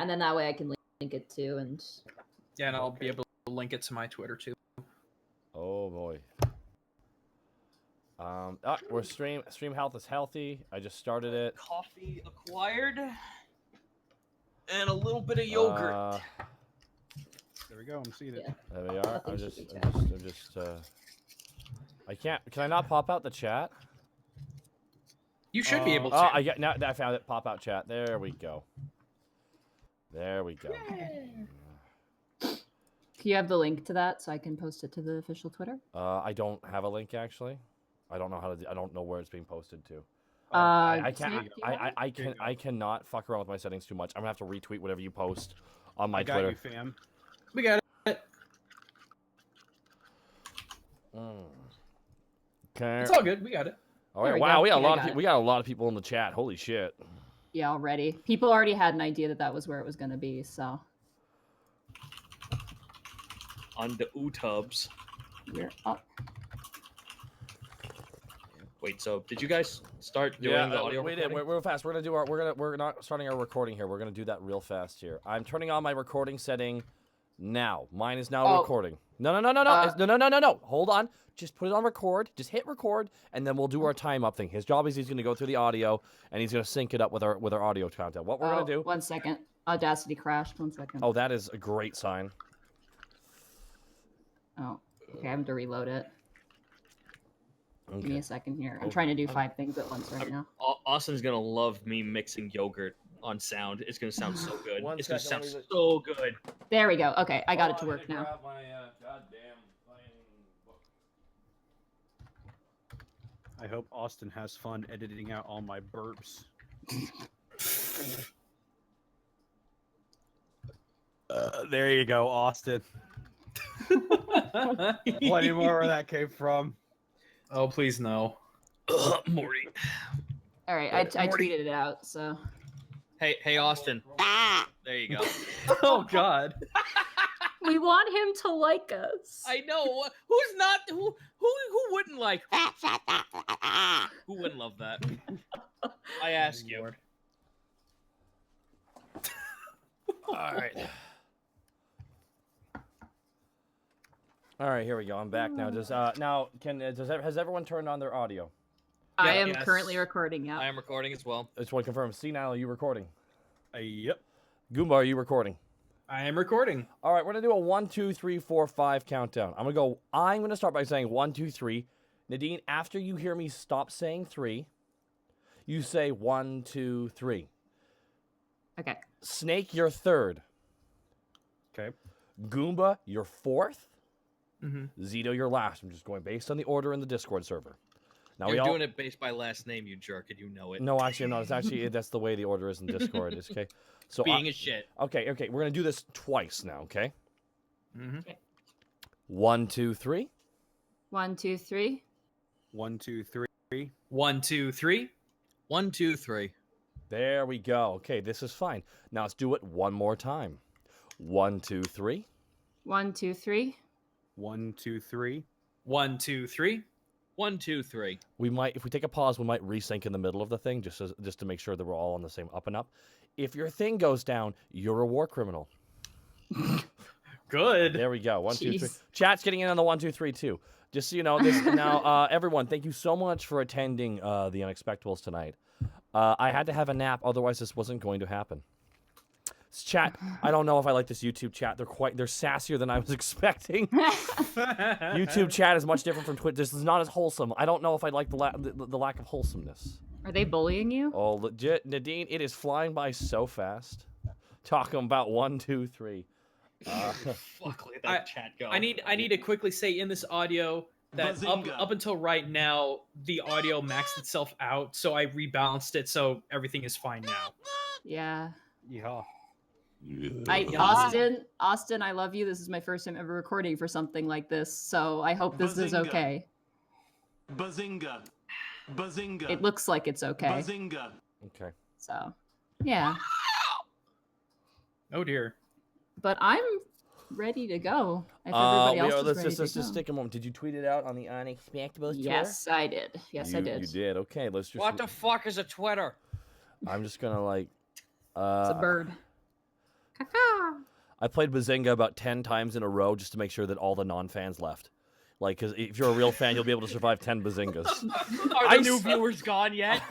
and then that way I can link it too, and Yeah, and I'll be able to link it to my Twitter too. Oh boy. We're stream health is healthy. I just started it. Coffee acquired, and a little bit of yogurt. There we go. I'm seeing it. Yeah. There we are. Nothing I'm should just. be I can't. Can I not pop out the chat? You should be able to. Oh, now I found it. Pop out chat. There we go. There we go. can you have the link to that so I can post it to the official Twitter? I don't have a link actually. I don't know how to. I don't know where it's being posted to. I can't. I cannot fuck around with my settings too much. I'm gonna have to retweet whatever you post on my I got Twitter. you, fam. We got it. Okay. It's all good. We got it. All right. we Wow, go. we got a Yeah, lot of we got a lot of people in the chat. Holy shit. Yeah, already. People already had an idea that was where it was going to be, so. On the U-tubs. We're up. Wait, so did you guys start doing the audio we recording? did. We're fast. We're gonna do our. We're not starting our recording here. We're gonna do that real fast here. I'm turning on my recording setting now. Mine is now recording. No. No. Hold on. Just put it on record. Just hit record, and then we'll do our time up thing. His job is he's gonna go through the audio, and he's gonna sync it up with our audio content. What we're gonna do? 1 second. Audacity crashed. 1 second. Oh, that is a great sign. Oh, okay. I have to reload it. Okay. Give me a second here. I'm trying to do 5 things at once right now. Austin's gonna love me mixing yogurt on sound. It's gonna sound so good. One It's gonna second, sound let me so good. There we go. Okay, I got it to work now. Grab my, goddamn book. I hope Austin has fun editing out all my burps. There you go, Austin. Plenty more where that came from. Oh, please no. Morty. All right, I tweeted it out, so. Hey, Austin. There you go. Oh God. We want him to like us. I know. Who's not? Who wouldn't like? Who wouldn't love that? I ask you. All right. All right, here we go. I'm back now. Has everyone turned on their audio? I am yes. currently recording, yeah. I am recording as well. I just want to confirm. See now, are you recording? Yep. Goomba, are you recording? I am recording. All right, we're gonna do a 1, 2, 3, 4, 5 countdown. I'm gonna start by saying 1, 2, 3. Nadine, after you hear me stop saying 3, you say 1, 2, 3. Okay. Snake, you're third. Okay. Goomba, you're fourth. Mm-hmm. Zito, you're last. I'm just going based on the order in the Discord server. Now You're doing it based by last name, you jerk, and you know it. No, actually, I'm not. It's actually that's the way the order is in Discord. It's okay. So Being a shit. Okay. We're gonna do this twice now. Okay. Mm-hmm. 1, 2, 3. 1, 2, 3. 1, 2, 3. 1, 2, 3. 1, 2, 3. There we go. Okay, this is fine. Now let's do it one more time. 1, 2, 3. 1, 2, 3. 1, 2, 3. 1, 2, 3. 1, 2, 3. We might, if we take a pause, we might resync in the middle of the thing, just to make sure that we're all on the same up and up. If your thing goes down, you're a war criminal. Good. There we go. 1, 2, 3. Jeez. Chat's getting in on the 1, 2, 3 too. Just so you know, this now, everyone, thank you so much for attending the Unexpectables tonight. I had to have a nap, otherwise this wasn't going to happen. This chat, I don't know if I like this YouTube chat. They're sassier than I was expecting. YouTube chat is much different from Twitter. This is not as wholesome. I don't know if I like the lack of wholesomeness. Are they bullying you? Oh, legit, Nadine, it is flying by so fast. Talking about 1, 2, 3. Fuck, let that chat go. I need to quickly say in this audio that up until right now, the audio maxed itself out, so I rebalanced it so everything is fine now. Yeah. Yeah. Austin, I love you. This is my first time ever recording for something like this, so I hope this is okay. Bazinga. Bazinga. It looks like it's okay. Bazinga. Okay. So, yeah. Oh dear. But I'm ready to go. If everybody else is let's ready just to go. take a moment. Did you tweet it out on the Unexpectables Twitter? Yes, I did. Yes, I did. You did. Okay, let's just. What the fuck is a Twitter? I'm just gonna like. It's a bird. I played Bazinga about 10 times in a row just to make sure that all the non-fans left. Like, because if you're a real fan, you'll be able to survive 10 Bazingas. Are the new viewers gone yet?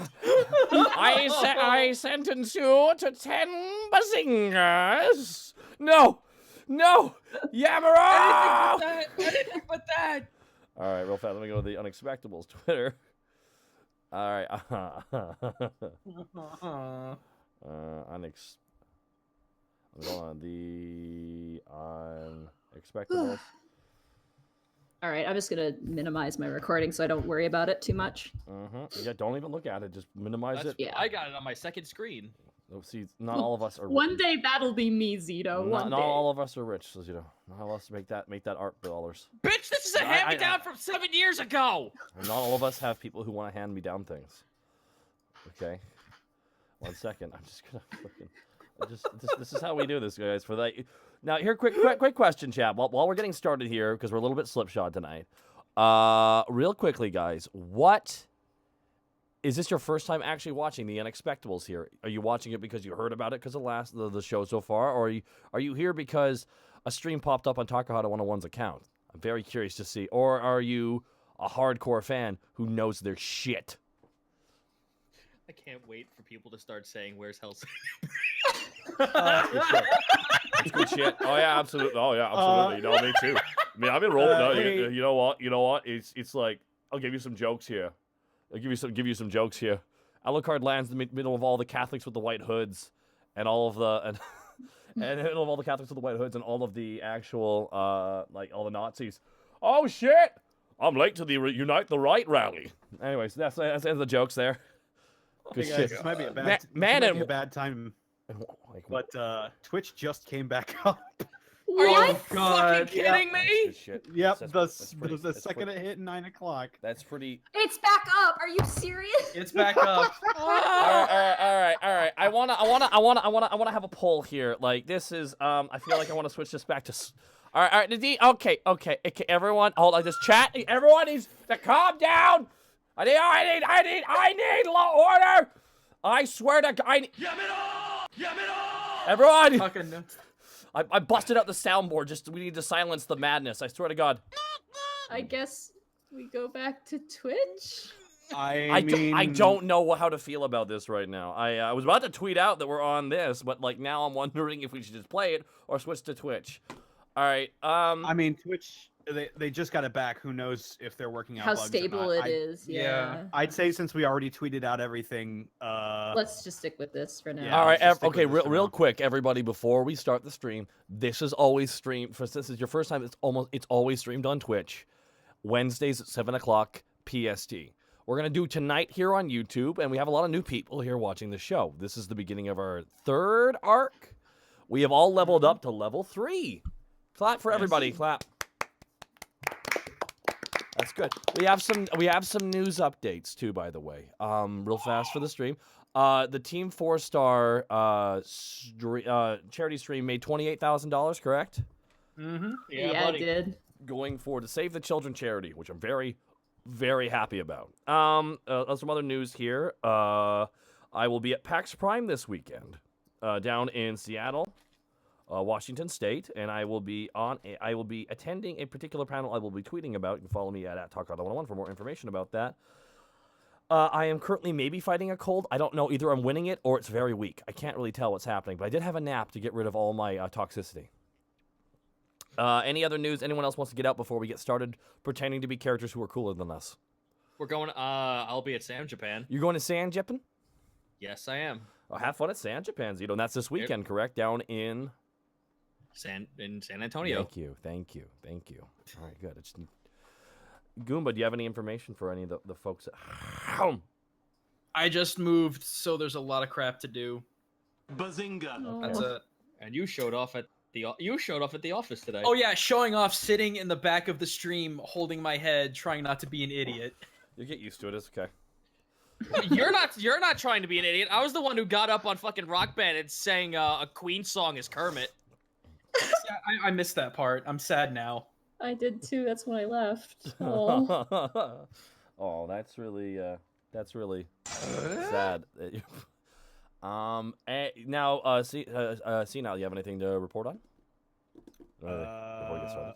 I sentence you to 10 Bazingas. No, Yamara! I didn't think about that. All right, real fast. Let me go to the Unexpectables Twitter. All right. I'm going on the Unexpectables. All right, I'm just gonna minimize my recording so I don't worry about it too much. Yeah, don't even look at it. Just minimize it. Yeah. I got it on my second screen. Oh, see, not all of us are. One day that'll be me, Zito. One Not day. all of us are rich, so you know. Not all of us make that art dollars. Bitch, this is a hand-me-down from 7 years ago. And not all of us have people who want to hand me down things. Okay. 1 second. I'm just gonna fucking. This is how we do this, guys. For that. Now, here, quick question, chat. While we're getting started here, because we're a little bit slipshod tonight. Real quickly, guys. What is this your first time actually watching the Unexpectables here? Are you watching it because you heard about it because of the show so far, or are you here because a stream popped up on Takahata 101's account? I'm very curious to see. Or are you a hardcore fan who knows their shit? I can't wait for people to start saying, "Where's Hellsing?" It's good shit. Oh yeah, absolutely. Oh yeah, absolutely. You know, me too. I mean, I've been rolling. No, hey. you know what? It's like I'll give you some jokes here. I'll give you some jokes here. Alucard lands in the middle of all the Catholics with the white hoods, and all of the and in the middle of all the Catholics with the white hoods and all of the actual like all the Nazis. Oh shit! I'm late to the Unite the Right rally. Anyways, that's the end of the jokes there. Good Hey guys, shit. this might be a Man, a bad time, like, but Twitch just came back up. Are you What? fucking kidding That's me? good shit. Yep, That's pretty- the second it hit 9 o'clock. That's pretty. It's back up. Are you serious? It's back up. All right. I wanna have a poll here. Like this is I feel like I want to switch this back to. All right. Okay. Everyone, hold on. Just chat. Everyone needs to calm down. I need law order. I swear to God. Everyone. Fucking nuts. I busted out the soundboard. We need to silence the madness. I swear to God. I guess we go back to Twitch. I don't know how to feel about this right now. I was about to tweet out that we're on this, but like now I'm wondering if we should just play it or switch to Twitch. All right. I mean, Twitch. They just got it back. Who knows if they're working out How bugs or stable not. it is. Yeah. I'd say since we already tweeted out everything. Let's just stick with this for now. Yeah. All right. let's just stick Okay. with this for Real now. quick, everybody. Before we start the stream, this is always streamed. Since this is your first time, it's always streamed on Twitch, Wednesdays at 7 o'clock PST. We're gonna do tonight here on YouTube, and we have a lot of new people here watching the show. This is the beginning of our third arc. We have all leveled up to level 3. Clap for everybody. Clap. That's good. We have some news updates too, by the way. Real fast for the stream. The Team 4-star charity stream made $28,000, correct? Mm-hmm. Yeah, I buddy. did. Going for the Save the Children charity, which I'm very, very happy about. Some other news here. I will be at PAX Prime this weekend, down in Seattle, Washington State, and I will be attending a particular panel I will be tweeting about. You can follow me at Talkauto101 for more information about that. I am currently maybe fighting a cold. I don't know. Either I'm winning it or it's very weak. I can't really tell what's happening, but I did have a nap to get rid of all my toxicity. Any other news anyone else wants to get out before we get started pretending to be characters who are cooler than us? We're going. I'll be at Sam Japan. You're going to San Japan? Yes, I am. Oh, have fun at San Japan, Zito. And that's this weekend, correct? Down in San Antonio. Thank you. All right, good. Goomba, do you have any information for any of the folks at home? I just moved, so there's a lot of crap to do. Bazinga. That's it. And you showed off at the office today. Oh yeah, showing off, sitting in the back of the stream, holding my head, trying not to be an idiot. You get used to it. It's okay. You're not trying to be an idiot. I was the one who got up on fucking Rock Band and sang a Queen song as Kermit. Yeah, I missed that part. I'm sad now. I did too. That's when I left. Oh. Oh, that's really sad. Now, see now, you have anything to report on? before we get started?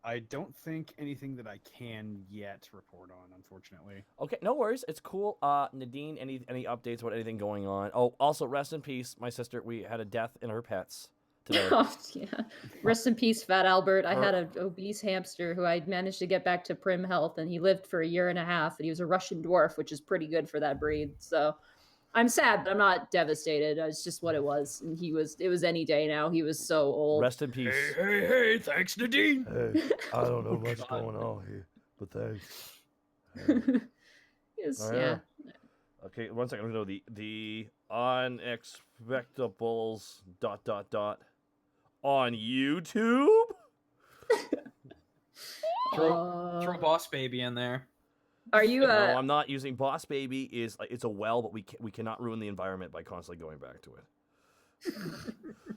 I don't think anything that I can yet report on, unfortunately. Okay, no worries. It's cool. Nadine, any updates about anything going on? Oh, also, rest in peace, my sister. We had a death in her pets today. Oh, yeah. Rest in peace, Fat Albert. I had an obese hamster who I managed to get back to prim health, and he lived for 1.5 years, and he was a Russian dwarf, which is pretty good for that breed. So I'm sad, but I'm not devastated. It's just what it was. And it was any day now. He was so old. Rest in peace. Hey, thanks, Nadine. Hey, I don't know what's going on here, but thanks. Yes, Oh, yeah. Okay, one second. I'm gonna go the Unexpectables ... on YouTube. Throw Boss Baby in there. Are you? No, I'm not using Boss Baby. Is like it's a well, but we cannot ruin the environment by constantly going back to it.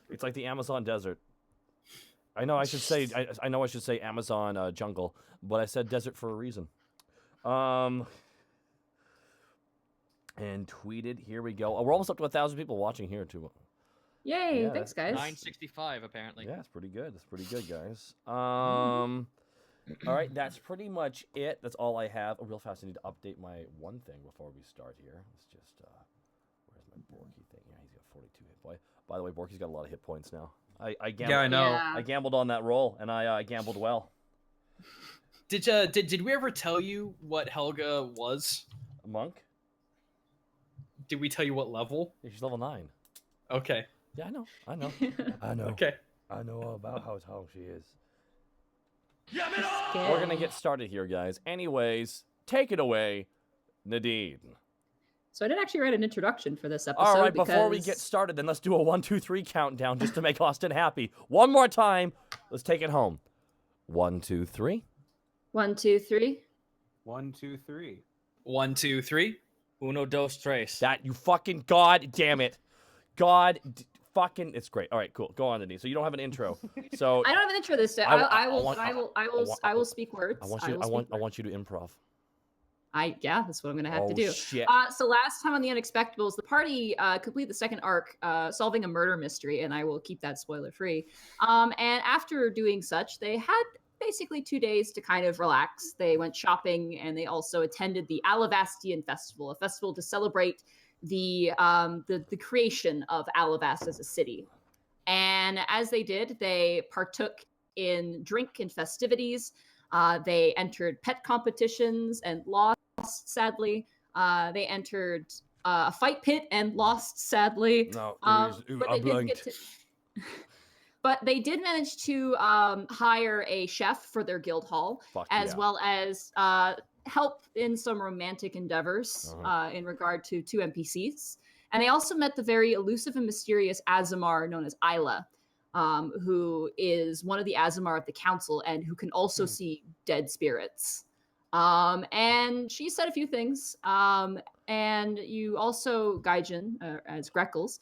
It's like the Amazon desert. I know I should say I know I should say Amazon jungle, but I said desert for a reason. And tweeted. Here we go. Oh, we're almost up to 1,000 people watching here too. Yay! Yeah, Thanks, guys. 965 apparently. Yeah, it's pretty good. It's pretty good, guys. All right, that's pretty much it. That's all I have. Oh, real fast, I need to update my one thing before we start here. Let's just, where's my Borky thing? Yeah, he's got 42 hit points. By the way, Borky's got a lot of hit points now. I gambled. Yeah, I know. Yeah. I gambled on that roll, and I gambled well. Did we ever tell you what Helga was? A monk? Did we tell you what level? Yeah, she's level 9. Okay. Yeah, I know. I know. Okay. I know all about how tall she is. Scared. We're gonna get started here, guys. Anyways, take it away, Nadine. So I didn't actually write an introduction for this episode. All right, before we get because- started, then let's do a 1, 2, 3 countdown just to make Austin happy. One more time. Let's take it home. 1, 2, 3. 1, 2, 3. 1, 2, 3. 1, 2, 3. Uno, dos, tres. That you fucking god damn it, fucking it's great. All right, cool. Go on, Nadine. So you don't have an intro. So I don't have an intro this day. I will speak words. I want you to improv. Yeah, that's what I'm gonna have to do. Shit. So last time on the Unexpectables, the party completed the second arc, solving a murder mystery, and I will keep that spoiler free. And after doing such, they had basically 2 days to kind of relax. They went shopping, and they also attended the Alivastian festival, a festival to celebrate the creation of Alivast as a city. And as they did, they partook in drink and festivities. They entered pet competitions and lost, sadly. They entered a fight pit and lost, sadly. No, but they did manage to hire a chef for their guild hall, as well as help in some romantic endeavors in regard to 2 NPCs. And they also met the very elusive and mysterious Azamar known as Isla, who is one of the Azamar of the council and who can also see dead spirits. And she said a few things. And you also, Gaijin, as Greckles,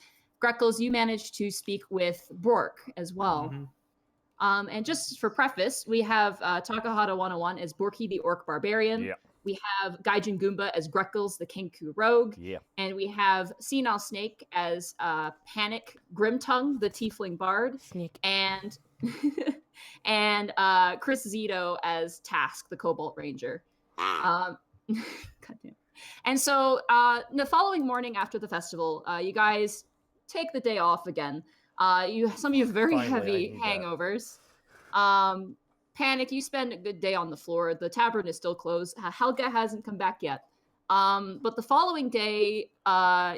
you managed to speak with Bork as well. Mm-hmm. And just for preface, we have Takahata 101 as Borky the Orc Barbarian. Yeah. We have Gaijin Goomba as Greckles the Kenku Rogue. Yeah. And we have Senile Snake as Panic Grimtongue the Tiefling Bard. Snake. And Chris Zito as Task the Kobold Ranger. Goddamn. And so the following morning after the festival, you guys take the day off again. Some of you have very heavy hangovers. Panic, you spend a good day on the floor. The tavern is still closed. Helga hasn't come back yet. But the following day,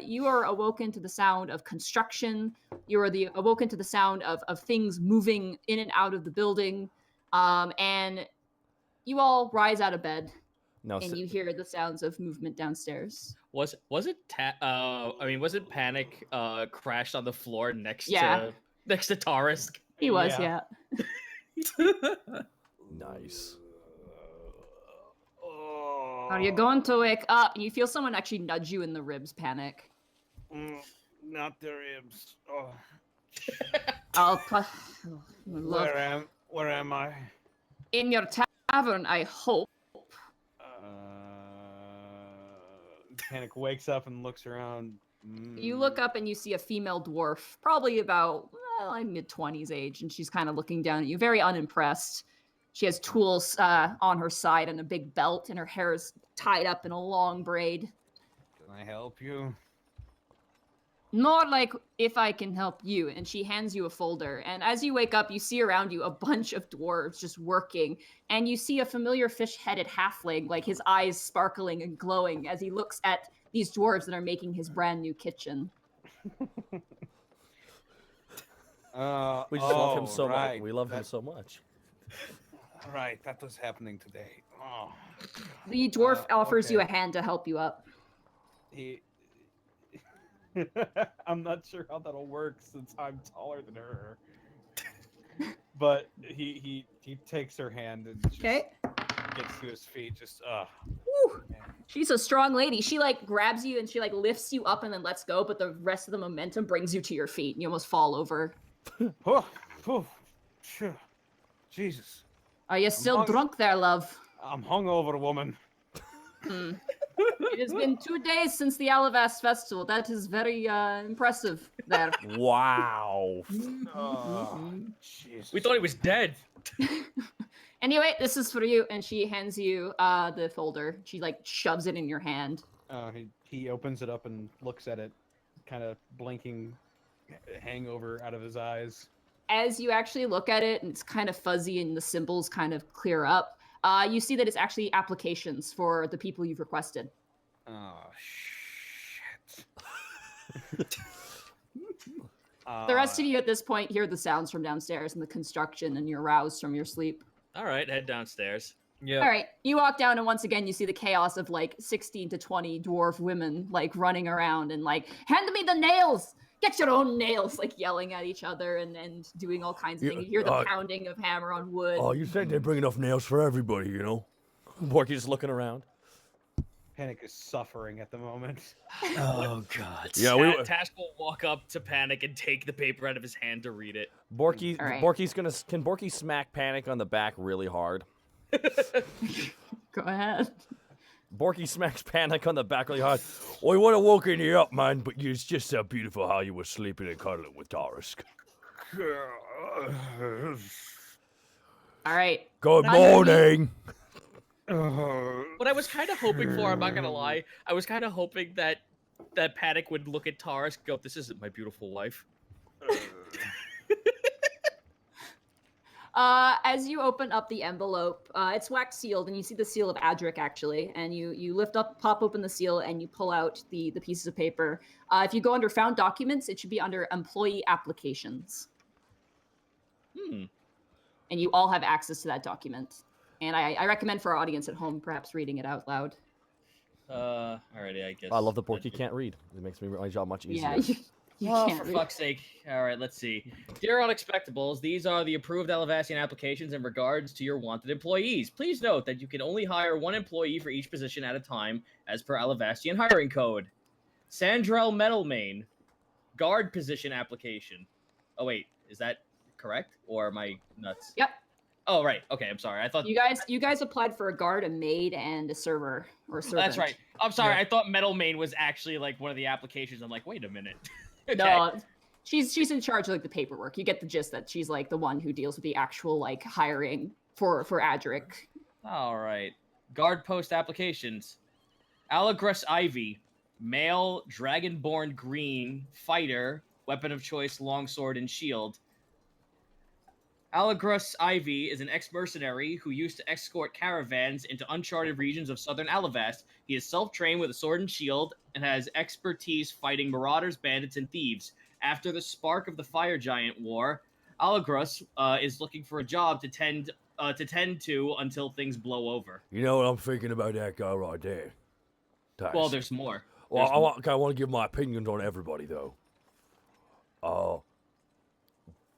you are awoken to the sound of construction. You are awoken to the sound of things moving in and out of the building. And you all rise out of bed. And you hear the sounds of movement downstairs. Wasn't Panic crashed on the floor next to Tarisk? He was, yeah. Nice. Are you going to wake up? And you feel someone actually nudge you in the ribs, Panic. Not the ribs. Where am I? In your tavern, I hope. Panic wakes up and looks around. You look up and you see a female dwarf, probably about, like mid-20s age, and she's kind of looking down at you, very unimpressed. She has tools on her side and a big belt, and her hair is tied up in a long braid. Can I help you? More like if I can help you. And she hands you a folder. And as you wake up, you see around you a bunch of dwarves just working. And you see a familiar fish-headed halfling, like his eyes sparkling and glowing as he looks at these dwarves that are making his brand new kitchen. We just love him so much. We love him so much. Right, that was happening today. Oh. The dwarf offers you a okay. hand to help you up. He. I'm not sure how that'll work since I'm taller than her. But he takes her hand and just gets to his feet. Just Woo. She's a strong lady. She like grabs you and she like lifts you up and then lets go, but the rest of the momentum brings you to your feet and you almost fall over. Oh, phew. Jesus. Are you still drunk there, love? I'm hungover, woman. It has been 2 days since the Alivast festival. That is very impressive there. Wow. Jesus. We thought he was dead. Anyway, this is for you. And she hands you the folder. She like shoves it in your hand. He opens it up and looks at it, kind of blinking hangover out of his eyes. As you actually look at it, and it's kind of fuzzy and the symbols kind of clear up, you see that it's actually applications for the people you've requested. Oh, shit. The rest of you at this point hear the sounds from downstairs and the construction, and you're roused from your sleep. All right, head downstairs. Yeah. All right, you walk down, and once again, you see the chaos of like 16 to 20 dwarf women like running around and like, hand me the nails! Get your own nails! Like yelling at each other and doing all kinds of things. You hear the pounding of hammer on wood. Oh, you think they bring enough nails for everybody, you know? Borky's looking around. Panic is suffering at the moment. Oh God! Yeah, Task will walk up to Panic and take the paper out of his hand to read it. Borky, All right. Can Borky smack Panic on the back really hard? Go ahead. Borky smacks Panic on the back really hard. I would have woken you up, man, but it's just so beautiful how you were sleeping and cuddling with Tarisk. All right. Good morning. What I was kind of hoping for, I'm not gonna lie, I was kind of hoping that Panic would look at Tarisk and go, "This isn't my beautiful wife." As you open up the envelope, it's wax sealed, and you see the seal of Adric actually. And you pop open the seal, and you pull out the pieces of paper. If you go under found documents, it should be under employee applications. And you all have access to that document. And I recommend for our audience at home, perhaps reading it out loud. Alrighty, I guess. I love that Borky can't read. It makes my job much easier. Yeah, you Oh, can't for read. fuck's sake. Alright, let's see. Dear Unexpectables, these are the approved Alivastian applications in regards to your wanted employees. Please note that you can only hire one employee for each position at a time, as per Alivastian hiring code. Sandrel Metalmane, guard position application. Oh wait, is that correct? Or am I nuts? Yep. Oh, right. Okay, I'm sorry. I thought... You guys applied for a guard, a maid, and a server or servant. That's right. I'm sorry. I thought Metalmane was actually like one of the applications. I'm like, wait a minute. Okay. No, she's in charge of like the paperwork. You get the gist that she's like the one who deals with the actual like hiring for Adric. All right. Guard post applications. Aligrus Ivy, male, dragonborn green, fighter, weapon of choice, longsword and shield. Aligrus Ivy is an ex-mercenary who used to escort caravans into uncharted regions of southern Alivast. He is self-trained with a sword and shield and has expertise fighting marauders, bandits, and thieves. After the spark of the Fire Giant War, Aligrus is looking for a job to tend to until things blow over. You know what I'm thinking about that guy right there? Tice. Well, there's more. Well, I want to give my opinions on everybody, though.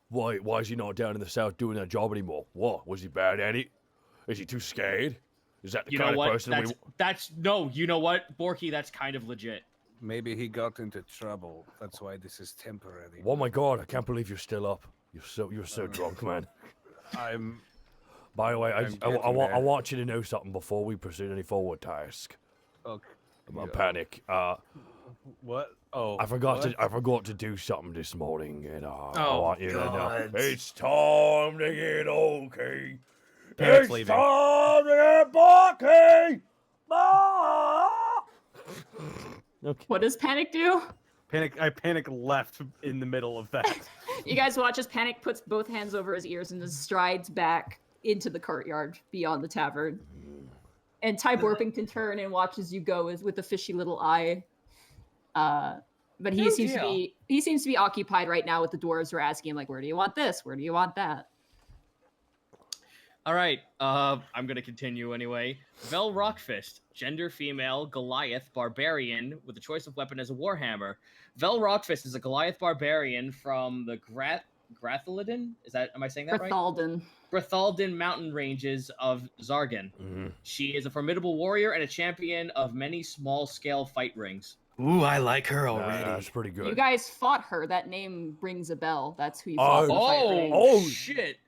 Why is he not down in the south doing that job anymore? What? Was he bad at it? Is he too scared? Is that the You kind know of what? person You know what, Borky? That's kind of legit. Maybe he got into trouble. That's why this is temporary. Oh my god, I can't believe you're still up. You're so drunk, man. I'm. By the way, I getting want you to know something before we proceed any forward, Task. Okay. Panic. What? Oh, I forgot what? to do something this morning, and I Oh, want you to know God. it's time to get okay. Panic's It's leaving. time to get Borky! Ah! Okay. What does Panic do? Panic left in the middle of that. You guys watch as Panic puts both hands over his ears and just strides back into the courtyard beyond the tavern. And Ty Borpington turn and watches you go with a fishy little eye. But he seems to be occupied right now with the dwarves who are asking him, like, where do you want this? Where do you want that? All right, I'm gonna continue anyway. Vel Rockfist, gender female, Goliath, barbarian, with a choice of weapon as a warhammer. Vel Rockfist is a Goliath barbarian from the Grathalidin? Am I saying that right? Brethalden mountain ranges of Zargan. Mhm. She is a formidable warrior and a champion of many small-scale fight rings. Ooh, I like her already. That's pretty good. You guys fought her. That name rings a bell. That's who you fought. Shit!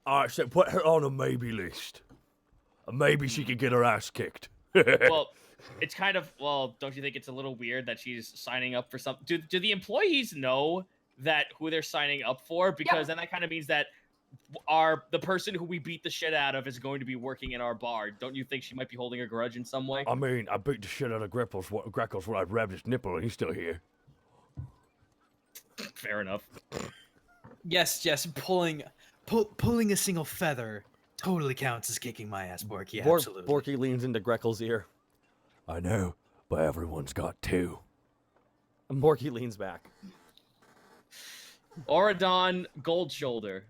Alright, so put her on a maybe list. Maybe she could get her ass kicked. Well, it's kind of, don't you think it's a little weird that she's signing up for something? Do the employees know that who they're signing up for? Because then that kind of means that the person who we beat the shit out of is going to be working in our bar. Don't you think she might be holding a grudge in some way? I mean, I beat the shit out of Greckles when I grabbed his nipple and he's still here. Fair enough. Yes, Jess, pulling a single feather totally counts as kicking my ass, Borky. Absolutely. Borky leans into Greckles' ear. I know, but everyone's got two. And Borky leans back. Auradon Goldshoulder,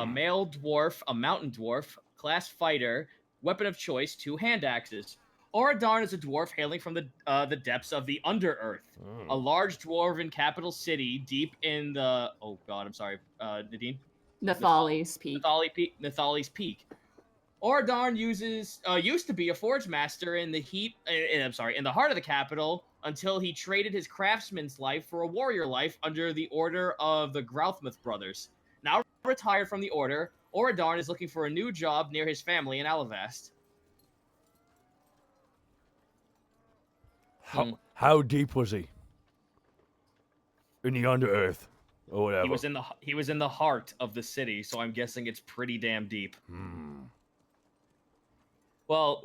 male dwarf, a mountain dwarf, class fighter, weapon of choice, 2 hand axes. Auradon is a dwarf hailing from the depths of the Underearth, a large dwarven capital city deep in the... Oh god, I'm sorry, Nadine? Nathali's Peak. Nathali's Peak. Auradon used to be a forge master in the heart of the capital until he traded his craftsman's life for a warrior life under the order of the Grouthmuth brothers. Now retired from the order, Auradon is looking for a new job near his family in Alivast. How deep was he? In the Underearth, or whatever. He was in the heart of the city, so I'm guessing it's pretty damn deep. Well,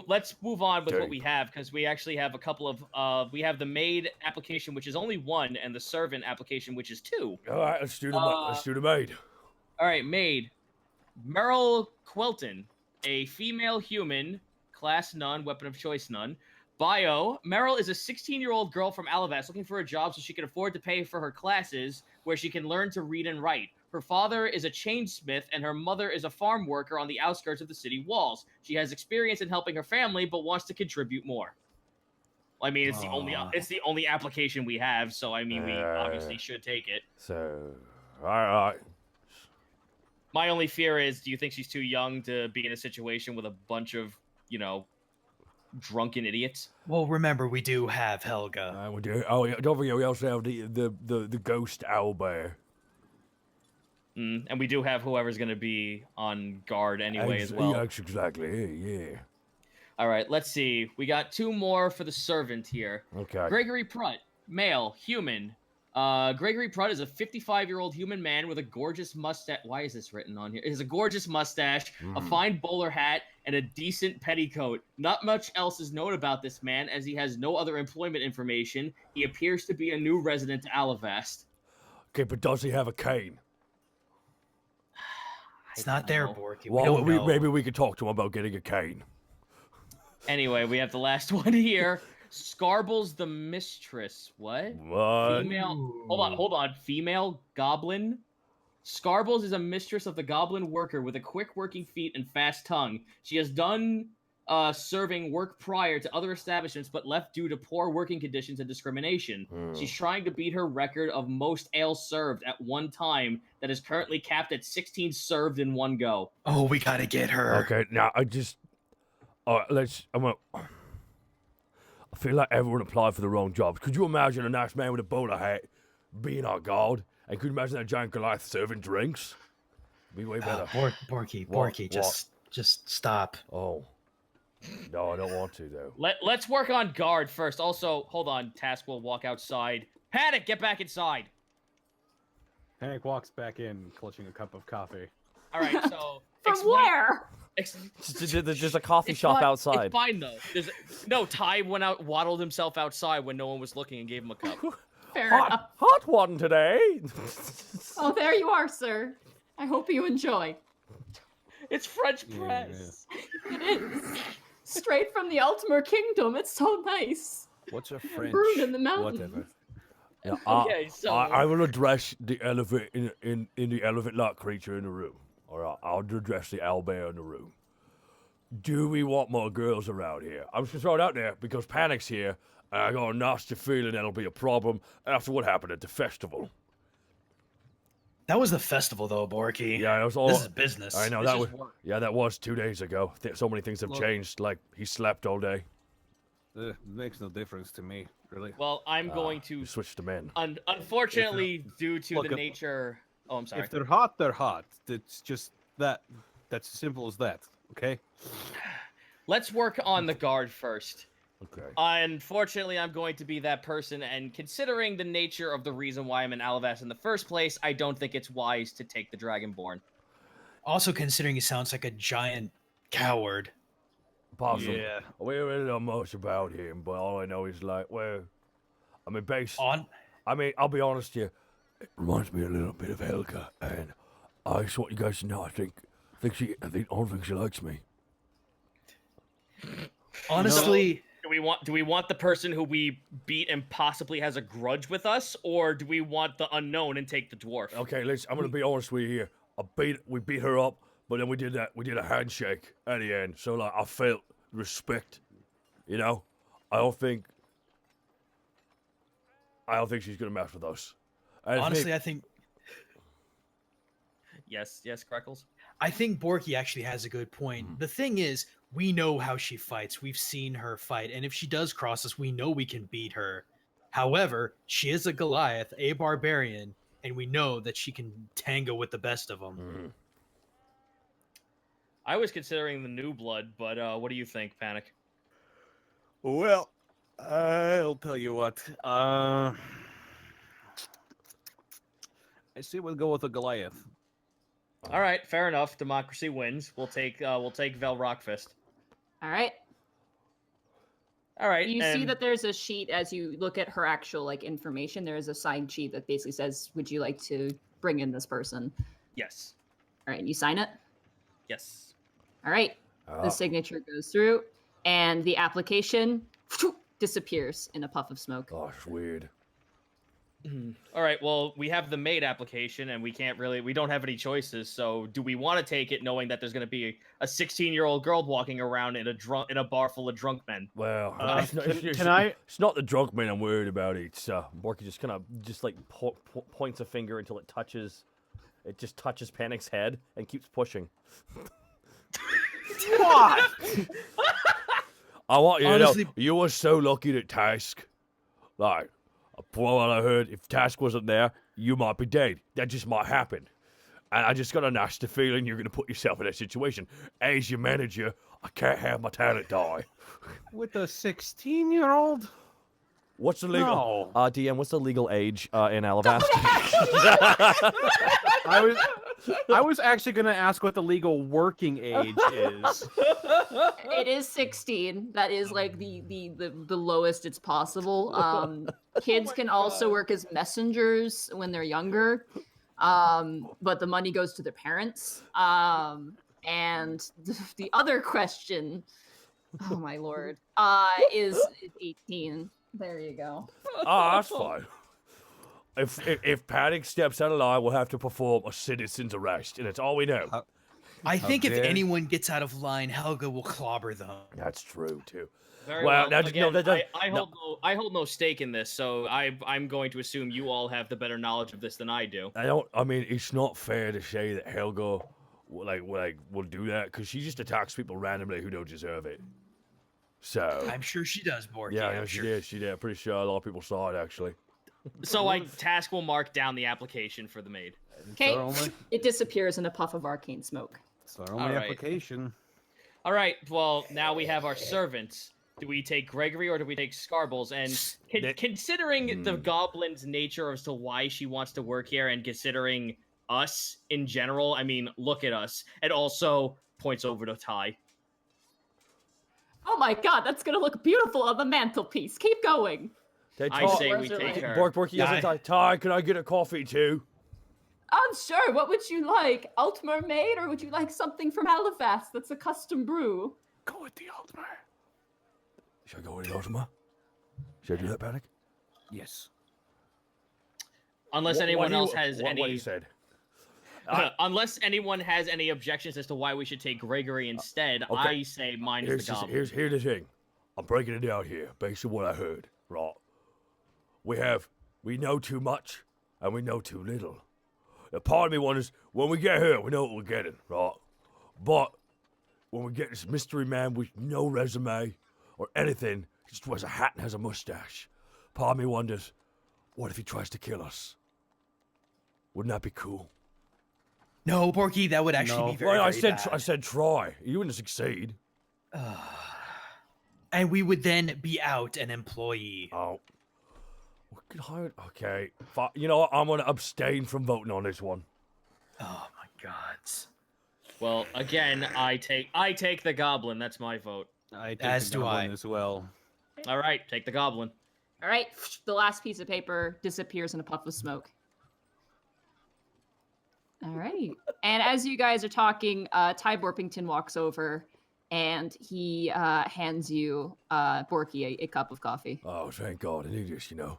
let's move on with what we have, because we actually have a couple of we have the maid application, which is only 1, and the servant application, which is 2. All right, let's do the maid. All right, maid. Meryl Quelton, a female human, class none, weapon of choice none. Bio, Meryl is a 16-year-old girl from Alivast looking for a job so she can afford to pay for her classes where she can learn to read and write. Her father is a chainsmith and her mother is a farm worker on the outskirts of the city walls. She has experience in helping her family but wants to contribute more. I mean, it's the only application we have, so I mean, we obviously should take it. So, all right. My only fear is, do you think she's too young to be in a situation with a bunch of, drunken idiots? Well, remember, we do have Helga. We do. Oh, yeah, don't forget, we also have the ghost owlbear. And we do have whoever's going to be on guard anyway as well. That's exactly, yeah. All right, let's see. We got 2 more for the servant here. Okay. Gregory Prutt, male, human. Gregory Prutt is a 55-year-old human man with a gorgeous mustache. Why is this written on here? It has a gorgeous mustache, a fine bowler hat, and a decent petticoat. Not much else is known about this man, as he has no other employment information. He appears to be a new resident to Alivast. Okay, but does he have a cane? It's not there, Borky. Well, maybe we could talk to him about getting a cane. Anyway, we have the last one here. Scarbles the Mistress. What? Female. Hold on. Female goblin. Scarbles is a mistress of the goblin worker with a quick working feet and fast tongue. She has done serving work prior to other establishments, but left due to poor working conditions and discrimination. She's trying to beat her record of most ales served at one time that is currently capped at 16 served in one go. Oh, we gotta get her. Okay, now I feel like everyone applied for the wrong jobs. Could you imagine a nice man with a bowler hat being our guard? And could you imagine that giant Goliath serving drinks? Be way better. Borky, just stop. Oh. No, I don't want to though. Let's work on guard first. Also, hold on. Task will walk outside. Panic, get back inside. Panic walks back in, clutching a cup of coffee. All right, so From where? There's a coffee shop outside. It's fine though. No, Ty went out, waddled himself outside when no one was looking, and gave him a cup. Fair enough. Hot one today. Oh, there you are, sir. I hope you enjoy. It's French press. It is. Straight from the Altmer Kingdom. It's so nice. What's a French? Brewed in the mountains. Whatever. Yeah, Okay, so I will address the elephant in the elephant-like creature in the room. All right, I'll address the owlbear in the room. Do we want more girls around here? I'm just gonna throw it out there because Panic's here, and I got a nasty feeling that'll be a problem after what happened at the festival. That was the festival, though, Borky. Yeah, it was all. This is business. I know This that is was. work. Yeah, that was 2 days ago. So many things have changed. Like he slept all day. It makes no difference to me, really. well, I'm going to You switched to men. unfortunately, due to Look, the nature. Oh, I'm sorry. If they're hot, they're hot. It's just that. That's as simple as that. Okay. Let's work on the guard first. Okay. Unfortunately, I'm going to be that person, and considering the nature of the reason why I'm in Alivast in the first place, I don't think it's wise to take the Dragonborn. Also, considering he sounds like a giant coward. Possible. Yeah. We don't really know much about him, but all I know is like, well, I mean, I'll be honest here. It reminds me a little bit of Helga, and I just want you guys to know. I don't think she likes me. Honestly, Do we want the person who we beat and possibly has a grudge with us, or do we want the unknown and take the dwarf? Okay, I'm gonna be honest with you here. We beat her up, but then we did a handshake at the end. So like, I felt respect. You know, I don't think she's gonna mess with us. And honestly, I think Yes, Greckles. Borky actually has a good point. The thing is, we know how she fights. We've seen her fight, and if she does cross us, we know we can beat her. However, she is a Goliath, a barbarian, and we know that she can tango with the best of them. I was considering the new blood, but what do you think, Panic? Well, I'll tell you what. I see we'll go with a Goliath. All right, fair enough. Democracy wins. We'll take Vel Rockfist. All right. All right. You see that there's a sheet as you look at her actual information. There is a signed sheet that basically says, "Would you like to bring in this person?" Yes. All right, and you sign it. Yes. All right. The signature goes through, and the application disappears in a puff of smoke. Oh, it's weird. All right. Well, we have the maid application, and we don't have any choices. So, do we want to take it, knowing that there's going to be a 16-year-old girl walking around in a bar full of drunk men? Well, it's not the drunk men I'm worried about. It's Borky just points a finger until it touches Panic's head and keeps pushing. What? I want you to Honestly- know you were so lucky that Task, like, from what I heard, if Task wasn't there, you might be dead. That just might happen. And I just got a nasty feeling you're going to put yourself in that situation. As your manager, I can't have my talent die. With a 16-year-old? What's the legal? No. DM, what's the legal age in Alivast? I was actually going to ask what the legal working age is. It is 16. That is like the lowest it's possible. Kids can also work as messengers when they're younger, but the money goes to their parents. And the other question, oh my lord, is 18. There you go. Oh, that's fine. If Panic steps out of line, we'll have to perform a citizen's arrest, and that's all we know. I think if dare- anyone gets out of line, Helga will clobber them. That's true too. Very Well, well. now- Again, no, that- I hold no stake in this, so I'm going to assume you all have the better knowledge of this than I do. I mean, it's not fair to say that Helga will do that because she just attacks people randomly who don't deserve it. So I'm sure she does, Borky. yeah, I'm no, she sure. did. She did. Pretty sure a lot of people saw it actually. So Task will mark down the application for the maid. Okay, It's our only- it disappears in a puff of arcane smoke. It's our only All right. application. All right. Well, now we have our servants. Do we take Gregory or do we take Scarbles? And considering the goblin's nature as to why she wants to work here, and considering us in general, I mean, look at us. And also points over to Ty. Oh my god, that's gonna look beautiful on the mantelpiece. Keep going. I say we take her. Borky yells, Ty, can I get a coffee too? Sure. What would you like? Altmer made, or would you like something from Alivast that's a custom brew? Go with the Altmer. Should I go with the Ultima? Should I do that, Paddock? Yes. Unless anyone else has any. What you said. Unless anyone has any objections as to why we should take Gregory instead, okay. I say mine is the goblin. Here's the thing. I'm breaking it down here based on what I heard. Right. We know too much and we know too little. Now, part of me wonders, when we get here, we know what we're getting, right? But when we get this mystery man with no resume or anything, just wears a hat and has a mustache, part of me wonders, what if he tries to kill us? Wouldn't that be cool? No, Borky, that would actually be very, well, very bad. I said try. You wouldn't succeed. And we would then be out an employee. Oh. Okay. You know what? I'm going to abstain from voting on this one. Oh, my God. Well, again, I take the goblin. That's my vote. I take As the do goblin I. as well. All right, take the goblin. All right. The last piece of paper disappears in a puff of smoke. All right. And as you guys are talking, Ty Borpington walks over and he hands you, Borky, a cup of coffee. Oh, thank God. I need this, you know.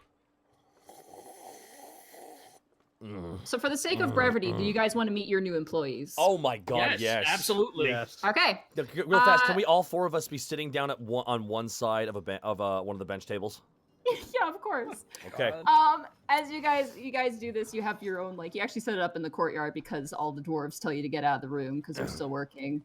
So for the sake of brevity, do you guys want to meet your new employees? Oh my God, yes. Absolutely. Yes. Okay. Real fast, can we all four of us be sitting down on one side of one of the bench tables? Yeah, of course. Okay. As you guys do this, you have your own, like, you actually set it up in the courtyard because all the dwarves tell you to get out of the room because they're still working.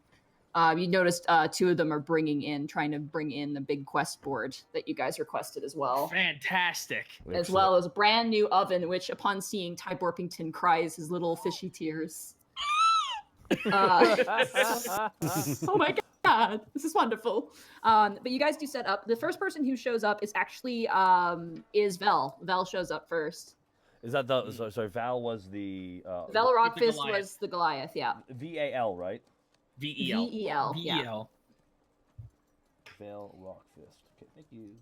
You noticed two of them are trying to bring in the big quest board that you guys requested as well. Fantastic. As well as a brand new oven, which upon seeing Ty Borpington cries his little fishy tears. Oh my god, this is wonderful. But you guys do set up. The first person who shows up is actually is Vel. Vel shows up first. Is that sorry, Val was the Vel Rockfist was the Goliath, yeah. VAL, right? VEL. VEL, yeah. Val Rockfist. Okay, thank you.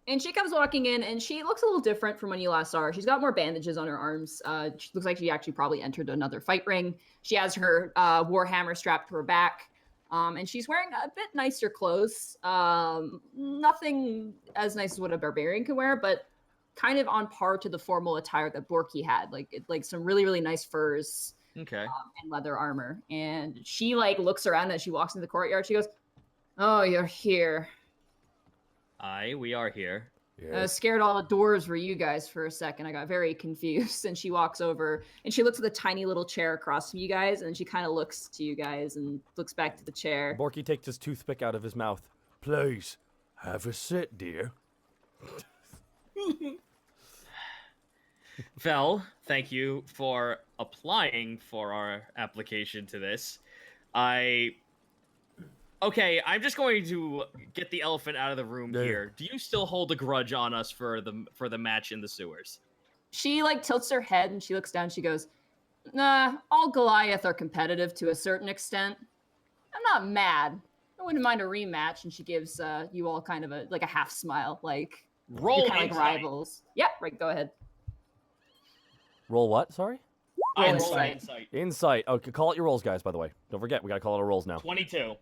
And she comes walking in, and she looks a little different from when you last saw her. She's got more bandages on her arms. She looks like she actually probably entered another fight ring. She has her warhammer strapped to her back, and she's wearing a bit nicer clothes. Nothing as nice as what a barbarian can wear, but kind of on par to the formal attire that Borky had, like some really, really nice furs. Okay. And leather armor. And she looks around as she walks into the courtyard. She goes, "Oh, you're here. We are here. Yes. I was scared all the doors were you guys for a second. I got very confused." And she walks over and she looks at the tiny little chair across from you guys, and she kind of looks to you guys and looks back to the chair. Borky takes his toothpick out of his mouth. Please, have a sit, dear. Vel, thank you for applying for our application to this. I'm just going to get the elephant out of the room here. Do you still hold a grudge on us for the match in the sewers? She tilts her head and she looks down. She goes, "Nah, all Goliath are competitive to a certain extent. I'm not mad. I wouldn't mind a rematch." And she gives you all kind of a half smile, roll you're kind of insight. Rivals. Yep, right. Go ahead. Roll what? Sorry. Roll Insight. Insight. Okay, call out your rolls, guys. By the way, don't forget we gotta call out our rolls now. 22.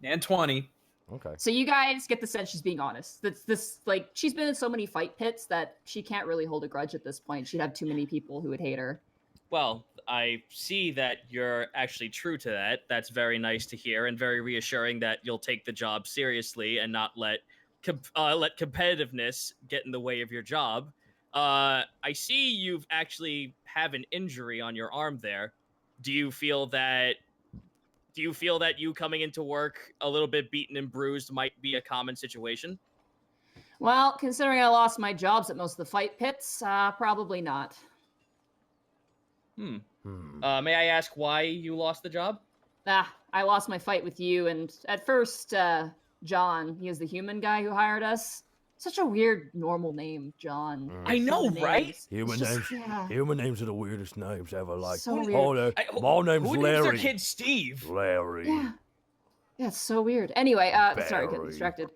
And 20. Okay. So you guys get the sense she's being honest. This she's been in so many fight pits that she can't really hold a grudge at this point. She'd have too many people who would hate her. Well, I see that you're actually true to that. That's very nice to hear and very reassuring that you'll take the job seriously and not let competitiveness get in the way of your job. I see you've actually have an injury on your arm there. Do you feel that you coming into work a little bit beaten and bruised might be a common situation? Well, considering I lost my jobs at most of the fight pits, probably not. May I ask why you lost the job? I lost my fight with you, and at first, John, he is the human guy who hired us. Such a weird, normal name, John. I know, right? Human It's names. just- yeah. Human names are the weirdest names ever. Like, So weird. oh, my name's Who names Larry. their kid Steve? Larry. Yeah. Yeah, it's so weird. Anyway, sorry, getting Barry. distracted.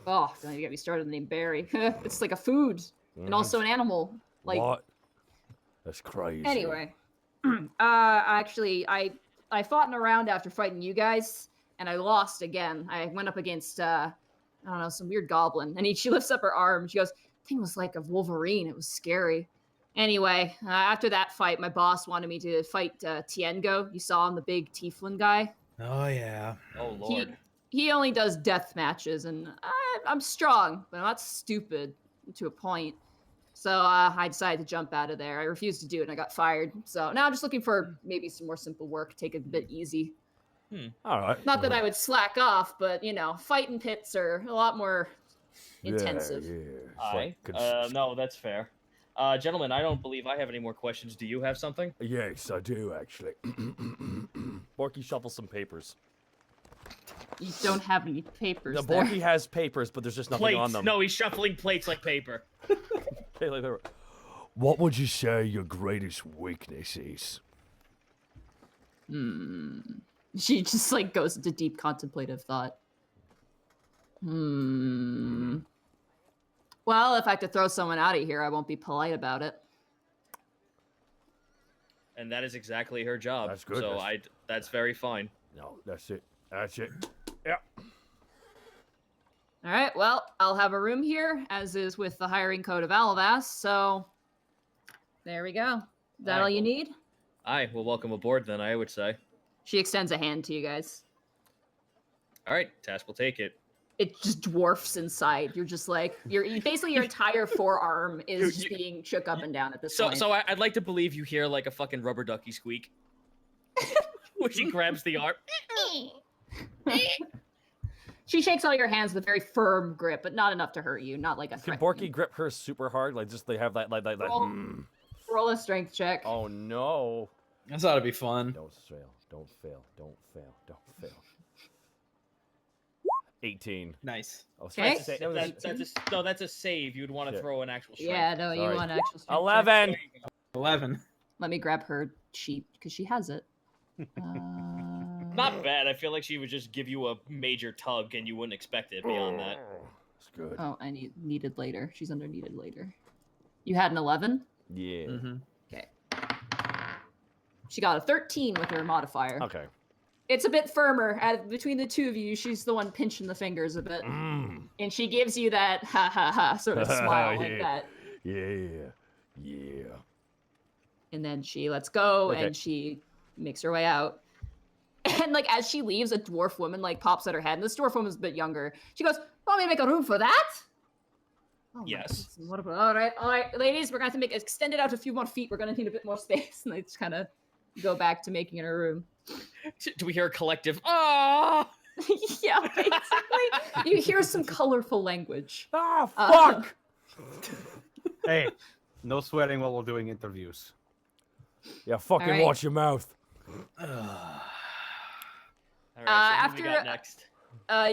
Oh, don't even get me started on the name Barry. It's like a food, and also an animal. Like, What? That's crazy. anyway. Actually, I fought in a round after fighting you guys, and I lost again. I went up against, I don't know, some weird goblin. And she lifts up her arm. She goes, thing was like a Wolverine. It was scary. Anyway, after that fight, my boss wanted me to fight Tiengo. You saw him, the big Tiefling guy. Oh yeah. Oh lord. He only does death matches, and I'm strong, but I'm not stupid to a point. So I decided to jump out of there. I refused to do it, and I got fired. So now I'm just looking for maybe some more simple work, take it a bit easy. All right. Not that I would slack off, but, fighting pits are a lot more intensive. Yeah. Aye. No, that's fair. Gentlemen, I don't believe I have any more questions. Do you have something? Yes, I do, actually. Borky shuffles some papers. You don't have any papers The there. Borky has papers, but there's just nothing Plates. on them. No, he's shuffling plates like paper. Okay, like that. What would you say your greatest weakness is? She just, goes into deep contemplative thought. Well, if I have to throw someone out of here, I won't be polite about it. And that is exactly her job. That's good. So that's very fine. No, that's it. That's it. Yeah. All right, well, I'll have a room here, as is with the hiring code of Alivast, so there we go. Is that all you need? Aye, well, welcome aboard then, I would say. She extends a hand to you guys. All right, Task will take it. It just dwarfs inside. You're just like, basically your entire forearm is just being shook up and down at this point. So I'd like to believe you hear like a fucking rubber ducky squeak. When she grabs the arm. She shakes all your hands with a very firm grip, but not enough to hurt you. Not like a Can threat. Borky grip her super hard? Like, just they have that, like. Roll a strength check. Oh, no. This ought to be fun. Don't fail. Don't fail. Don't fail. Don't fail. 18. Nice. I was Okay. supposed to say, That's a save. You'd want to Shit. throw an actual strength. Yeah, no, you Sorry. want actual strength check. 11. 11. Let me grab her sheet, because she has it. Not bad. I feel like she would just give you a major tug and you wouldn't expect it beyond that. It's good. Oh, I need needed later. She's under needed later. You had an 11? Yeah. Mm-hmm. Okay. She got a 13 with her modifier. Okay. It's a bit firmer. Between the two of you, she's the one pinching the fingers a bit. Mm. And she gives you that ha ha ha sort of smile like Yeah. that. Yeah. Yeah. And then she lets go Okay. and she makes her way out. And as she leaves, a dwarf woman pops at her head. And this dwarf woman's a bit younger. She goes, "Want me to make a room for that?" Oh, my Yes. goodness. What about, all right, ladies, we're going to have to extend it out a few more feet. We're going to need a bit more space. And they just kind of go back to making it a room. Do we hear a collective? Ah! Yeah, basically. You hear some colorful language. Ah, fuck! Hey, no swearing while we're doing interviews. Yeah, fucking Alright. watch your mouth. All right, so who we got after- next?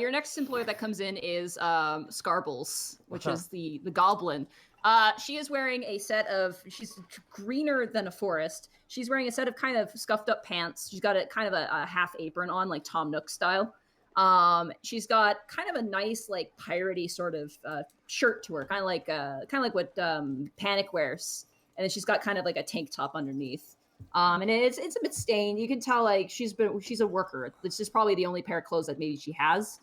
Your next employer that comes in is Scarbles, which is the goblin. She is wearing a set of, she's greener than a forest. She's wearing a set of kind of scuffed up pants. She's got a kind of a half apron on, like Tom Nook style. She's got kind of a nice, piratey sort of shirt to her, kind of like what Panic wears. And then she's got kind of like a tank top underneath. And it's a bit stained. You can tell she's a worker. This is probably the only pair of clothes that maybe she has.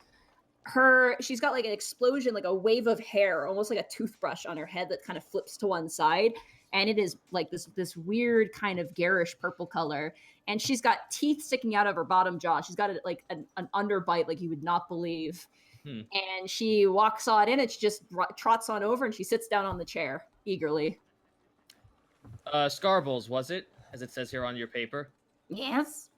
She's got an explosion, a wave of hair, almost like a toothbrush on her head that kind of flips to one side. And it is this weird kind of garish purple color. And she's got teeth sticking out of her bottom jaw. She's got an underbite like you would not believe. And she walks on in and she just trots on over and she sits down on the chair eagerly. Scarbles, was it? As it says here on your paper. Yes.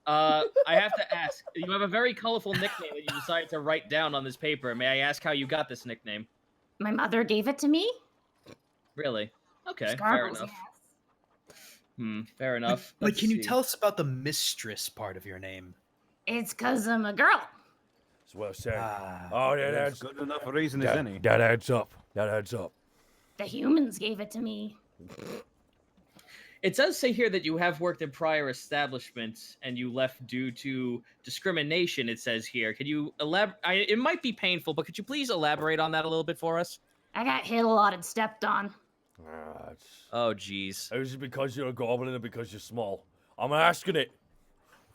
I have to ask. You have a very colorful nickname that you decided to write down on this paper. May I ask how you got this nickname? My mother gave it to me. Really? Okay, fair Scarbles, enough. Fair enough. But can you tell us about the mistress part of your name? It's 'cause I'm a girl. It's well said. Ah, Oh, That's good enough a reason as any. that adds up. That adds up. The humans gave it to me. It does say here that you have worked in prior establishments and you left due to discrimination, it says here. Could you elaborate? It might be painful, but could you please elaborate on that a little bit for us? I got hit a lot and stepped on. Oh, jeez. Is it because you're a goblin or because you're small? I'm asking it.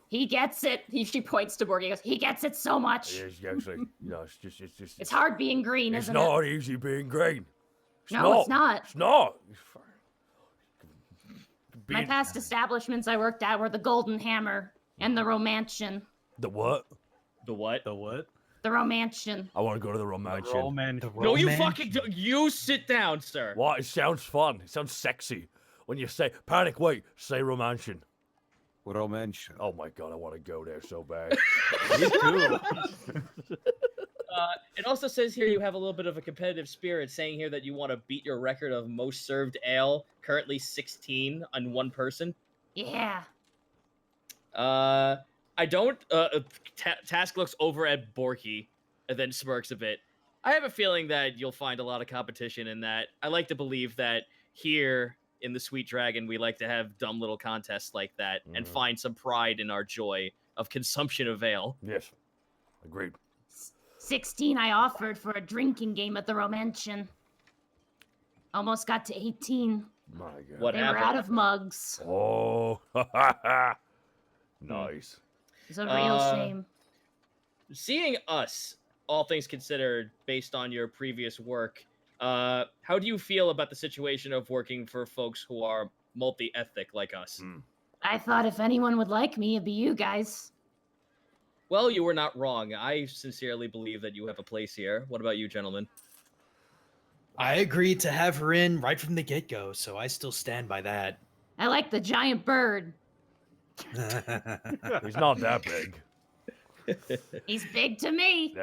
He gets it. She points to Borky and goes, He gets it so much. It's actually, it's just. It's hard being green, It's isn't not it? easy being green. No, it's not. It's not. My past establishments I worked at were the Golden Hammer and the Romantian. The what? The what? The what? The Romantian. I want to go to the Romantian. No, you fucking you sit down, sir. What? It sounds fun. It sounds sexy. When you say panic, wait, say Romantian. Romantian. Oh my god, I want to go there so bad. Me too. It also says here you have a little bit of a competitive spirit, saying here that you want to beat your record of most served ale, currently 16 on one person. Yeah. I don't. Task looks over at Borky and then smirks a bit. I have a feeling that you'll find a lot of competition in that. I like to believe that here in the Sweet Dragon, we like to have dumb little contests like that and find some pride in our joy of consumption of ale. Yes. Agreed. 16 I offered for a drinking game at the Romantian. Almost got to 18. My god. What They happened? were out of mugs. Oh. Nice. It's a real shame. Seeing us, all things considered, based on your previous work, how do you feel about the situation of working for folks who are multi-ethnic like us? I thought if anyone would like me, it'd be you guys. Well, you were not wrong. I sincerely believe that you have a place here. What about you, gentlemen? I agreed to have her in right from the get-go, so I still stand by that. I like the giant bird. He's not that big. He's big to me.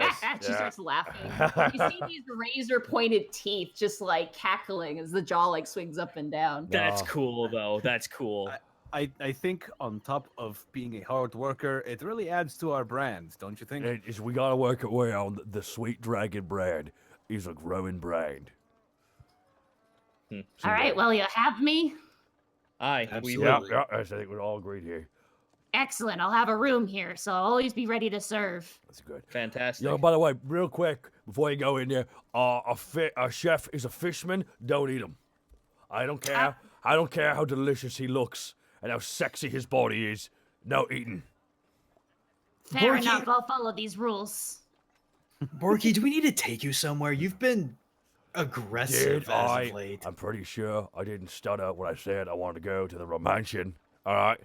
she starts laughing. You see these razor-pointed teeth just like cackling as the jaw like swings up and down. That's cool, though. That's cool. I think on top of being a hard worker, it really adds to our brand, don't you think? We gotta work our way on the Sweet Dragon brand. Is a growing brand. All right, well, you have me. Aye, we Absolutely. will. Yeah, I think we're all agreed here. Excellent. I'll have a room here, so I'll always be ready to serve. That's good. Fantastic. Yo, by the way, real quick, before you go in there, a chef is a fisherman. Don't eat him. I don't care. I don't care how delicious he looks and how sexy his body is. No eating. Fair Borky- enough. I'll follow these rules. Borky, do we need to take you somewhere? You've been aggressive Did as of late. I'm pretty sure I didn't stutter when I said I wanted to go to the Romantian. All right.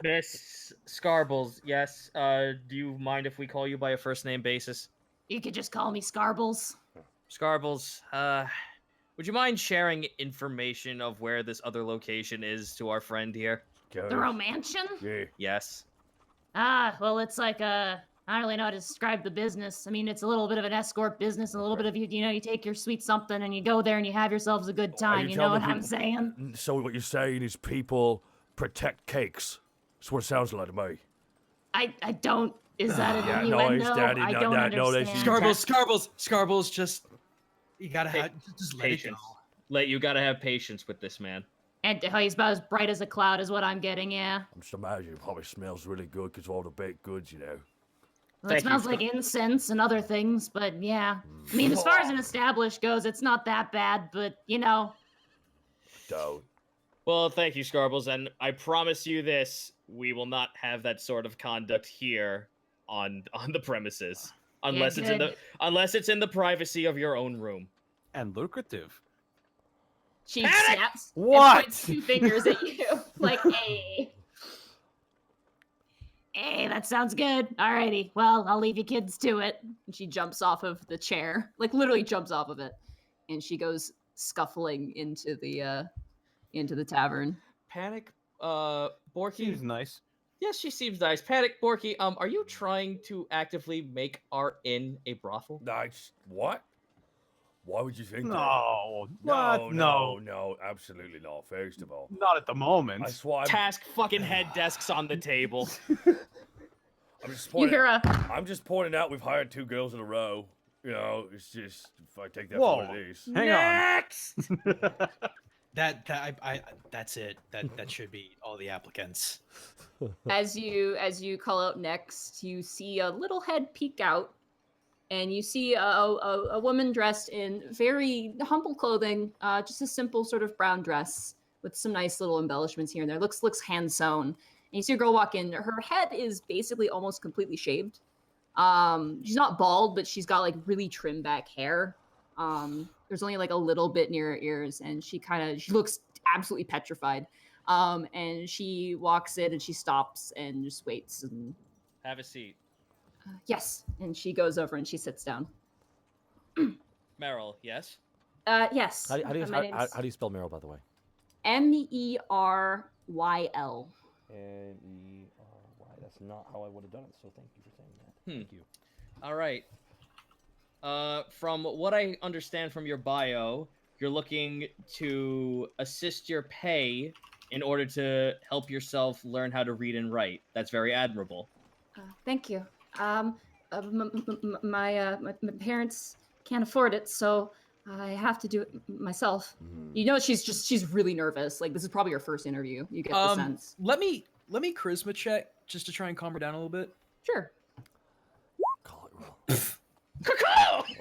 Miss Scarbles, yes. Do you mind if we call you by a first name basis? You could just call me Scarbles. Scarbles, would you mind sharing information of where this other location is to our friend here? The Romantian? Yeah. Yes. Well, it's like I don't really know how to describe the business. I mean, it's a little bit of an escort business, and a little bit of you take your sweet something and you go there and you have yourselves a good time. You know what I'm saying? So what you're saying is people protect cakes. That's what it sounds like to me. I don't. Is that an Yeah, no, innuendo? it's daddy, I no, don't no, that's- understand. Scarbles, just you gotta have just let it Patience. go. You gotta have patience with this man. And he's about as bright as a cloud is what I'm getting, yeah. I'm just imagining it probably smells really good because of all the baked goods, you know. Well, Thank it smells you, like incense and other things, but yeah. I mean, as far as an established goes, it's not that bad, but, Don't. Well, thank you, Scarbles, and I promise you this: we will not have that sort of conduct here on the premises, unless it's in the privacy of your own room. And lucrative. She Panic! snaps What? and points two fingers at you, like, hey. Hey, that sounds good. Alrighty, well, I'll leave you kids to it. And she jumps off of the chair, like literally jumps off of it, and she goes scuffling into the tavern. Panic, Borky. Seems nice. Yes, she seems nice. Panic, Borky. Are you trying to actively make our inn a brothel? Nice. What? Why would you think that? No, No, what? no, absolutely not. First of all, Not at the moment. I swear. Task fucking head desks on the table. You hear a I'm just pointing out we've hired 2 girls in a row. You know, it's just if I take that Whoa. for what it is. Hang Next! That's it. That should be all the applicants. As you call out next, you see a little head peek out, and you see a woman dressed in very humble clothing, just a simple sort of brown dress with some nice little embellishments here and there. Looks hand sewn. And you see a girl walk in. Her head is basically almost completely shaved. She's not bald, but she's got like really trimmed back hair. There's only like a little bit near her ears, and she looks absolutely petrified. And she walks in and she stops and just waits and Have a seat. yes, and she goes over and she sits down. Meryl, yes? Yes. How do my name's you spell Meryl, by the way? Meryl. N-E-R-Y. That's not how I would have done it, so thank you for saying that. Thank you. All right. From what I understand from your bio, you're looking to assist your pay in order to help yourself learn how to read and write. That's very admirable. Thank you. My parents can't afford it, so I have to do it myself. You know, she's really nervous. Like, this is probably her first interview. You get the sense. Let me charisma check just to try and calm her down a little bit. Sure. Call it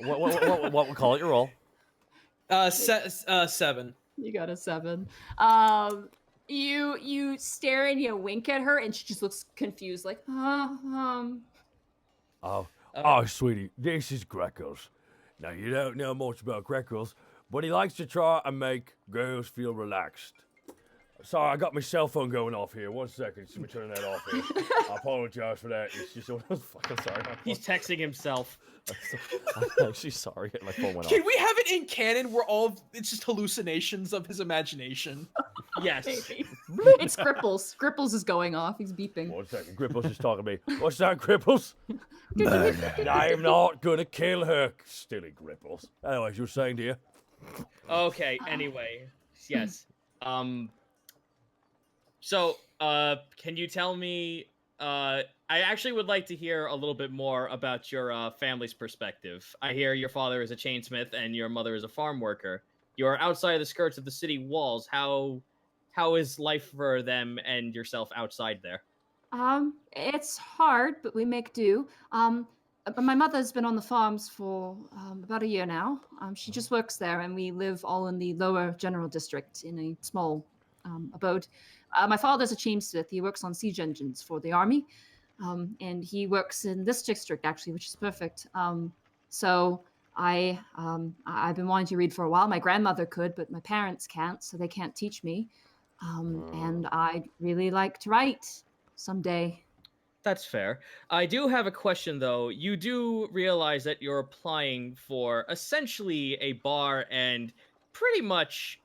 roll. What call it your roll? 7. You got a 7. You stare and you wink at her, and she just looks confused, like, Oh, sweetie, this is Greckles. Now, you don't know much about Greckles, but he likes to try and make girls feel relaxed. Sorry, I got my cell phone going off here. 1 second, let me turn that off here. I apologize for that. It's just fucking sorry. He's texting himself. I'm actually sorry. My phone went off. Can we have it in canon where it's just hallucinations of his imagination? Yes. It's Gripples. Gripples is going off. He's beeping. 1 second. Gripples is talking to me. What's that, Gripples? I'm not gonna kill her. Silly Gripples. Anyways, you were saying, dear? Okay, anyway. Yes. So, can you tell me, I actually would like to hear a little bit more about your family's perspective. I hear your father is a chainsmith and your mother is a farm worker. You are outside of the skirts of the city walls. How is life for them and yourself outside there? It's hard, but we make do. My mother's been on the farms for about a year now. She just works there, and we live all in the lower general district in a small abode. My father's a chainsmith. He works on siege engines for the army, and he works in this district actually, which is perfect. So I've been wanting to read for a while. My grandmother could, but my parents can't, so they can't teach me. And I'd really like to write someday. That's fair. I do have a question, though. You do realize that you're applying for essentially a bar and pretty much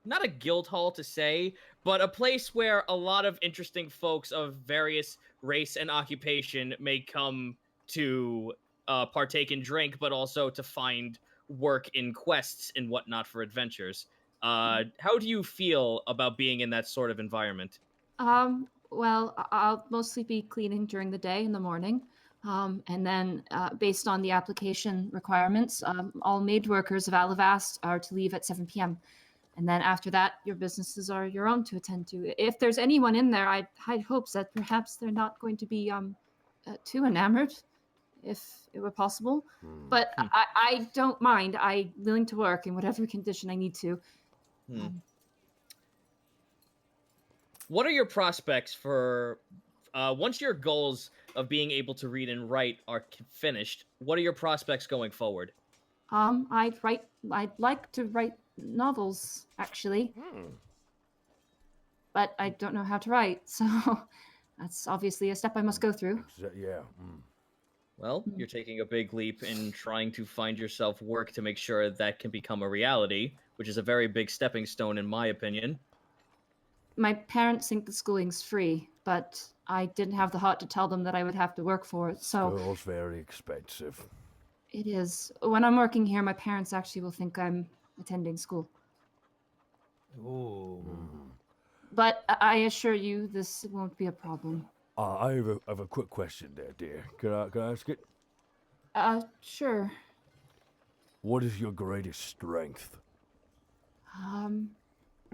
not a guild hall to say, but a place where a lot of interesting folks of various race and occupation may come to partake in drink, but also to find work in quests and whatnot for adventures. How do you feel about being in that sort of environment? Well, I'll mostly be cleaning during the day in the morning. And then based on the application requirements, all maid workers of Alivast are to leave at 7 p.m. And then after that, your businesses are your own to attend to. If there's anyone in there, I'd hopes that perhaps they're not going to be too enamored, if it were possible. But I don't mind. I'm willing to work in whatever condition I need to. What are your prospects for once your goals of being able to read and write are finished? What are your prospects going forward? I'd like to write novels, actually. But I don't know how to write, so that's obviously a step I must go through. Yeah. Well, you're taking a big leap in trying to find yourself work to make sure that can become a reality, which is a very big stepping stone in my opinion. My parents think the schooling's free, but I didn't have the heart to tell them that I would have to work for it, so... School's very expensive. It is. When I'm working here, my parents actually will think I'm attending school. Ooh. But I assure you, this won't be a problem. I have a quick question there, dear. Can I ask it? Sure. What is your greatest strength?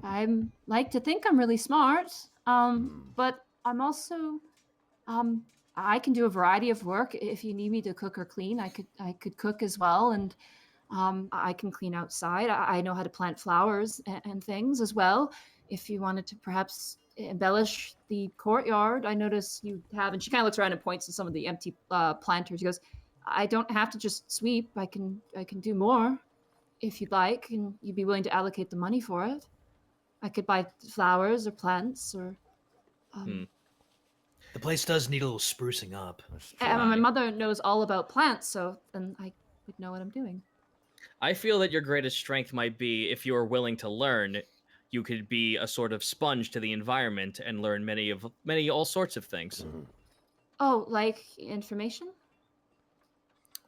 I like to think I'm really smart. But I'm also, I can do a variety of work. If you need me to cook or clean, I could cook as well, and I can clean outside. I know how to plant flowers and things as well. If you wanted to perhaps embellish the courtyard, I notice you have, and she kind of looks around and points to some of the empty planters. She goes, I don't have to just sweep. I can do more if you'd like, and you'd be willing to allocate the money for it. I could buy flowers or plants or. The place does need a little sprucing up. And my mother knows all about plants, so then I would know what I'm doing. I feel that your greatest strength might be if you are willing to learn. You could be a sort of sponge to the environment and learn many all sorts of things. Oh, like information?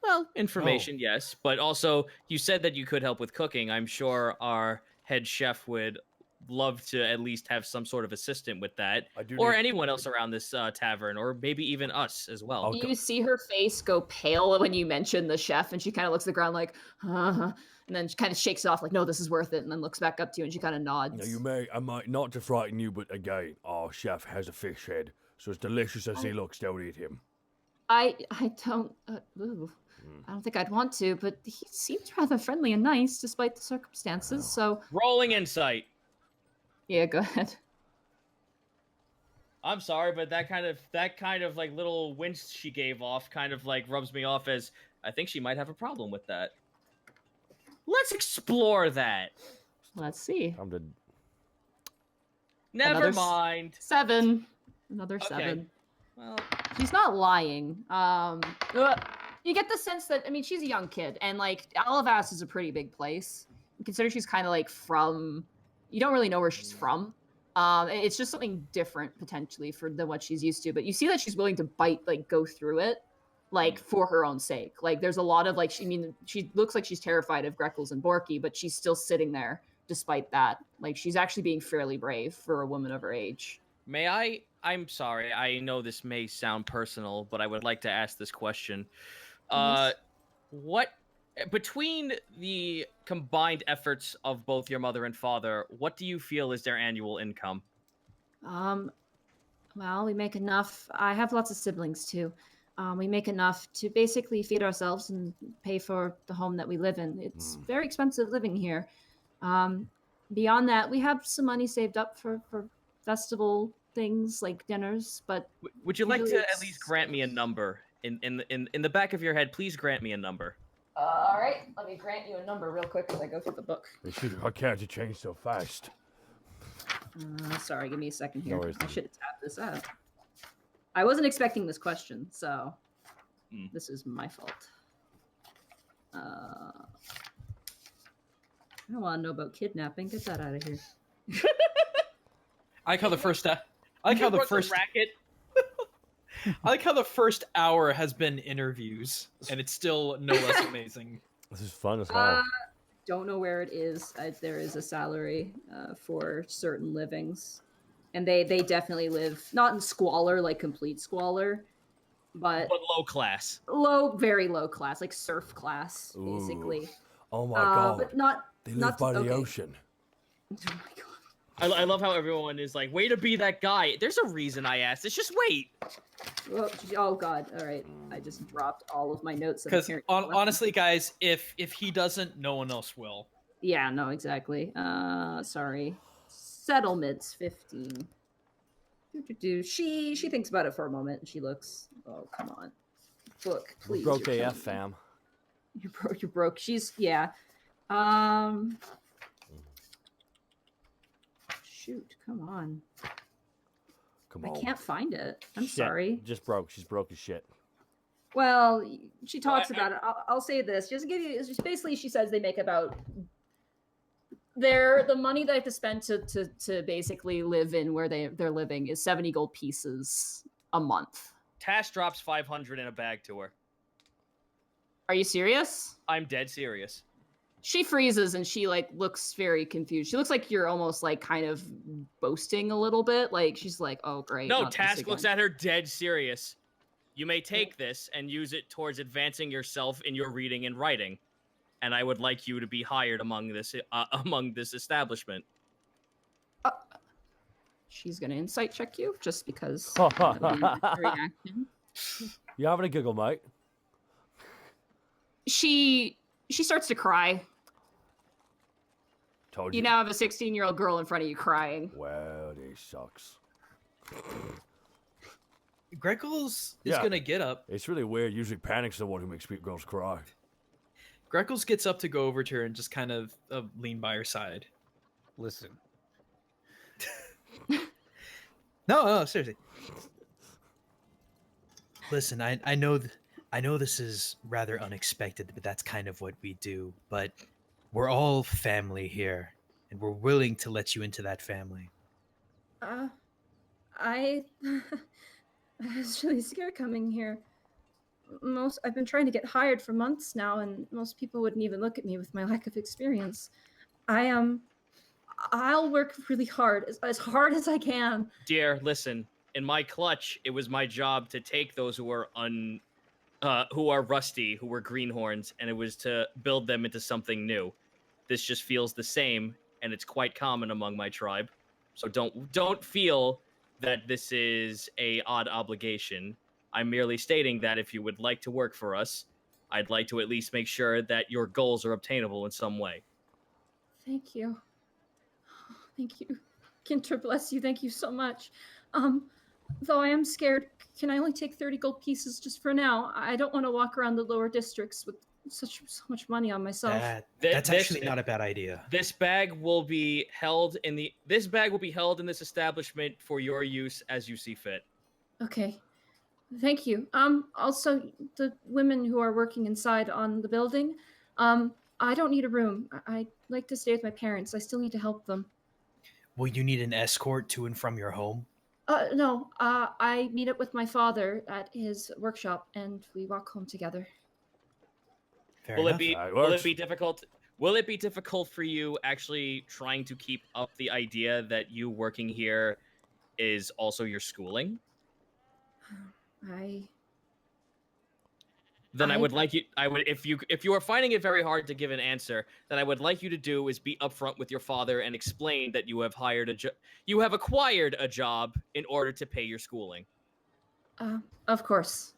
Well, information, yes, but also you said that you could help with cooking. I'm sure our head chef would love to at least have some sort of assistant with that, or anyone else around this tavern, or maybe even us as well. You see her face go pale when you mention the chef, and she kind of looks at the ground like, and then she kind of shakes it off like, no, this is worth it, and then looks back up to you and she kind of nods. Now, I might not to frighten you, but again, our chef has a fish head, so as delicious as he looks, don't eat him. I don't I don't think I'd want to, but he seems rather friendly and nice despite the circumstances, so... Rolling insight. Yeah, go ahead. I'm sorry, but that kind of like little wince she gave off kind of like rubs me off as I think she might have a problem with that. Let's explore that. Let's see. Never mind. 7. Another 7. Well, she's not lying. You get the sense that, I mean, she's a young kid, and like Alivast is a pretty big place. Consider she's kind of like from. You don't really know where she's from. It's just something different potentially than what she's used to. But you see that she's willing to go through it, like for her own sake. Like there's a lot of like, she looks like she's terrified of Greckles and Borky, but she's still sitting there despite that. Like she's actually being fairly brave for a woman of her age. I'm sorry. I know this may sound personal, but I would like to ask this question. Yes. What between the combined efforts of both your mother and father, what do you feel is their annual income? Well, we make enough. I have lots of siblings too. We make enough to basically feed ourselves and pay for the home that we live in. It's very expensive living here. Beyond that, we have some money saved up for festival things like dinners, but would you like to at least grant me a number? In the back of your head, please grant me a number. All right, let me grant you a number real quick as I go through the book. I can't change so fast. Sorry, give me a second here. No worries. I should have tapped this out. I wasn't expecting this question, so this is my fault. I don't want to know about kidnapping. Get that out of here. I like how the first racket. I like how the first hour has been interviews, and it's still no less amazing. This is fun as hell. Don't know where it is. There is a salary for certain livings, and they definitely live not in squalor, like complete squalor, but low class. Very low class, like surf class, basically. Oh my god! But not. They live by the ocean. Oh my god. I love how everyone is like, way to be that guy. There's a reason I asked. It's just wait. Oh god. All right. I just dropped all of my notes. Because honestly, guys, if he doesn't, no one else will. Yeah, no, exactly. Sorry. Settlements 15. She thinks about it for a moment and she looks. Oh, come on. Book, please. We're broke AF, fam. You're broke. She's Shoot, come on. Come on. I can't find it. I'm Shit. sorry. Just broke. She's broke as shit. Well, she talks about it. I'll say this. Just give you. Basically, she says they make about the money they have to spend to basically live in where they're living is 70 gold pieces a month. Tash drops 500 in a bag to her. Are you serious? I'm dead serious. She freezes and she like looks very confused. She looks like you're almost like kind of boasting a little bit. Like she's like, "Oh, great." No, not this Task looks again." at her dead serious. You may take this and use it towards advancing yourself in your reading and writing, and I would like you to be hired among this establishment. She's gonna insight check you just because. You having a giggle, mate? She starts to cry. Told You now have a 16-year-old girl in front of you crying. Well, this sucks. Greckles is gonna get up. It's really weird. Usually Panic's the one who makes girls cry. Greckles gets up to go over to her and just kind of lean by her side. Listen. No, seriously. Listen, I know this is rather unexpected, but that's kind of what we do. But we're all family here, and we're willing to let you into that family. I was really scared coming here. I've been trying to get hired for months now, and most people wouldn't even look at me with my lack of experience. I'll work really hard, as hard as I can. Dear, listen. In my clutch, it was my job to take those who are rusty, who were greenhorns, and it was to build them into something new. This just feels the same, and it's quite common among my tribe. So don't feel that this is a odd obligation. I'm merely stating that if you would like to work for us, I'd like to at least make sure that your goals are obtainable in some way. Thank you. Thank you. Kinter, bless you. Thank you so much. Though I am scared, can I only take 30 gold pieces just for now? I don't want to walk around the lower districts with so much money on myself. That's actually not a bad idea. This bag will be held in this establishment for your use as you see fit. Okay. Thank you. Also, the women who are working inside on the building, I don't need a room. I'd like to stay with my parents. I still need to help them. Will you need an escort to and from your home? No. I meet up with my father at his workshop, and we walk home together. Will it be difficult? Will it be difficult for you actually trying to keep up the idea that you working here is also your schooling? If you are finding it very hard to give an answer, then I would like you to do is be upfront with your father and explain that you have acquired a job in order to pay your schooling. Of course.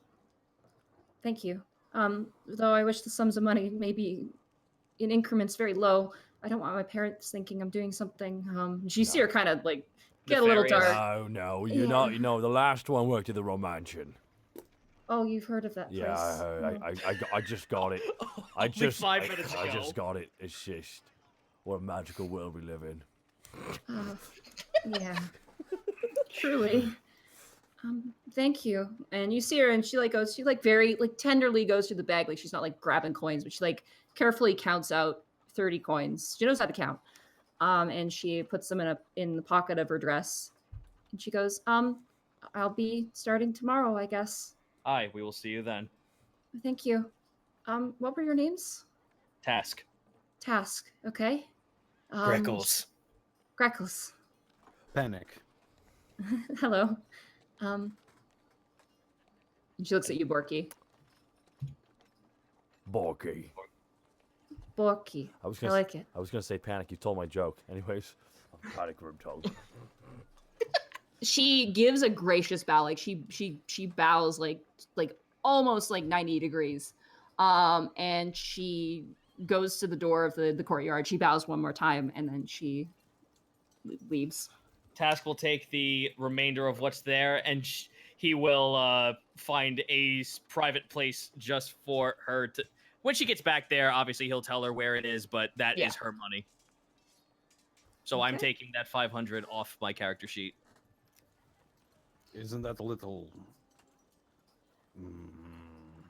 Thank you. Though I wish the sums of money may be in increments very low. I don't want my parents thinking I'm doing something. You see her kind of like get a little dark. No, you're not. You know, the last one worked at the Romanchin. Oh, you've heard of that place? Yeah, I just got it. I just got it. It's just what a magical world we live in. Yeah, truly. Thank you. And you see her, and she very tenderly goes through the bag, like she's not like grabbing coins, but she like carefully counts out 30 coins. She knows how to count. And she puts them in the pocket of her dress, and she goes, "I'll be starting tomorrow, I guess." Aye, we will see you then. Thank you. What were your names? Task. Okay. Greckles. Panic. Hello. She looks at you, Borky. Borky. I like it. I was gonna say Panic. You told my joke. Anyways. Panic Grimtongue. She gives a gracious bow, like she bows like almost like 90 degrees, and she goes to the door of the courtyard. She bows one more time, and then she leaves. Task will take the remainder of what's there, and he will find a private place just for her to. When she gets back there, obviously he'll tell her where it is, but that is her money. So I'm taking that 500 off my character sheet. Isn't that a little...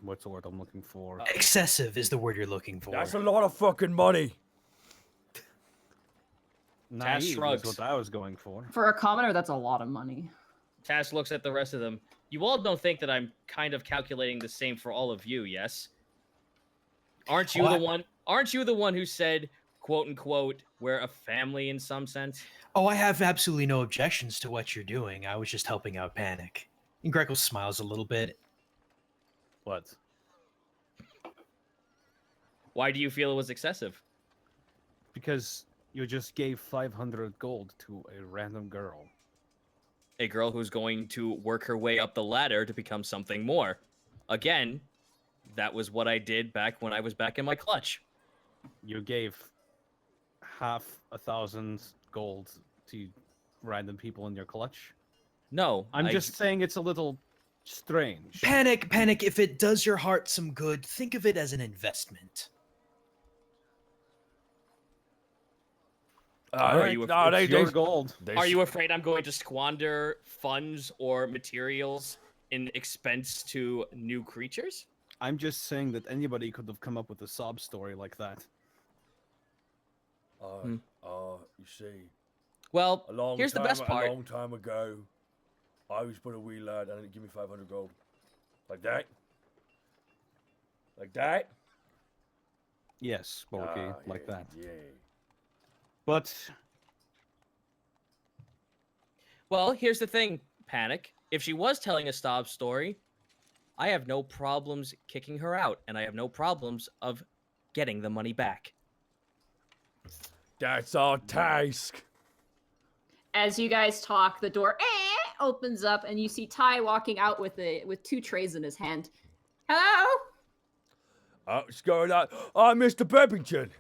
what's the word I'm looking for? Excessive is the word you're looking for. That's a lot of fucking money. Naive is what I was going for. For a commoner, that's a lot of money. Task looks at the rest of them. You all don't think that I'm kind of calculating the same for all of you, yes? Aren't you the one? Aren't you the one who said, "quote unquote," we're a family in some sense? Oh, I have absolutely no objections to what you're doing. I was just helping out Panic. And Greckles smiles a little bit. What? Why do you feel it was excessive? Because you just gave 500 gold to a random girl. A girl who's going to work her way up the ladder to become something more. Again, that was what I did back when I was back in my clutch. You gave 500 gold to random people in your clutch? No, I'm just saying it's a little strange. Panic, if it does your heart some good, think of it as an investment. Are you your gold. Are you afraid I'm going to squander funds or materials in expense to new creatures? I'm just saying that anybody could have come up with a sob story like that. You see. Well, A here's the best part. A long time ago, I was but a wee lad and it give me 500 gold. Like that? Like that? Yes, Borky, like that. Yeah. But... Well, here's the thing, Panic. If she was telling a sob story, I have no problems kicking her out, and I have no problems of getting the money back. That's our task. As you guys talk, the door opens up, and you see Ty walking out with two trays in his hand. Hello? What's going on? I'm Mr. Beppington.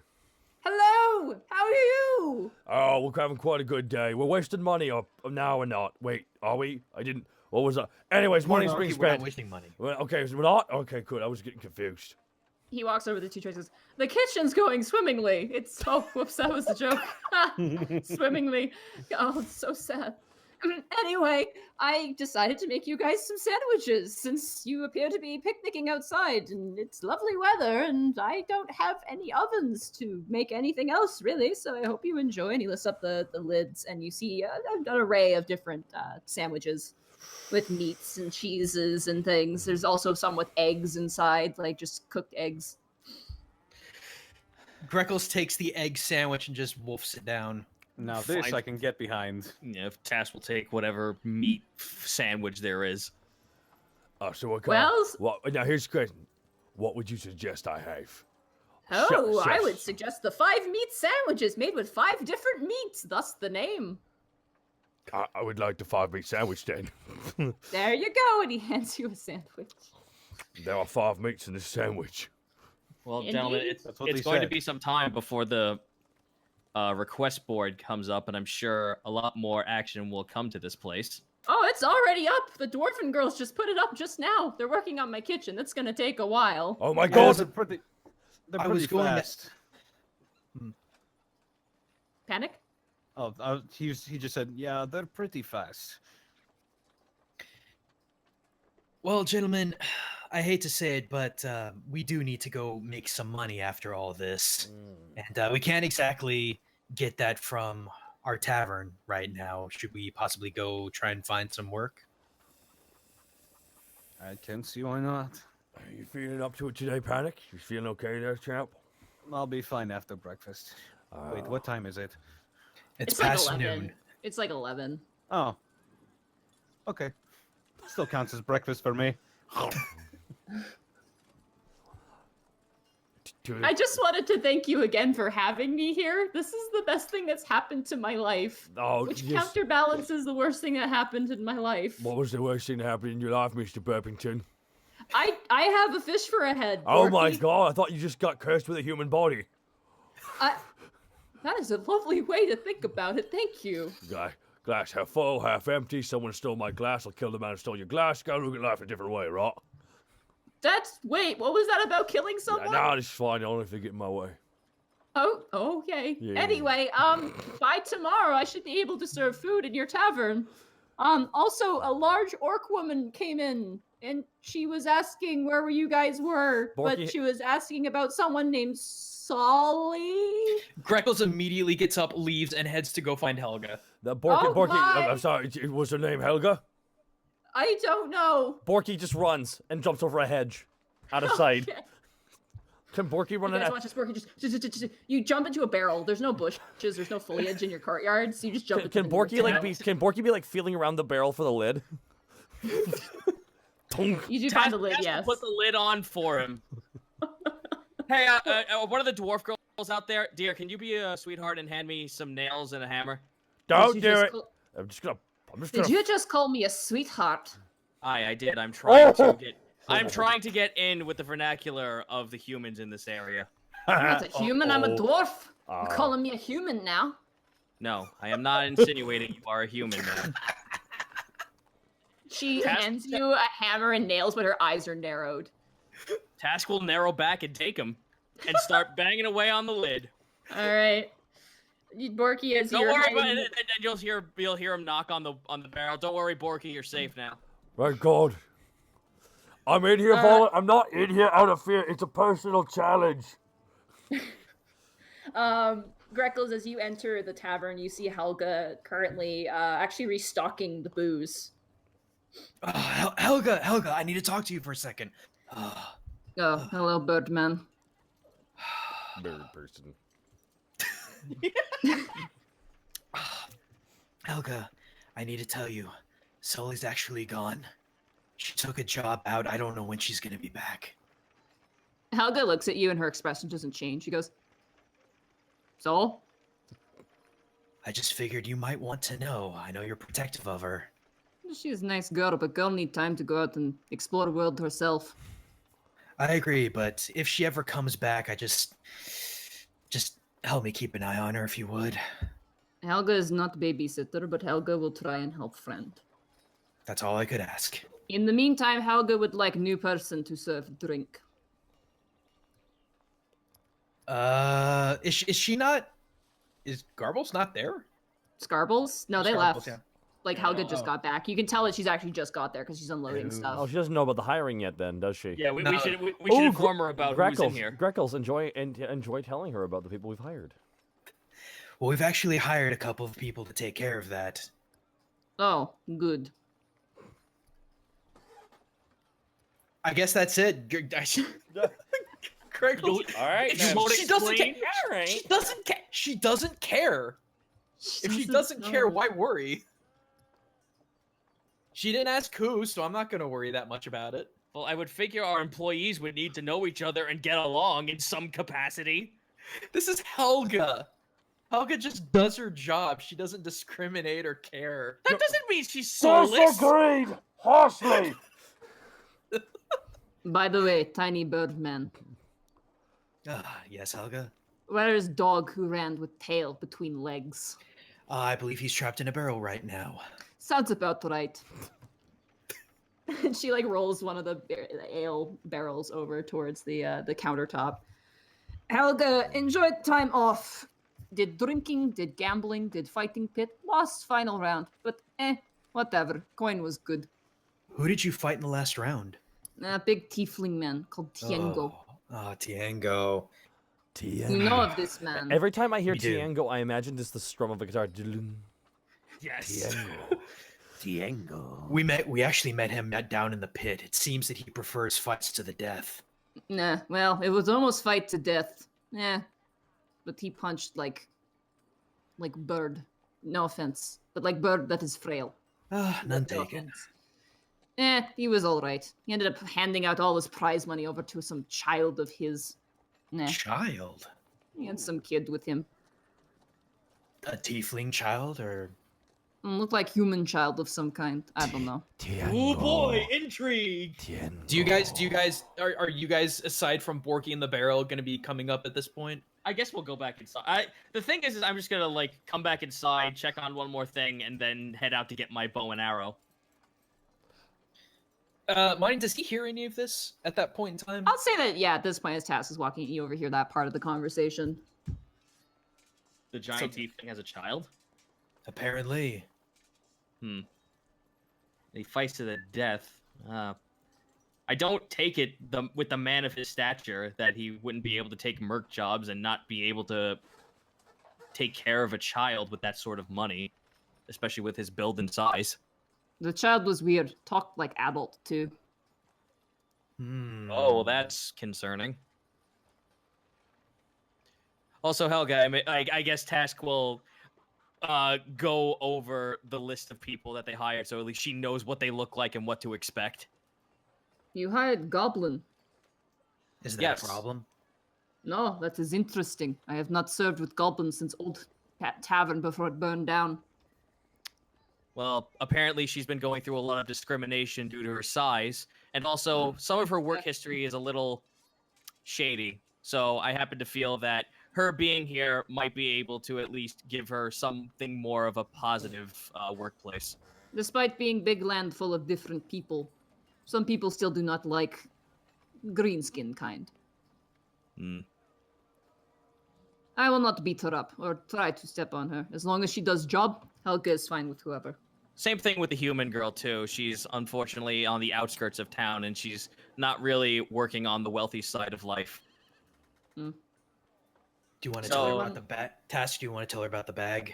Hello! How are you? Oh, we're having quite a good day. We're wasting money up now or not. Wait, are we? I didn't... What was that? Anyways, money's being spent. We're not wasting money. Well, okay, so we're not? Okay, good. I was getting confused. He walks over the two trays and says, the kitchen's going swimmingly. It's... Oh, whoops, that was a joke. Swimmingly. Oh, it's so sad. Anyway, I decided to make you guys some sandwiches since you appear to be picnicking outside and it's lovely weather and I don't have any ovens to make anything else really, so I hope you enjoy. And he lifts up the lids and you see an array of different sandwiches with meats and cheeses and things. There's also some with eggs inside, like just cooked eggs. Greckles takes the egg sandwich and just wolfs it down. Now this I can get behind. Yeah, if Tass will take whatever meat sandwich there is. So what? Well, now here's the question. What would you suggest I have? Oh, I would suggest the 5 meat sandwiches made with 5 different meats, thus the name. I would like the 5 meat sandwich then. There you go, and he hands you a sandwich. There are 5 meats in this sandwich. Well, Indeed. gentlemen, it's going to be some time before the request board comes up, and I'm sure a lot more action will come to this place. Oh, it's already up. The dwarven girls just put it up just now. They're working on my kitchen. That's going to take a while. Oh my god! They're pretty fast. Panic? Oh, he just said, yeah, they're pretty fast. Well, gentlemen, I hate to say it, but we do need to go make some money after all this. And we can't exactly get that from our tavern right now. Should we possibly go try and find some work? I can't see why not. Are you feeling up to it today, Panic? You feeling okay there, champ? I'll be fine after breakfast. Wait, what time is it? It's like past 11. noon. It's like 11. Oh. Okay. Still counts as breakfast for me. I just wanted to thank you again for having me here. This is the best thing that's happened to my life. Which counterbalances the worst thing that happened in my life. What was the worst thing that happened in your life, Mr. Burpington? I have a fish for a head. Oh my Borky. god, I thought you just got cursed with a human body. That is a lovely way to think about it. Thank you. Glass half full, half empty. Someone stole my glass. I'll kill the man who stole your glass. Gotta look at life a different way, right? Wait, what was that about killing someone? Nah, this is fine. Only if they get in my way. Oh, okay. Yeah. Anyway, by tomorrow I should be able to serve food in your tavern. Also, a large orc woman came in, and she was asking where you guys were, but she was asking about someone named Solly. Greckles immediately gets up, leaves, and heads to go find Helga. Borky, I'm sorry, was her name Helga? I don't know. Borky just runs and jumps over a hedge, out of sight. Can Borky run You guys an? watch this Borky just you jump into a barrel. There's no bushes. There's no foliage in your courtyard, so you just jump. Can Borky Can Borky be like feeling around the barrel for the lid? You do find the lid, yes. Put the lid on for him. Hey, one of the dwarf girls out there, dear, can you be a sweetheart and hand me some nails and a hammer? Don't do it. I'm just gonna. Did you just call me a sweetheart? I did. I'm trying to get. I'm trying to get in with the vernacular of the humans in this area. I'm not a human. I'm a dwarf. You're calling me a human now. No, I am not insinuating you are a human now. She hands you a hammer and nails, but her eyes are narrowed. Task will narrow back and take him, and start banging away on the lid. All right, Borky, as don't worry about it. And you'll hear him knock on the barrel. Don't worry, Borky, you're safe now. My God, I'm in here. I'm not in here out of fear. It's a personal challenge. Greckles, as you enter the tavern, you see Helga currently actually restocking the booze. Helga, I need to talk to you for a second. Oh, hello, Birdman. Bird person. Helga, I need to tell you, Sully's actually gone. She took a job out. I don't know when she's gonna be back. Helga looks at you and her expression doesn't change. She goes, So? I just figured you might want to know. I know you're protective of her. She's a nice girl, but girl need time to go out and explore the world herself. I agree, but if she ever comes back, I just help me keep an eye on her if you would. Helga is not babysitter, but Helga will try and help friend. That's all I could ask. In the meantime, Helga would like new person to serve drink. Is she not? Is Garbles not there? Scarbles? No, they left. Yeah. Like, Helga just got back. You can tell that she's actually just got there because she's unloading stuff. Oh, she doesn't know about the hiring yet then, does she? Yeah, we should inform her about who's in here. Greckles, enjoy telling her about the people we've hired. Well, we've actually hired a couple of people to take care of that. Oh, good. I guess that's it. Greckles, all right. She doesn't care. She doesn't care. She doesn't care. If she doesn't care, why worry? She didn't ask who, so I'm not going to worry that much about it. Well, I would figure our employees would need to know each other and get along in some capacity. This is Helga. Helga just does her job. She doesn't discriminate or care. That doesn't mean she's soulless. Disagreed harshly. By the way, tiny birdman. Yes, Helga? Where is dog who ran with tail between legs? I believe he's trapped in a barrel right now. Sounds about right. And she like rolls one of the ale barrels over towards the countertop. Helga enjoyed time off. Did drinking, did gambling, did fighting pit. Lost final round, but whatever. Coin was good. Who did you fight in the last round? A big tiefling man called Tiengo. Tiengo. You know of this man. Every time I hear Tiengo, I imagine just the strum of a guitar. Yes. Tiengo. We actually met him down in the pit. It seems that he prefers fights to the death. Nah, well, it was almost fight to death. Yeah. But he punched like bird. No offense. But like bird that is frail. None taken. He was alright. He ended up handing out all his prize money over to some child of his. Nah. Child? He had some kid with him. A tiefling child, or? Looked like human child of some kind. I don't know. Oh boy, intrigue! Do you guys, are you guys, aside from Borky and the Barrel, going to be coming up at this point? I guess we'll go back inside. The thing is I'm just going to, come back inside, check on one more thing, and then head out to get my bow and arrow. Mine, does he hear any of this at that point in time? I'll say that, yeah, at this point, his task is walking, you overhear that part of the conversation. The giant tiefling has a child? Apparently. He fights to the death. I don't take it with the man of his stature that he wouldn't be able to take merc jobs and not be able to take care of a child with that sort of money, especially with his build and size. The child was weird. Talked like adult, too. Oh, well, that's concerning. Also, Helga, I guess Task will go over the list of people that they hired, so at least she knows what they look like and what to expect. You hired Goblin. Is that Yes. a problem? No, that is interesting. I have not served with goblins since old tavern before it burned down. Well, apparently she's been going through a lot of discrimination due to her size, and also some of her work history is a little shady. So I happen to feel that her being here might be able to at least give her something more of a positive workplace. Despite being big land full of different people, some people still do not like green-skin kind. I will not beat her up or try to step on her. As long as she does job, Helga is fine with whoever. Same thing with the human girl, too. She's unfortunately on the outskirts of town, and she's not really working on the wealthy side of life. Do you want to tell her about the bag? Task, do you want to tell her about the bag?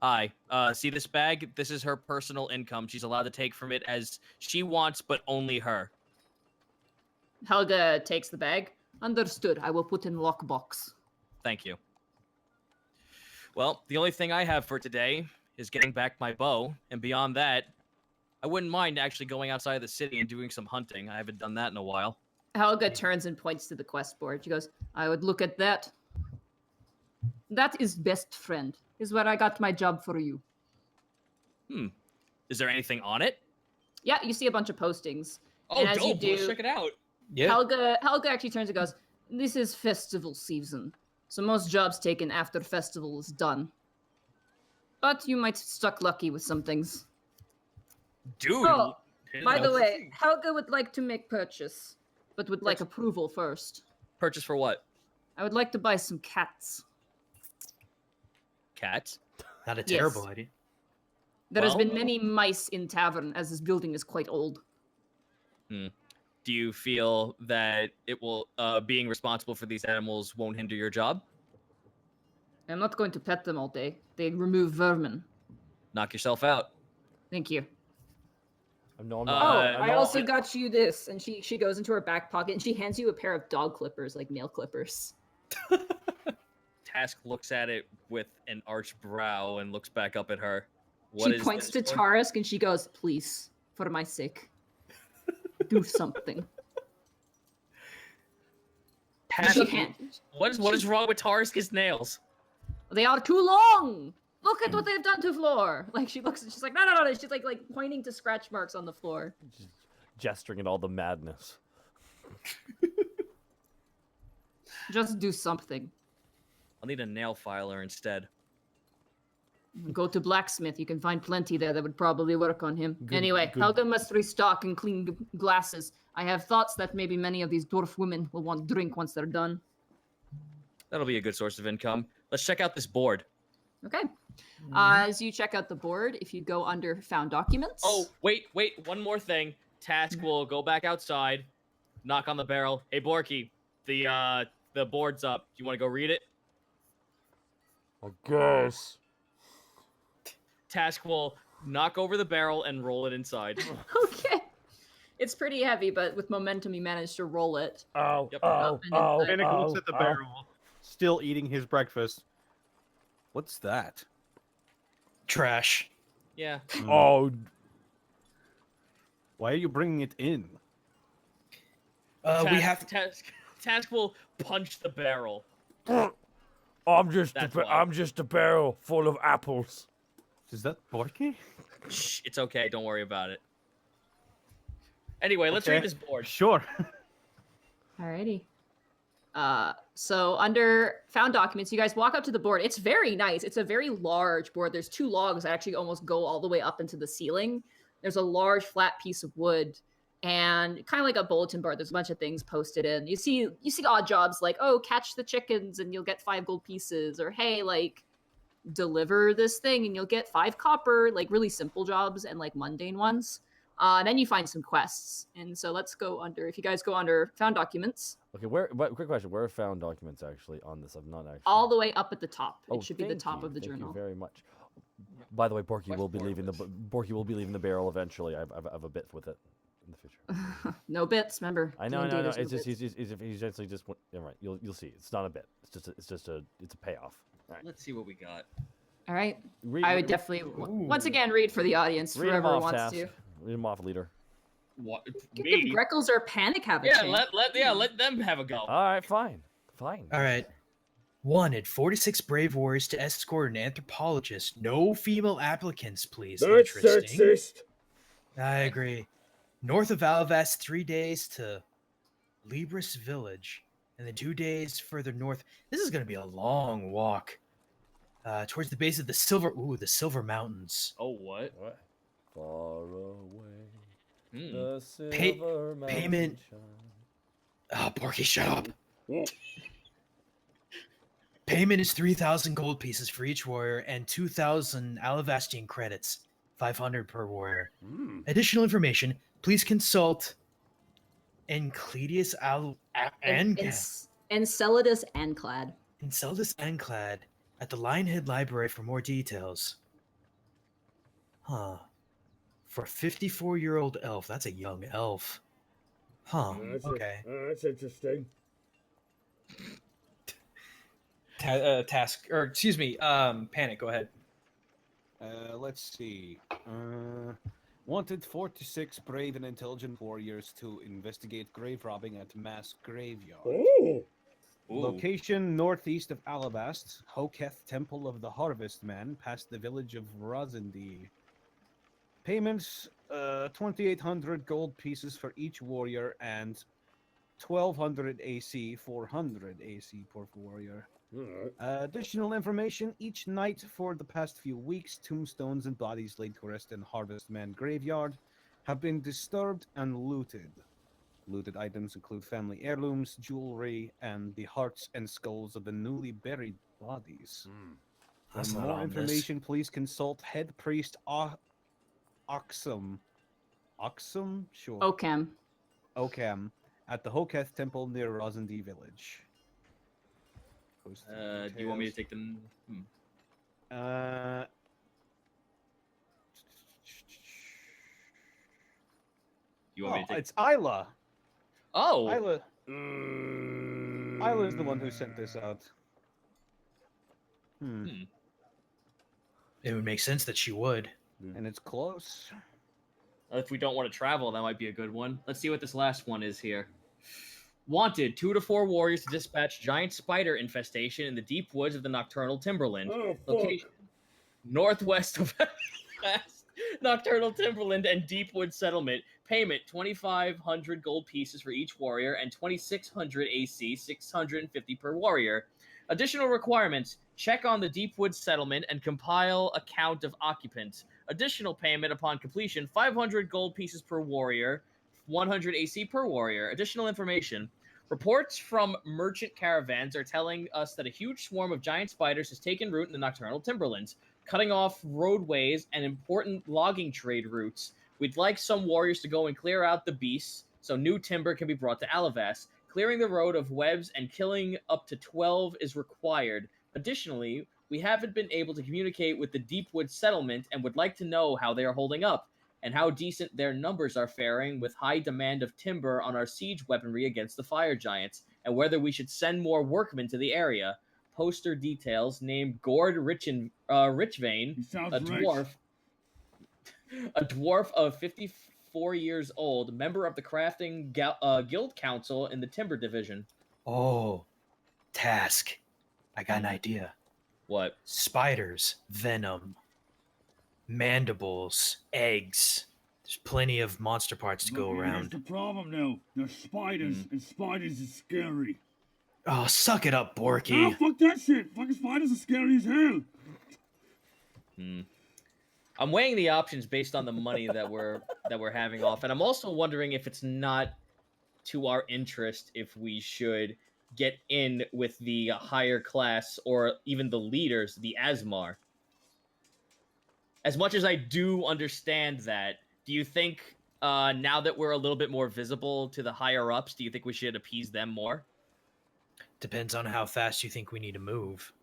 Aye. See this bag? This is her personal income. She's allowed to take from it as she wants, but only her. Helga takes the bag. Understood. I will put in lockbox. Thank you. Well, the only thing I have for today is getting back my bow, and beyond that, I wouldn't mind actually going outside of the city and doing some hunting. I haven't done that in a while. Helga turns and points to the quest board. She goes, I would look at that. That is best friend. Is where I got my job for you. Is there anything on it? Yeah, you see a bunch of postings. Oh, and as dope. you do, Let's check it out. Yeah. Helga actually turns and goes, this is festival season. So most jobs taken after festival is done. But you might stuck lucky with some things. Dude. Oh, by the way, Helga would like to make purchase, but would like approval first. Purchase for what? I would like to buy some cats. Cats? Not a terrible idea. There has been many mice in tavern, as this building is quite old. Do you feel that it will being responsible for these animals won't hinder your job? I'm not going to pet them all day. They remove vermin. Knock yourself out. Thank you. I also got you this. And she goes into her back pocket and she hands you a pair of dog clippers, like nail clippers. Task looks at it with an arched brow and looks back up at her. She points to Tarisk and she goes, please, for my sake, do something. What is wrong with Tarisk's nails? They are too long. Look at what they've done to floor. Like she looks, she's like, no. She's like pointing to scratch marks on the floor. Just gesturing at all the madness. Just do something. I'll need a nail filer instead. Go to blacksmith. You can find plenty there that would probably work on him. Anyway, Helga must restock and clean glasses. I have thoughts that maybe many of these dwarf women will want drink once they're done. That'll be a good source of income. Let's check out this board. Okay. As you check out the board, if you go under found documents. Oh, wait. One more thing. Task will go back outside, knock on the barrel. Hey, Borky, the board's up. Do you want to go read it? I guess. Task will knock over the barrel and roll it inside. Okay. It's pretty heavy, but with momentum, you managed to roll it. Oh, Yep. Kenku looks at the barrel, still eating his breakfast. What's that? Trash. Yeah. Oh, Why are you bringing it in? We have Task will punch the barrel. I'm just That's why. I'm just a barrel full of apples. Is that Borky? Shh, it's okay. Don't worry about it. Anyway, let's Okay. read this board. Sure. Alrighty. So under found documents, you guys walk up to the board. It's very nice. It's a very large board. There's two logs that actually almost go all the way up into the ceiling. There's a large flat piece of wood and kind of like a bulletin board. There's a bunch of things posted in. You see odd jobs like, oh, catch the chickens and you'll get 5 gold pieces, or hey, like deliver this thing and you'll get 5 copper, like really simple jobs and like mundane ones. Then you find some quests. And so let's go under, if you guys go under found documents. Okay, quick question. Where are found documents actually on this? I've not actually. All the way up at the top. Oh, It should be the thank top you. of the Thank journal. you very much. By the way, Borky will be leaving the barrel eventually. I have a bit with it. in the future. No bits, remember. I know. D&D, there's no It's just bits. he's actually just. Yeah, right. You'll see. It's not a bit. It's just a payoff. All right. Let's see what we got. All right. Read, I would definitely, once again, read for the audience, read them whoever off, wants Task. to. Read them off, leader. What? Give Me? Greckles or Panic have a Yeah, chance. let them have a go. All right, fine. All right. Wanted 46 brave warriors to escort an anthropologist. No female applicants, please. That's Interesting. sexist. I agree. North of Alivast, 3 days to Libris Village, and then 2 days further north. This is going to be a long walk. Towards the base of the Silver Mountains. Oh, what? Far away. Hmm. The silver payment. Oh, Borky, shut up. Payment is 3,000 gold pieces for each warrior and 2,000 Alivastian credits, 500 per warrior. Additional information, please consult Encledius Enceladus Anclad. Enceladus Anclad at the Lionhead Library for more details. Huh. For a 54-year-old elf, that's a young elf. Huh. Okay. That's interesting. Task, or excuse me, Panic, go ahead. Let's see. Wanted 46 brave and intelligent warriors to investigate grave robbing at Mass Graveyard. Oh. Location northeast of Alivast, Hoketh Temple of the Harvest Man, past the village of Rosendie. Payments 2,800 gold pieces for each warrior and 1,200 AC, 400 AC per warrior. Additional information, each night for the past few weeks, tombstones and bodies laid to rest in Harvest Man Graveyard have been disturbed and looted. Looted items include family heirlooms, jewelry, and the hearts and skulls of the newly buried bodies. That's For not more on information, please consult Head Priest Oxum. Oxum? Sure. Oakham. Oakham at the Hoketh Temple near Rosendie Village. Do you want me to take them? You want me to take? It's Isla. Oh, Isla. Isla's the one who sent this out. It would make sense that she would. And it's close. if we don't want to travel, that might be a good one. Let's see what this last one is here. Wanted 2 to 4 warriors to dispatch giant spider infestation in the deep woods of the nocturnal timberland. Oh, Location northwest of nocturnal timberland and deep wood settlement. Payment 2,500 gold pieces for each warrior and 2,600 AC, 650 per warrior. Additional requirements: check on the deep wood settlement and compile a count of occupants. Additional payment upon completion: 500 gold pieces per warrior, 100 AC per warrior. Additional information: reports from merchant caravans are telling us that a huge swarm of giant spiders has taken root in the nocturnal timberlands, cutting off roadways and important logging trade routes. We'd like some warriors to go and clear out the beasts so new timber can be brought to Alivast. Clearing the road of webs and killing up to 12 is required. Additionally, we haven't been able to communicate with the Deepwood settlement and would like to know how they are holding up and how decent their numbers are faring with high demand of timber on our siege weaponry against the fire giants, and whether we should send more workmen to the area. Poster details: named Gord Richvane, a dwarf, a dwarf of 54 years old, member of the crafting guild council in the timber division. Oh, Task. I got an idea. What? Spiders, venom, mandibles, eggs. There's plenty of monster parts to go around. That's the problem now. There's spiders, and spiders is scary. Oh, suck it up, Borky. Ah, fuck that shit. Fucking spiders are scary as hell. I'm weighing the options based on the money that we're having off, and I'm also wondering if it's not to our interest if we should get in with the higher class or even the leaders, the Asmar. As much as I do understand that, do you think now that we're a little bit more visible to the higher ups, do you think we should appease them more? Depends on how fast you think we need to move.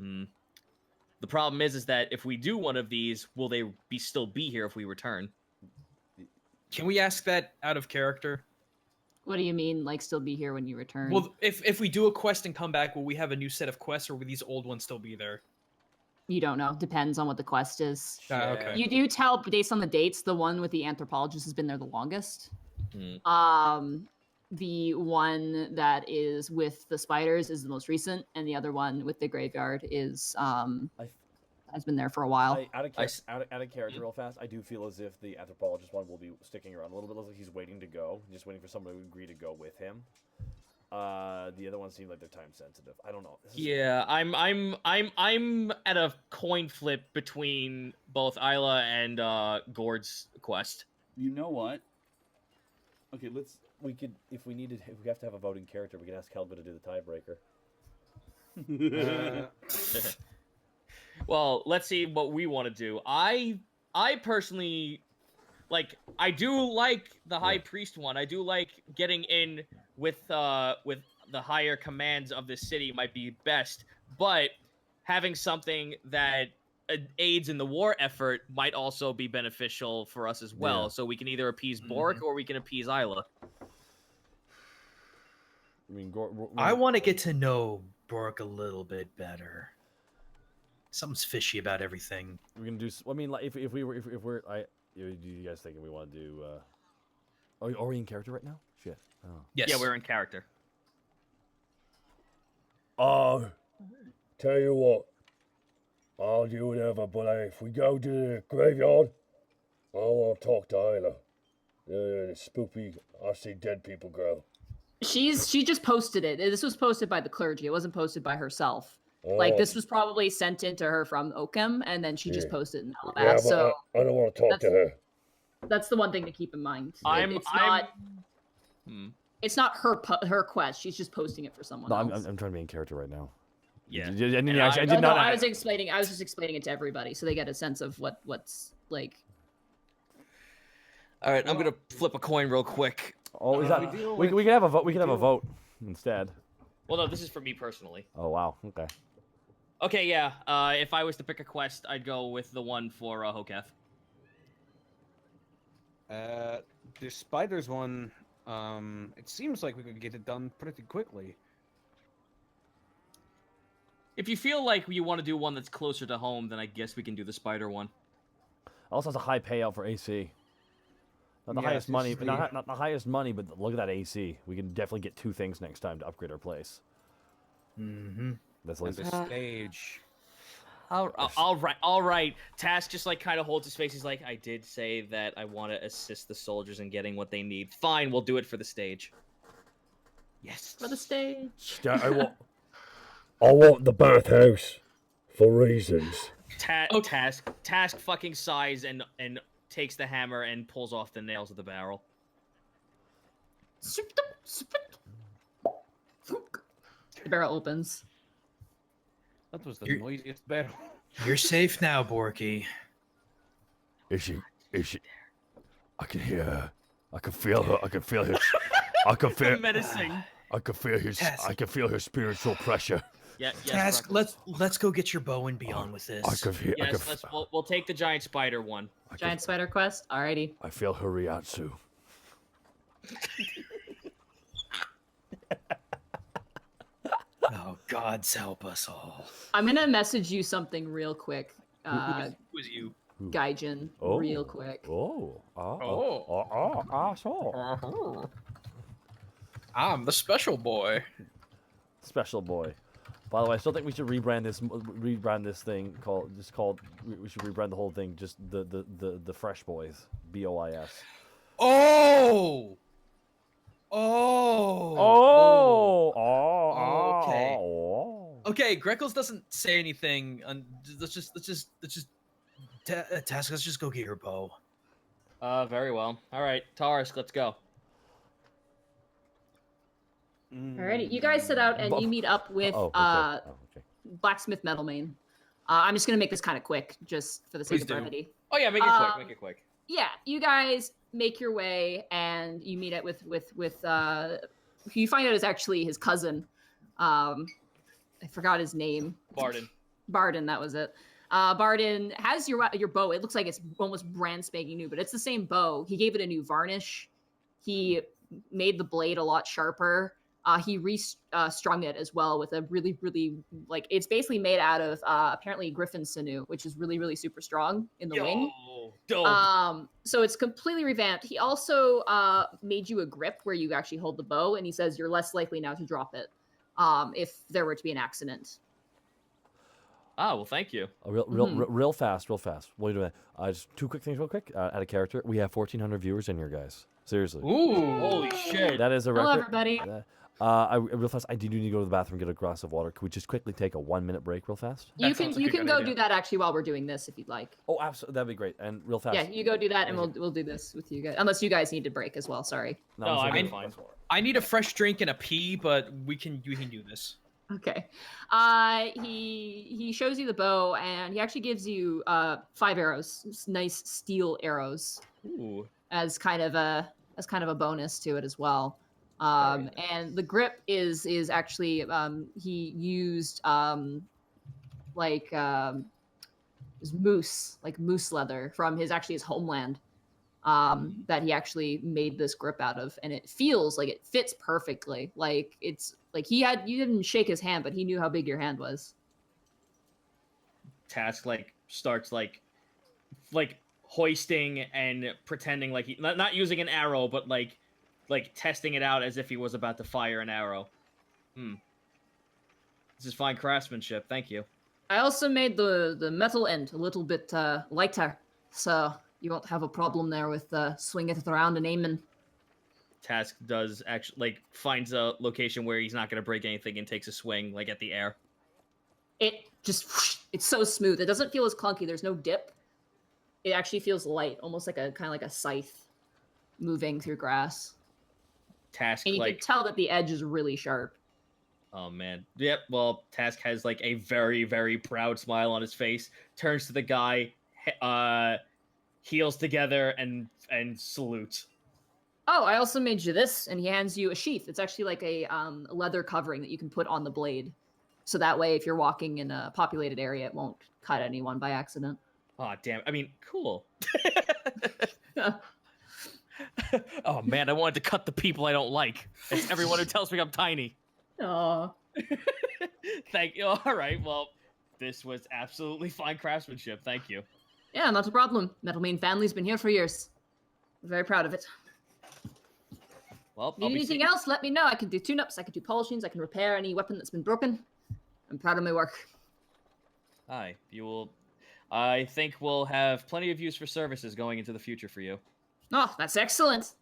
The problem is that if we do one of these, will they still be here if we return? Can we ask that out of character? What do you mean, like still be here when you return? Well, if we do a quest and come back, will we have a new set of quests, or will these old ones still be there? You don't know. Depends on what the quest is. Okay. You do tell based on the dates. The one with the anthropologist has been there the longest. The one that is with the spiders is the most recent, and the other one with the graveyard is has been there for a while. Out of character, real fast, I do feel as if the anthropologist one will be sticking around a little bit. Looks like he's waiting to go, just waiting for someone to agree to go with him. The other ones seem like they're time sensitive. I don't know. Yeah, I'm at a coin flip between both Isla and Gord's quest. You know what? Okay, we could if we have to have a voting character, we can ask Helga to do the tiebreaker. Well, let's see what we want to do. I personally I do like the high priest one. I do like getting in with the higher commands of the city might be best, but having something that aids in the war effort might also be beneficial for us as well. Yeah. So we can either appease Bork or we can appease Isla. I mean, I want to get to know Bork a little bit better. Something's fishy about everything. We're gonna do. I mean, like if we're, do you guys thinking we want to do? Are we in character right now? Shit. Oh. Yes. Yeah, we're in character. Tell you what, I'll do whatever, but if we go to the graveyard, I want to talk to Isla. The spoopy, I see dead people girl. She just posted it. This was posted by the clergy. It wasn't posted by herself. Like this was probably sent into her from Oakham, and then she just posted it in Alivast. Yeah, but so I don't want to talk to her. That's the one thing to keep in mind. It's not her quest. She's just posting it for someone else. I'm trying to be in character right now. Yeah. I was just explaining it to everybody so they get a sense of what's like. All right, I'm gonna flip a coin real quick. Oh, is that we can have a vote? We can have a vote instead. Well, no, this is for me personally. Oh wow. Okay. Okay, yeah. If I was to pick a quest, I'd go with the one for Hoketh. The spiders one, it seems like we could get it done pretty quickly. If you feel like you want to do one that's closer to home, then I guess we can do the spider one. Also has a high payout for AC. Not the highest money, but not the highest money, but look at that AC. We can definitely get 2 things next time to upgrade our place. Mm-hmm. That's like the stage. All right. Task just kind of holds his face. He's like, I did say that I want to assist the soldiers in getting what they need. Fine, we'll do it for the stage. Yes. For the stage. I want the bathhouse for reasons. Task fucking sighs and takes the hammer and pulls off the nails of the barrel. The barrel opens. That was the noisiest barrel. You're safe now, Borky. Is she? I can hear her. I can feel her. I can feel her. I can feel menacing. I can feel his. I can feel her spiritual pressure. Yeah. Task, let's go get your bow and be on with this. I can feel. Yes, we'll take the giant spider one. Giant spider quest. Alrighty. I feel her Riatsu. Oh, God's help us all. I'm gonna message you something real quick. Who was you? Gaijin, real quick. I'm the special boy. Special boy. By the way, I still think we should rebrand this thing called. We should rebrand the whole thing. Just the Fresh Boys. BOIS. Oh. Okay. Okay, Greckles doesn't say anything. Let's just Task. Let's just go get your bow. Very well. All right, Taurus, let's go. Alrighty, you guys sit out and you meet up with Blacksmith Metalmane. I'm just gonna make this kind of quick, just for the sake of brevity. Oh yeah, make it quick. Yeah, you guys make your way and you meet up with who you find out is actually his cousin. I forgot his name. Barden. Barden, that was it. Barden has your bow. It looks like it's almost brand spanking new, but it's the same bow. He gave it a new varnish. He made the blade a lot sharper. He strung it as well with a really, really, like, it's basically made out of apparently griffin sinew, which is really, really super strong in the wing. Dope. So it's completely revamped. He also made you a grip where you actually hold the bow, and he says you're less likely now to drop it if there were to be an accident. Ah, well, thank you. Real fast. What are you doing? Just 2 quick things real quick. Out of character, we have 1,400 viewers in here, guys. Seriously. Ooh, holy shit. That is a record. Hello, everybody. Real fast, I do need to go to the bathroom, get a glass of water. Could we just quickly take a 1-minute break real fast? You can go do that actually while we're doing this if you'd like. Oh, absolutely. That'd be great. And real fast. Yeah, you go do that and we'll do this with you guys. Unless you guys need to break as well, sorry. No, I'm fine. I need a fresh drink and a pee, but we can do this. Okay. He shows you the bow and he actually gives you 5 arrows, nice steel arrows. Ooh. As kind of a bonus to it as well. And the grip is actually he used moose leather from his homeland that he actually made this grip out of, and it feels like it fits perfectly. Like it's like you didn't shake his hand, but he knew how big your hand was. Task starts hoisting and pretending like he not using an arrow, but like testing it out as if he was about to fire an arrow. This is fine craftsmanship. Thank you. I also made the metal end a little bit lighter, so you won't have a problem there with swinging it around and aiming. Task does actually finds a location where he's not going to break anything and takes a swing at the air. It's so smooth. It doesn't feel as clunky. There's no dip. It actually feels light, almost like a scythe moving through grass. Task and you can tell that the edge is really sharp. Oh man. Yep. Well, Task has a very, very proud smile on his face. Turns to the guy, heels together, and salutes. Oh, I also made you this, and he hands you a sheath. It's actually like a leather covering that you can put on the blade, so that way, if you're walking in a populated area, it won't cut anyone by accident. Oh damn! I mean, cool. Oh man, I wanted to cut the people I don't like. It's everyone who tells me I'm tiny. Aw. Thank you. All right. Well, this was absolutely fine craftsmanship. Thank you. Yeah, not a problem. Metal Mean family's been here for years. I'm very proud of it. Well, need anything else? Let me know. I can do tune-ups. I can do polishings. I can repair any weapon that's been broken. I'm proud of my work. Hi. I think we'll have plenty of use for services going into the future for you. Oh, that's excellent.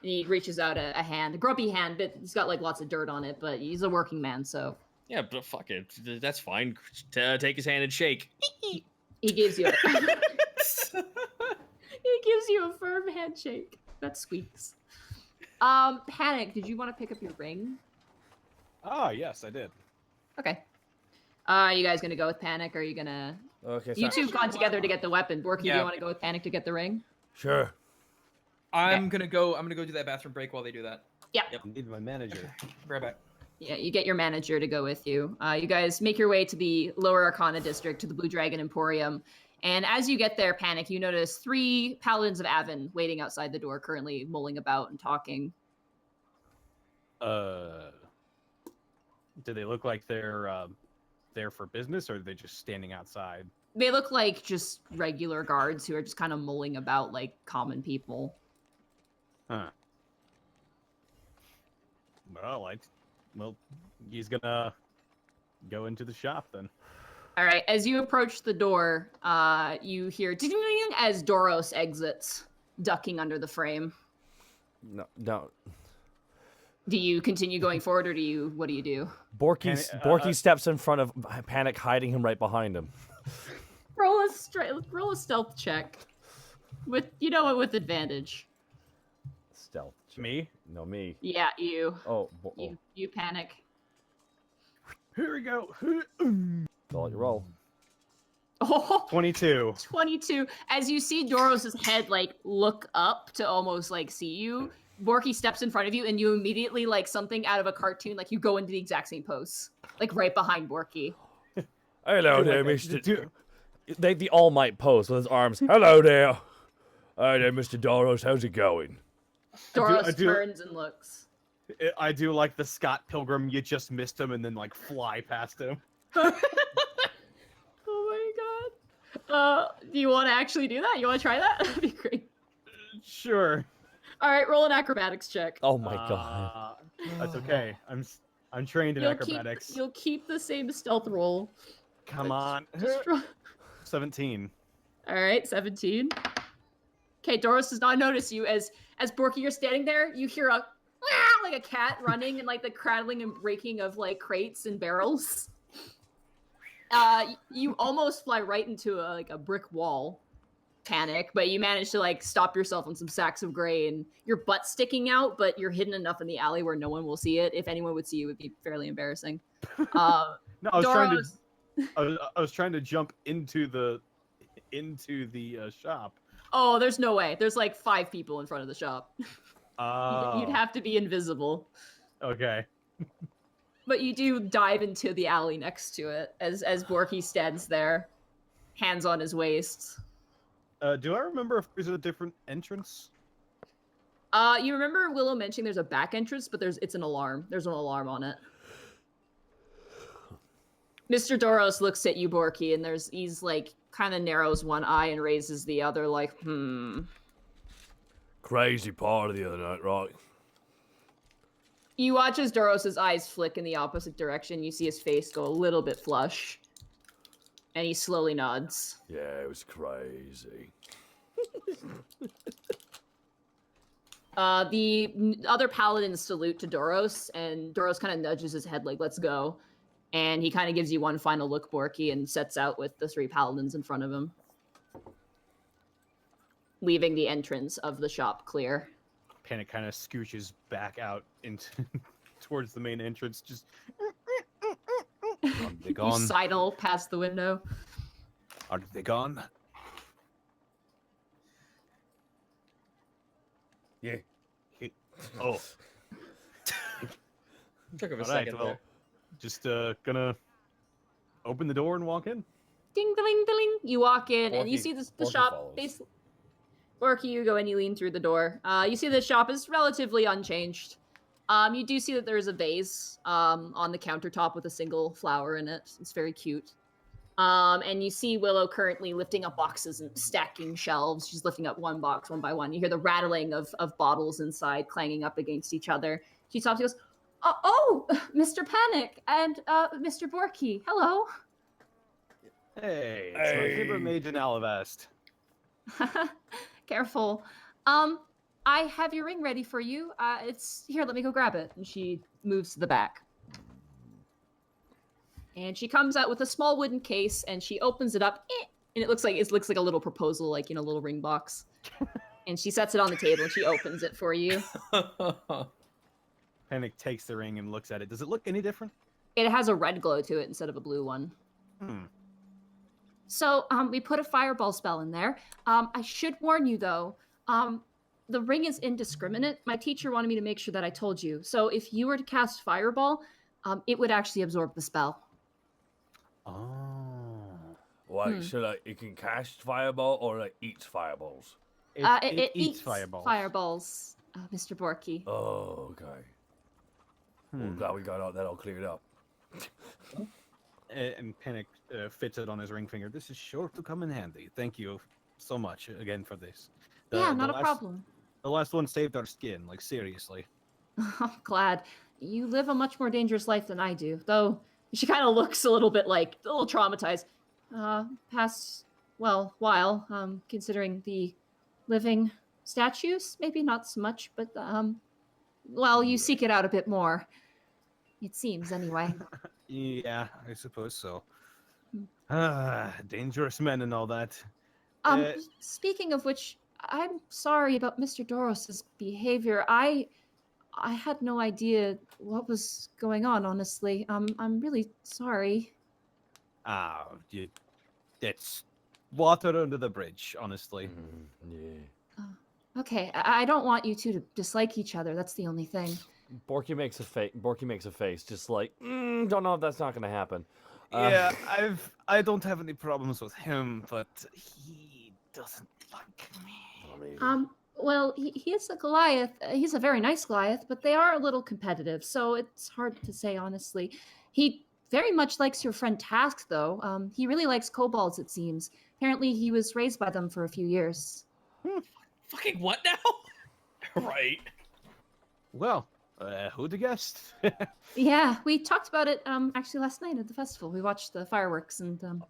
And he reaches out a hand, a grumpy hand, but he's got lots of dirt on it, but he's a working man, so. Yeah, but fuck it. That's fine. Take his hand and shake. He gives you he gives you a firm handshake. That squeaks. Panic, did you want to pick up your ring? Ah, yes, I did. Okay. Are you guys gonna go with Panic, or are you gonna... Okay, you two have gone together to get the weapon. Borky, Yeah. do you want to go with Panic to get the ring? Sure. I'm gonna go do that bathroom break while they do that. Yeah. I need my manager. Right back. Yeah, you get your manager to go with you. You guys make your way to the Lower Arcana District, to the Blue Dragon Emporium. And as you get there, Panic, you notice 3 Paladins of Avon waiting outside the door, currently mulling about and talking. Do they look like they're there for business, or are they just standing outside? They look like just regular guards who are just kind of mulling about like common people. Huh. Well, he's gonna go into the shop then. All right, as you approach the door, you hear ding as Doros exits, ducking under the frame. No. Do you continue going forward, or what do you do? Borky steps in front of Panic, hiding him right behind him. Roll a stealth check. With advantage. Stealth. Me? No, me. Yeah, you. Oh. You Panic. Here we go. I'll let you roll. Oh, 22. 22. As you see Doros' head look up to almost see you, Borky steps in front of you, and you immediately something out of a cartoon, you go into the exact same pose, right behind Borky. Hello there, Mr. the All Might pose with his arms. Hello there. Hi there, Mr. Doros. How's it going? Doros turns and looks. I do like the Scott Pilgrim. You just missed him and then like fly past him. Oh my god. Do you want to actually do that? You want to try that? That'd be great. Sure. All right, roll an acrobatics check. Oh my god. That's okay. I'm trained in acrobatics. You'll keep the same stealth roll. Come on. Just 17. All right, 17. Okay, Doros does not notice you as Borky, you're standing there. You hear a like a cat running and like the crackling and breaking of like crates and barrels. You almost fly right into a brick wall. Panic, but you manage to like stop yourself on some sacks of grain. Your butt's sticking out, but you're hidden enough in the alley where no one will see it. If anyone would see you, it would be fairly embarrassing. No, I was Doros... I was trying to jump into the shop. Oh, there's no way. There's like 5 people in front of the shop. You'd have to be invisible. Okay. But you do dive into the alley next to it as Borky stands there, hands on his waist. Do I remember if there's a different entrance? You remember Willow mentioning there's a back entrance, but it's an alarm. There's an alarm on it. Mr. Doros looks at you, Borky, and he's like kind of narrows one eye and raises the other, like, Crazy party the other night, right? You watch as Doros's eyes flick in the opposite direction. You see his face go a little bit flush. And he slowly nods. Yeah, it was crazy. The other paladins salute to Doros, and Doros kind of nudges his head like, let's go. And he kind of gives you one final look, Borky, and sets out with the 3 paladins in front of him. Leaving the entrance of the shop clear. Panic kind of scooches back out into towards the main entrance, just... Are they gone? You sidle past the window. Are they gone? Yeah. Oh. Took him a All second right, well, there. just gonna open the door and walk in. Ding, ding, ding. You walk in, and you Borky- see the Borky shop. follows. Borky, you go and you lean through the door. You see the shop is relatively unchanged. You do see that there's a vase on the countertop with a single flower in it. It's very cute. And you see Willow currently lifting up boxes and stacking shelves. She's lifting up one box one by one. You hear the rattling of bottles inside clanging up against each other. She stops and goes, oh, Mr. Panic and Mr. Borky, hello. Hey, it's my favorite mage in Alivast. Careful. I have your ring ready for you. It's here. Let me go grab it. And she moves to the back. And she comes out with a small wooden case, and she opens it up, and it looks like a little proposal, like in a little ring box. And she sets it on the table, and she opens it for you. Panic takes the ring and looks at it. Does it look any different? It has a red glow to it instead of a blue one. So we put a fireball spell in there. I should warn you, though. The ring is indiscriminate. My teacher wanted me to make sure that I told you. So if you were to cast fireball, it would actually absorb the spell. Oh. Like, so like it can cast fireball or like eats fireballs? It eats fireballs. Fireballs, Mr. Borky. Oh, okay. Well, glad we got that all cleared up. And Panic fits it on his ring finger. This is sure to come in handy. Thank you so much again for this. Not a problem. The last one saved our skin, like seriously. I'm glad. You live a much more dangerous life than I do, though she kind of looks a little traumatized. Past, while, considering the living statues, maybe not so much, but, you seek it out a bit more. It seems, anyway. Yeah, I suppose so. Dangerous men and all that. Speaking of which, I'm sorry about Mr. Doros's behavior. I had no idea what was going on, honestly. I'm really sorry. It's water under the bridge, honestly. Yeah. Okay, I don't want you two to dislike each other. That's the only thing. Borky makes a face, just like, don't know if that's not going to happen. Yeah, I don't have any problems with him, but he doesn't like me. Well, he is a Goliath. He's a very nice Goliath, but they are a little competitive, so it's hard to say honestly. He very much likes your friend Task, though. He really likes kobolds, it seems. Apparently, he was raised by them for a few years. Fucking what now? Right. Well, who'd have guessed? Yeah, we talked about it actually last night at the festival. We watched the fireworks, and it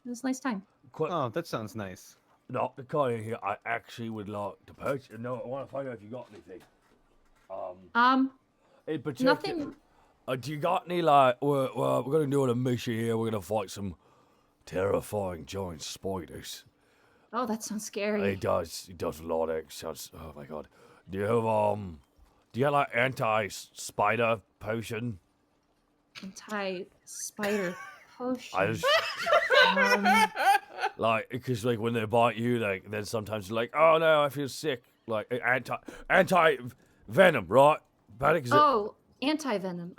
was a nice time. Oh, that sounds nice. No, the guy here, I actually would like to purchase. No, I want to find out if you got anything. In particular, Nothing. Do you got any like? We're gonna do a mission here. We're gonna fight some terrifying giant spiders. Oh, that sounds scary. It does a lot of sounds. Oh my god. Do you have like anti-spider potion? Anti-spider potion. I just like because like when they bite you, like then sometimes you're like, oh no, I feel sick. Like anti venom, right? Oh, anti-venom.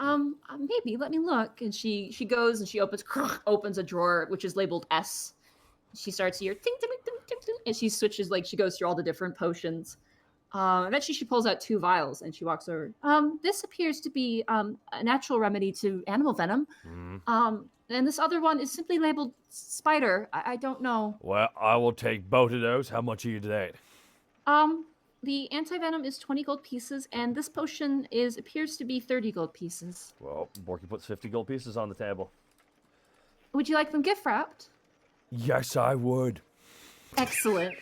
Maybe. Let me look. And she goes and she opens a drawer which is labeled S. She starts here, ting, ting, ting, ting, ting, and she switches, like she goes through all the different potions. Eventually she pulls out 2 vials and she walks over. This appears to be a natural remedy to animal venom. And this other one is simply labeled spider. I don't know. Well, I will take both of those. How much are you today? The anti-venom is 20 gold pieces, and this potion appears to be 30 gold pieces. Well, Borky puts 50 gold pieces on the table. Would you like them gift wrapped? Yes, I would. Excellent.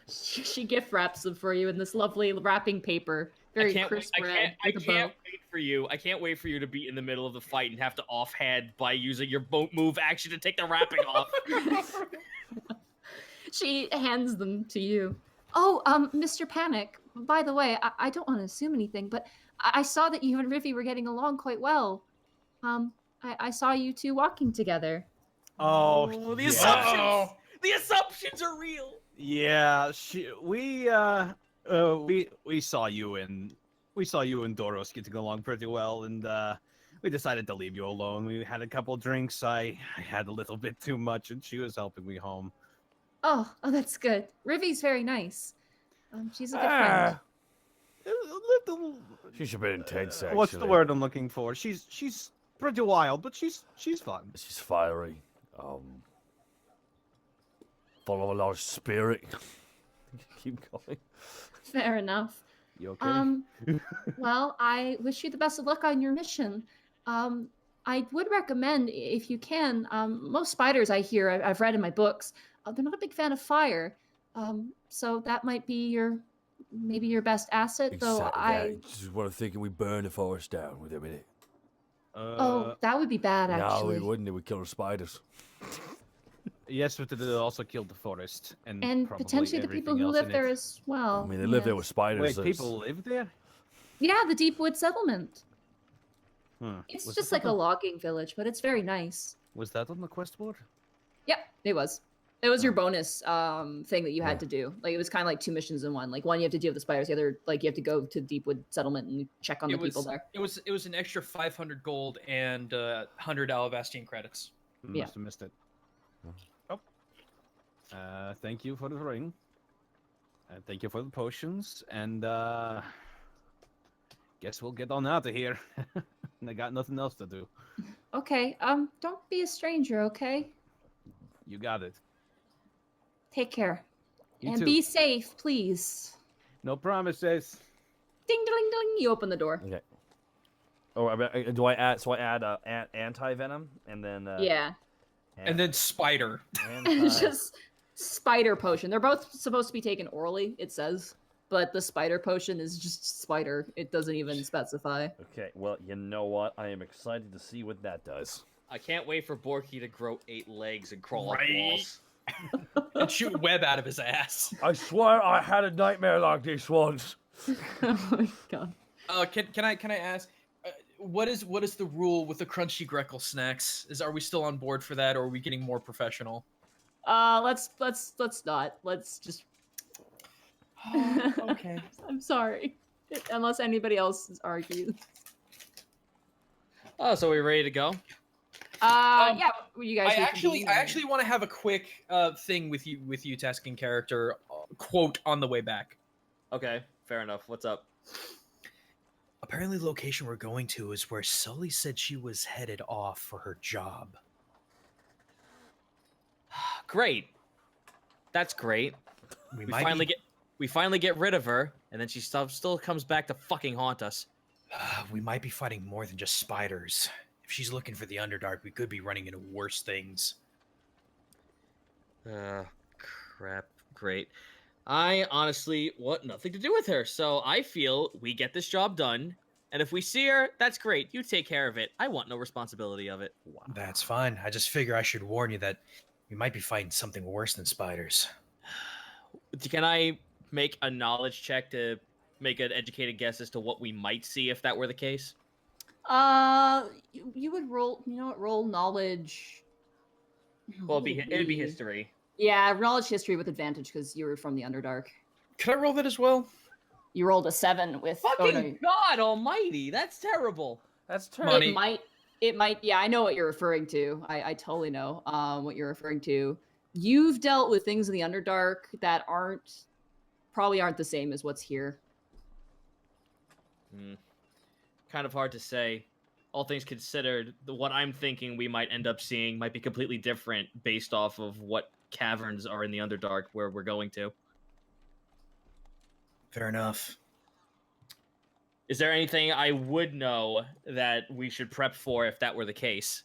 she gift wraps them for you in this lovely wrapping paper. Very crisp red. I can't wait for you. I can't wait for you to be in the middle of the fight and have to offhand by using your boat move action to take the wrapping off. She hands them to you. Oh, Mr. Panic, by the way, I don't want to assume anything, but I saw that you and Rivi were getting along quite well. I saw you 2 walking together. Oh, the assumptions! The assumptions are real. Yeah, we saw you and Doros getting along pretty well, and we decided to leave you alone. We had a couple drinks. I had a little bit too much, and she was helping me home. Oh, that's good. Rivi's very nice. She's a good friend. She's a bit intense, actually. What's the word I'm looking for? She's pretty wild, but she's fun. She's fiery. Full of a lot of spirit. Keep going. Fair enough. You okay? Well, I wish you the best of luck on your mission. I would recommend, if you can, most spiders I hear, I've read in my books, they're not a big fan of fire. So that might be maybe your best asset, exactly. though I just want to think we burn the forest down with a minute. Oh, that would be bad, actually. No, we wouldn't. It would kill the spiders. Yes, but it also killed the forest. And potentially the people who live there as well. I mean, they live there with spiders. Wait, people live there? Yeah, the Deepwood Settlement. It's Was just that like a logging village, but it's very nice. Was that on the quest board? Yep, it was. It was your bonus thing that you had to do. Like, it was kind of like 2 missions in one. Like, one you have to deal with the spiders, the other like you have to go to Deepwood Settlement and check on the people there. It was an extra 500 gold and 100 Alivastian credits. Must have missed it. Oh. Thank you for the ring. Thank you for the potions, and guess we'll get on out of here. I got nothing else to do. Okay, don't be a stranger, okay? You got it. Take care. You and too. be safe, please. No promises. Ding ding ding. You open the door. Okay. Oh, do I add? So I add anti-venom and then yeah. And then spider. It's just spider potion. They're both supposed to be taken orally, it says, but the spider potion is just spider. It doesn't even specify. Okay. Well, you know what? I am excited to see what that does. I can't wait for Borky to grow 8 legs and crawl up walls. And shoot web out of his ass. I swear I had a nightmare like this once. Oh my god. Can I ask, what is the rule with the crunchy Greckle snacks? Are we still on board for that, or are we getting more professional? Let's not. Let's just. Okay. I'm sorry. Unless anybody else argues. Oh, so we ready to go? Yeah, you guys. I actually want to have a quick thing with you tasking character quote on the way back. Okay, fair enough. What's up? Apparently, the location we're going to is where Sully said she was headed off for her job. Great. That's great. We finally get rid of her, and then she still comes back to fucking haunt us. We might be fighting more than just spiders. If she's looking for the Underdark, we could be running into worse things. Crap. Great. I honestly want nothing to do with her, so I feel we get this job done, and if we see her, that's great. You take care of it. I want no responsibility of it. Wow. That's fine. I just figure I should warn you that we might be fighting something worse than spiders. Can I make a knowledge check to make an educated guess as to what we might see if that were the case? You would roll. You know what? Roll knowledge. Well, it'd be history. Yeah, knowledge history with advantage because you were from the Underdark. Can I roll that as well? You rolled a 7 with. Fucking God Almighty! That's terrible. That's terrible. It might. Yeah, I know what you're referring to. I totally know what you're referring to. You've dealt with things in the Underdark that probably aren't the same as what's here. Kind of hard to say. All things considered, what I'm thinking we might end up seeing might be completely different based off of what caverns are in the Underdark where we're going to. Fair enough. Is there anything I would know that we should prep for if that were the case?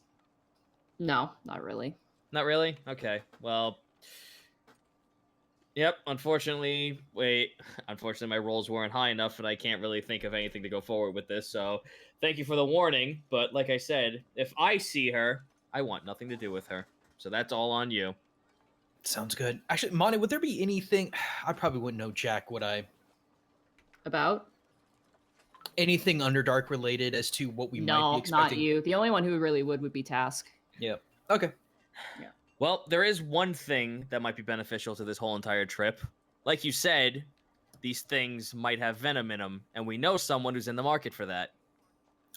No, not really. Not really? Okay. Well, yep, unfortunately, my rolls weren't high enough and I can't really think of anything to go forward with this, so thank you for the warning, but like I said, if I see her, I want nothing to do with her. So that's all on you. Sounds good. Actually, Monty, would there be anything... I probably wouldn't know Jack, would I? About? Anything Underdark related as to what we might be expecting? No, not you. The only one who really would be Task. Yep. Okay. Yeah. Well, there is one thing that might be beneficial to this whole entire trip. Like you said, these things might have venom in them, and we know someone who's in the market for that.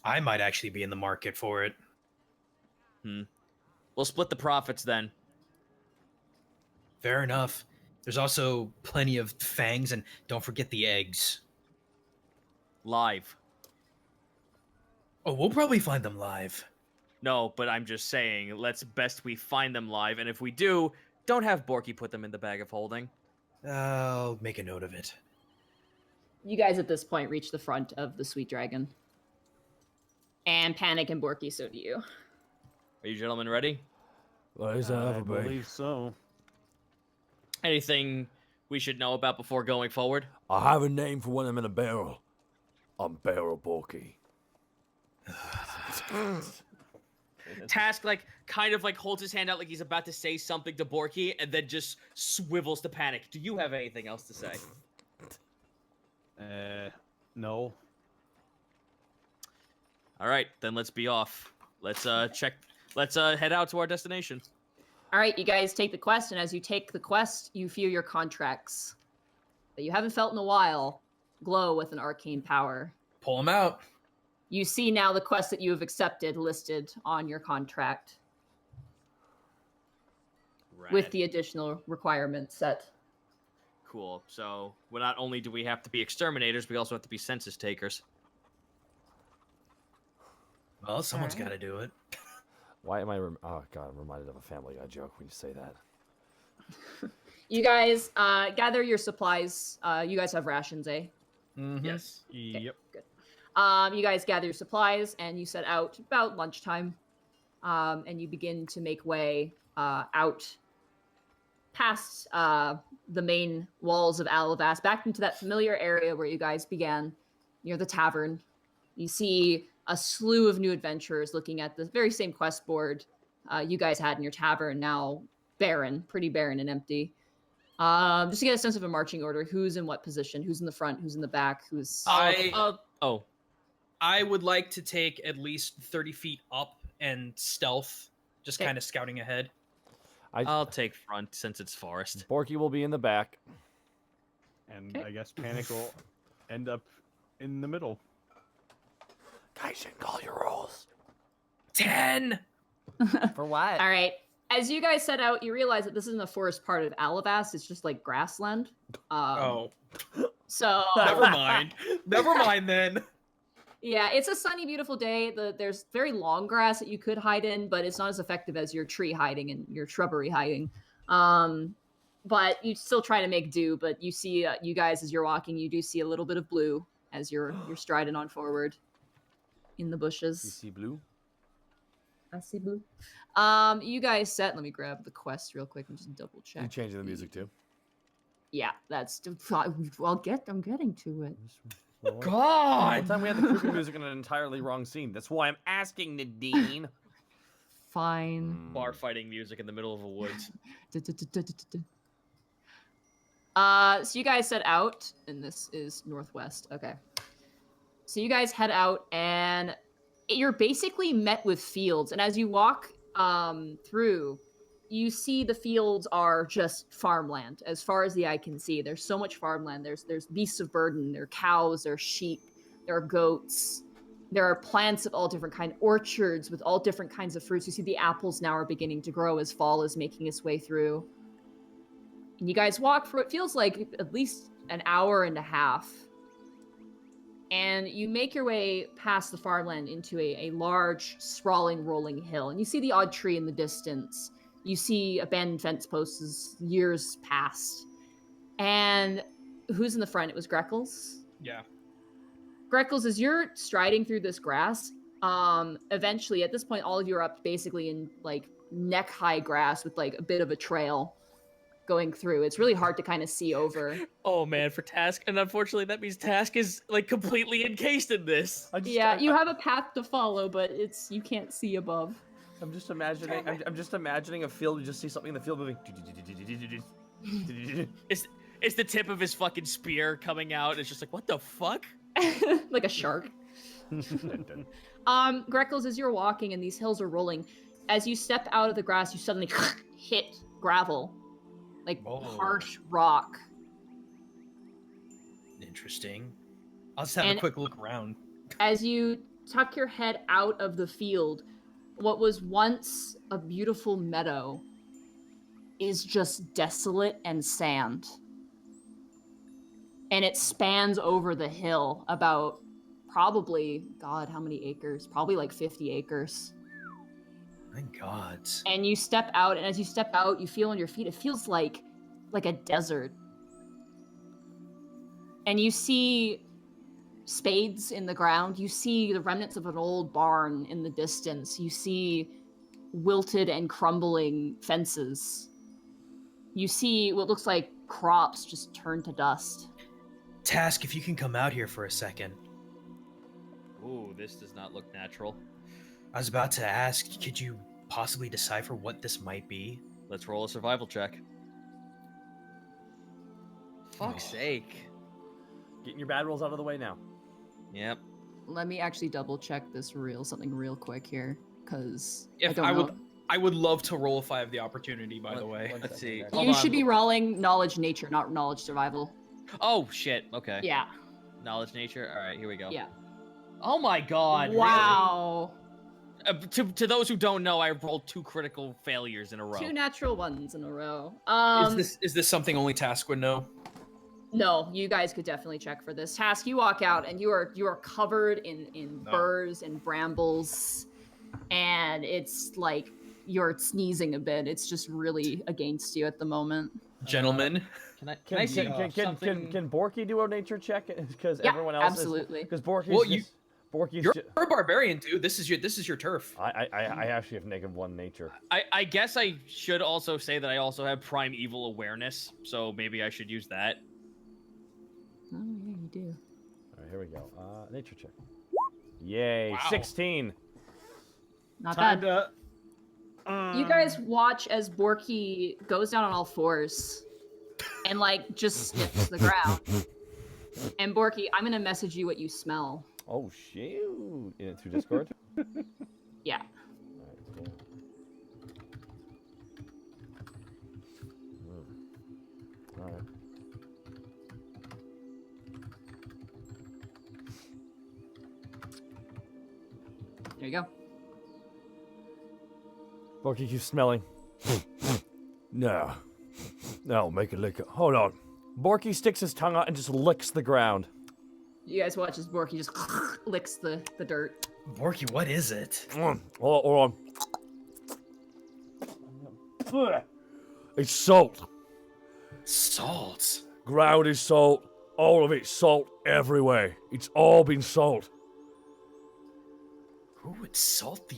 I might actually be in the market for it. We'll split the profits then. Fair enough. There's also plenty of fangs, and don't forget the eggs. Live. Oh, we'll probably find them live. No, but I'm just saying, let's best we find them live, and if we do, don't have Borky put them in the bag of holding. I'll make a note of it. You guys at this point reach the front of the Sweet Dragon. And Panic and Borky, so do you. Are you gentlemen ready? I believe so. Anything we should know about before going forward? I have a name for when I'm in a barrel. I'm Barrel Borky. Task kind of holds his hand out like he's about to say something to Borky and then just swivels to Panic. Do you have anything else to say? No. All right, then let's be off. Let's head out to our destination. All right, you guys take the quest, and as you take the quest, you feel your contracts that you haven't felt in a while glow with an arcane power. Pull them out. You see now the quest that you have accepted listed on your contract. Rad. With the additional requirements set. Cool. So, not only do we have to be exterminators, we also have to be census takers. Well, someone's got to do it. Why am I... oh, God, I'm reminded of a Family Guy joke when you say that. You guys gather your supplies. You guys have rations, eh? Mm-hmm. Yes. Okay, Yep. good. You guys gather your supplies, and you set out about lunchtime. And you begin to make way out past the main walls of Alivast, back into that familiar area where you guys began, near the tavern. You see a slew of new adventurers looking at the very same quest board you guys had in your tavern, now barren, pretty barren and empty. Just to get a sense of a marching order, who's in what position, who's in the front, who's in the back, who's... I would like to take at least 30 feet up and stealth, just kind of scouting ahead. I'll take front since it's forest. Borky will be in the back. And I guess Panic will end up in the middle. Guys, you can call your rolls. 10! For what? All right. As you guys set out, you realize that this isn't the forest part of Alivast. It's just like grassland. Oh, So never mind. Never mind then. yeah, it's a sunny, beautiful day. There's very long grass that you could hide in, but it's not as effective as your tree hiding and your shrubbery hiding. But you still try to make do. But you see, you guys, as you're walking, you do see a little bit of blue as you're striding on forward in the bushes. You see blue? I see blue. You guys set. Let me grab the quest real quick and just double check. You changing the music too? Yeah, I'm getting to it. God! One time we had the creepy music in an entirely wrong scene. That's why I'm asking, Nadine. Fine. Bar fighting music in the middle of a woods. So you guys set out, and this is northwest. Okay. So you guys head out, and you're basically met with fields. And as you walk through, you see the fields are just farmland. As far as the eye can see, there's so much farmland. There's beasts of burden. There are cows. There are sheep. There are goats. There are plants of all different kinds. Orchards with all different kinds of fruits. You see the apples now are beginning to grow as fall is making its way through. And you guys walk for what feels like at least an hour and a half. And you make your way past the farmland into a large, sprawling, rolling hill. And you see the odd tree in the distance. You see abandoned fence posts as years past. And who's in the front? It was Greckles? Yeah. Greckles, as you're striding through this grass, eventually, at this point, all of you are up basically in, like, neck-high grass with, like, a bit of a trail going through. It's really hard to kind of see over. Oh man, for Task, and unfortunately that means Task is like completely encased in this. You have a path to follow, but you can't see above. I'm just imagining. I'm just imagining a field. You just see something in the field moving. It's the tip of his fucking spear coming out. It's just like, what the fuck? Like a shark. Greckles, as you're walking and these hills are rolling, as you step out of the grass, you suddenly hit gravel. Like harsh rock. Interesting. I'll just have a quick look around. As you tuck your head out of the field, what was once a beautiful meadow is just desolate and sand. And it spans over the hill about probably, God, how many acres? Probably like 50 acres. My God. And you step out, and as you step out, you feel on your feet, it feels like a desert. And you see spades in the ground. You see the remnants of an old barn in the distance. You see wilted and crumbling fences. You see what looks like crops just turned to dust. Task, if you can come out here for a second. Ooh, this does not look natural. I was about to ask, could you possibly decipher what this might be? Let's roll a survival check. Fuck's sake. Getting your bad rolls out of the way now. Yep. Let me actually double check something real quick here, because I would love to roll if I have the opportunity, by the way. Let's see. You should be rolling knowledge nature, not knowledge survival. Oh, shit. Okay. Yeah. Knowledge nature. All right, here we go. Yeah. Oh my God. Wow. Really? To those who don't know, I rolled 2 critical failures in a row. 2 natural ones in a row. Is this something only Task would know? No, you guys could definitely check for this. Task, you walk out and you are covered in burrs and brambles, and it's like you're sneezing a bit. It's just really against you at the moment. Gentlemen, can Borky do a nature check? Because everyone else absolutely. Because Borky's you're a barbarian, dude. This is your turf. I actually have -1 nature. I guess I should also say that I also have primeval awareness, so maybe I should use that. Oh yeah, you do. All right, here we go. Nature check. Yay, wow. 16. Not bad. You guys watch as Borky goes down on all fours and like just sniffs the ground. And Borky, I'm gonna message you what you smell. Oh shoot! Through Discord. Yeah. All right, cool. All right. There you go. Borky keeps smelling. No. No, make it lick it. Hold on. Borky sticks his tongue out and just licks the ground. You guys watch as Borky just licks the dirt. Borky, what is it? Hold on. It's salt. Salt. Ground is salt. All of it's salt everywhere. It's all been salt. Who would salt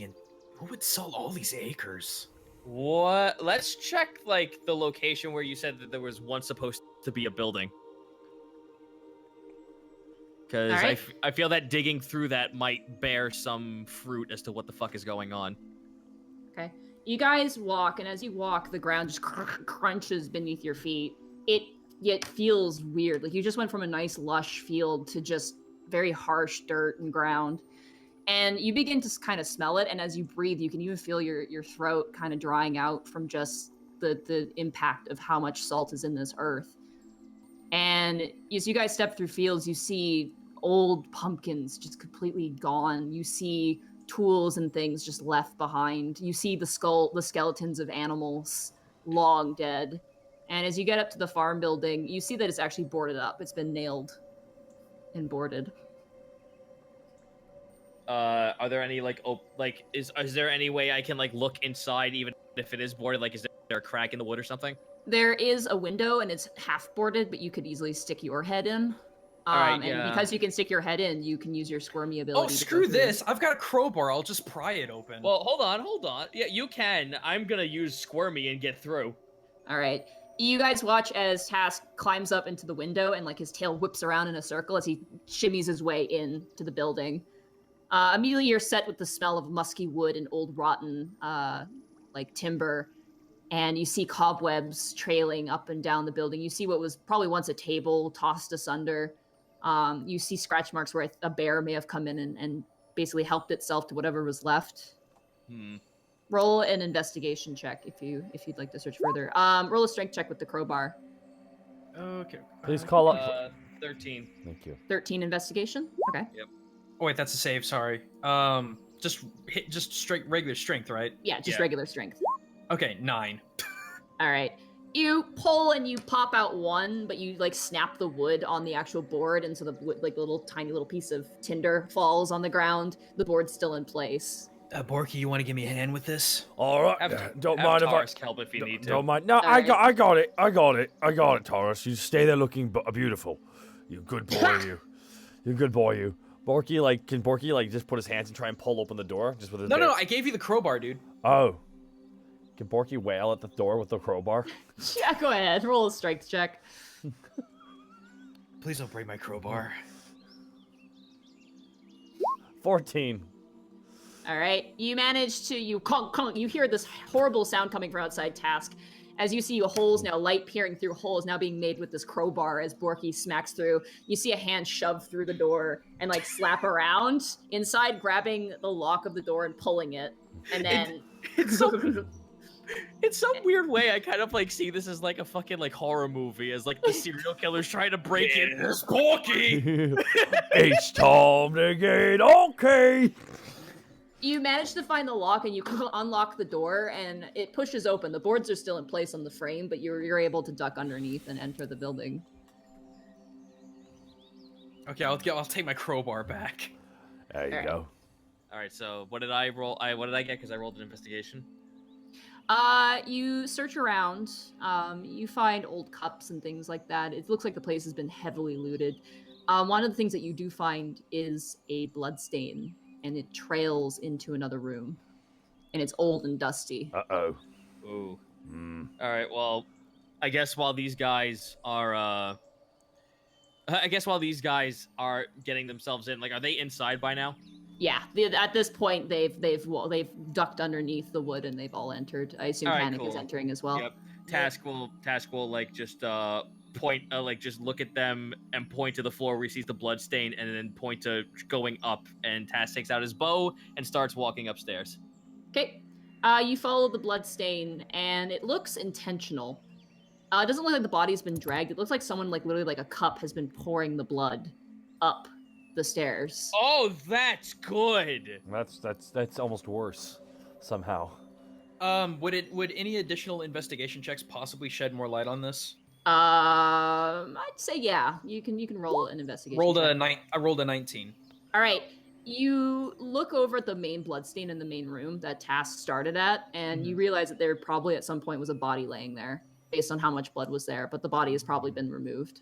all these acres? What? Let's check like the location where you said that there was once supposed to be a building. Because right. I feel that digging through that might bear some fruit as to what the fuck is going on. Okay. You guys walk, and as you walk, the ground just crunches beneath your feet. It feels weird. Like you just went from a nice lush field to just very harsh dirt and ground. And you begin to kind of smell it, and as you breathe, you can even feel your throat kind of drying out from just the impact of how much salt is in this earth. And as you guys step through fields, you see old pumpkins just completely gone. You see tools and things just left behind. You see the skeletons of animals long dead. And as you get up to the farm building, you see that it's actually boarded up. It's been nailed and boarded. Are there any is there any way I can like look inside even if it is boarded? Like, is there a crack in the wood or something? There is a window and it's half boarded, but you could easily stick your head in. Alright, and because you can stick your head in, you can use your squirmy ability. Oh, to screw go through. this! I've got a crowbar. I'll just pry it open. Well, hold on. Yeah, you can. I'm gonna use Squirmy and get through. All right. You guys watch as Task climbs up into the window and like his tail whips around in a circle as he shimmies his way in to the building. Immediately you're set with the smell of musky wood and old rotten like timber, and you see cobwebs trailing up and down the building. You see what was probably once a table tossed asunder. You see scratch marks where a bear may have come in and basically helped itself to whatever was left. Roll an investigation check if you'd like to search further. Roll a strength check with the crowbar. Okay. Please call up. 13. Thank you. 13 investigation. Okay. Yep. Oh wait, that's a save. Sorry. Just straight regular strength, right? Yeah, just regular strength. Okay, 9. All right. You pull and you pop out one, but you like snap the wood on the actual board, and so the wood, like little tiny little piece of tinder falls on the ground. The board's still in place. Borky, you want to give me a hand with this? All right. Don't mind if I help if you need to. Don't mind. No, I got it, Taurus. You stay there looking beautiful. You good boy, you. You good boy, you. Borky, can Borky just put his hands and try and pull open the door just with his? No, I gave you the crowbar, dude. Oh. Can Borky wail at the door with the crowbar? Yeah, go ahead. Roll a strength check. Please don't break my crowbar. 14. All right. You manage to, you hear this horrible sound coming from outside Task. As you see holes now, light peering through holes now being made with this crowbar as Borky smacks through. You see a hand shove through the door and slap around inside, grabbing the lock of the door and pulling it. And then... In some weird way, I kind of see this as a fucking horror movie, as the serial killer's trying to break in. It's Borky! It's time to get okay. You manage to find the lock and you unlock the door and it pushes open. The boards are still in place on the frame, but you're able to duck underneath and enter the building. Okay, I'll take my crowbar back. There you go. All right, so what did I roll? What did I get? Because I rolled an investigation. You search around. You find old cups and things like that. It looks like the place has been heavily looted. One of the things that you do find is a bloodstain, and it trails into another room, and it's old and dusty. Uh-oh. Ooh. All right. Well, I guess while these guys are, getting themselves in, are they inside by now? Yeah, at this point they've ducked underneath the wood and they've all entered. I assume Panic is entering as well. Yep. Task will just point, just look at them and point to the floor where he sees the blood stain, and then point to going up. And Task takes out his bow and starts walking upstairs. Okay, you follow the blood stain and it looks intentional. It doesn't look like the body's been dragged. It looks like someone literally a cup has been pouring the blood up the stairs. Oh, that's good. That's almost worse, somehow. Would any additional investigation checks possibly shed more light on this? I'd say yeah. You can roll an investigation. I rolled a 19. All right. You look over at the main bloodstain in the main room that Task started at, and you realize that there probably at some point was a body laying there, based on how much blood was there. But the body has probably been removed.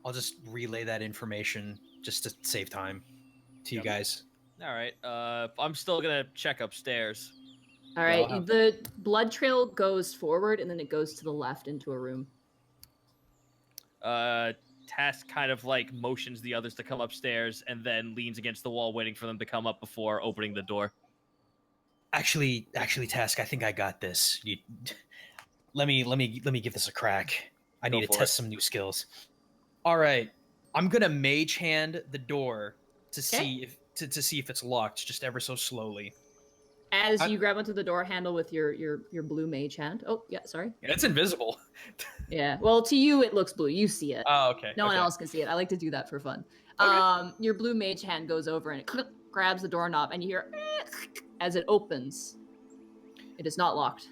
I'll just relay that information just to save time to you guys. All right. I'm still gonna check upstairs. All right. The blood trail goes forward, and then it goes to the left into a room. Task kind of like motions the others to come upstairs, and then leans against the wall, waiting for them to come up before opening the door. Actually, Task, I think I got this. Let me give this a crack. I need to test some new skills. All right, I'm gonna mage hand the door to see if it's locked, just ever so slowly. As you grab onto the door handle with your blue mage hand. Oh, yeah, sorry. Yeah, it's invisible. Yeah, well, to you it looks blue. You see it. Oh, okay. No one else can see it. I like to do that for fun. Okay. Your blue mage hand goes over and it grabs the doorknob, and you hear as it opens. It is not locked.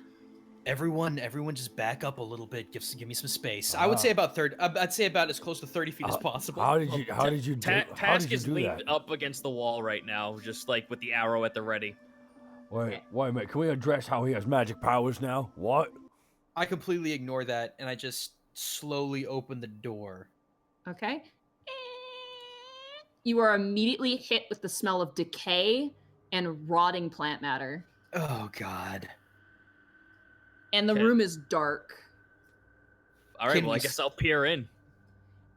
Everyone, just back up a little bit. Give me some space. I would say about I'd say about as close to 30 feet as possible. How did you do Task is leaned that? up against the wall right now, just like with the arrow at the ready. Wait a minute. Can we address how he has magic powers now? What? I completely ignore that, and I just slowly open the door. Okay. You are immediately hit with the smell of decay and rotting plant matter. Oh, God. And the room is dark. All right, well, I guess I'll peer in.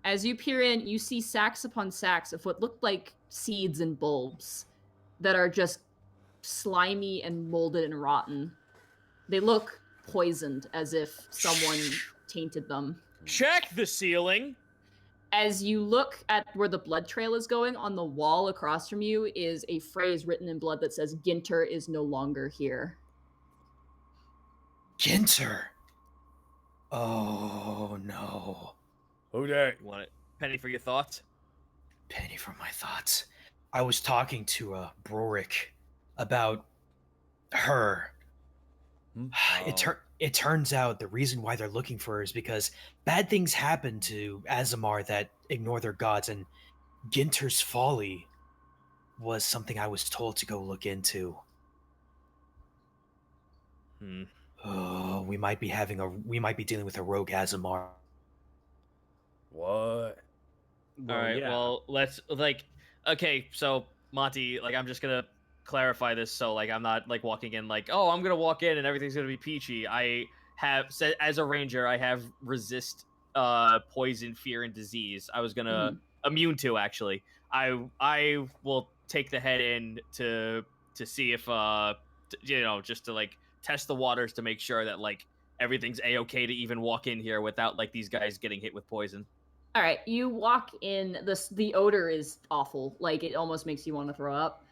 As you peer in, you see sacks upon sacks of what look like seeds and bulbs that are just slimy and molded and rotten. They look poisoned, as if someone tainted them. Check the ceiling! As you look at where the blood trail is going, on the wall across from you is a phrase written in blood that says, "Ginter is no longer here." Ginter? Oh, no. Who that? You want it? Penny for your thoughts? Penny for my thoughts. I was talking to Brorik about her. It turns out the reason why they're looking for her is because bad things happen to Azamar that ignore their gods, and Ginter's folly was something I was told to go look into. Oh, we might be dealing with a rogue Azamar. What? All right, yeah. well, let's okay, so Monty, I'm just gonna clarify this so I'm not walking in I'm gonna walk in and everything's gonna be peachy. I have said, as a ranger, I have resist poison, fear, and disease. I was gonna immune to, actually. I will take the head in to see if just to test the waters to make sure that everything's a-okay to even walk in here without these guys getting hit with poison. All right, you walk in. The odor is awful. It almost makes you want to throw up.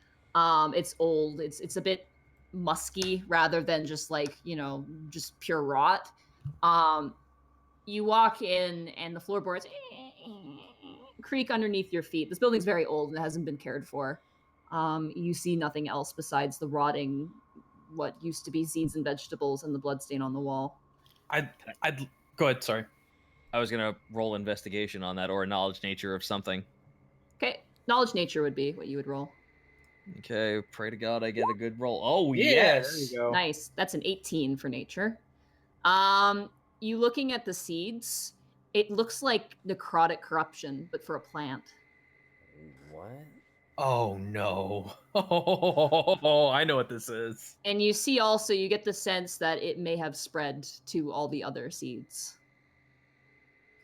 It's old. It's a bit musky rather than just just pure rot. You walk in and the floorboards creak underneath your feet. This building's very old and it hasn't been cared for. You see nothing else besides the rotting, what used to be seeds and vegetables, and the bloodstain on the wall. I'd go ahead. Sorry. I was gonna roll investigation on that, or a knowledge nature of something. Okay, knowledge nature would be what you would roll. Okay, pray to God I get a good roll. Oh, yeah, yes! There you go. Nice. That's an 18 for nature. You looking at the seeds, it looks like necrotic corruption, but for a plant. What? Oh, no. Oh, I know what this is. And you see also, you get the sense that it may have spread to all the other seeds.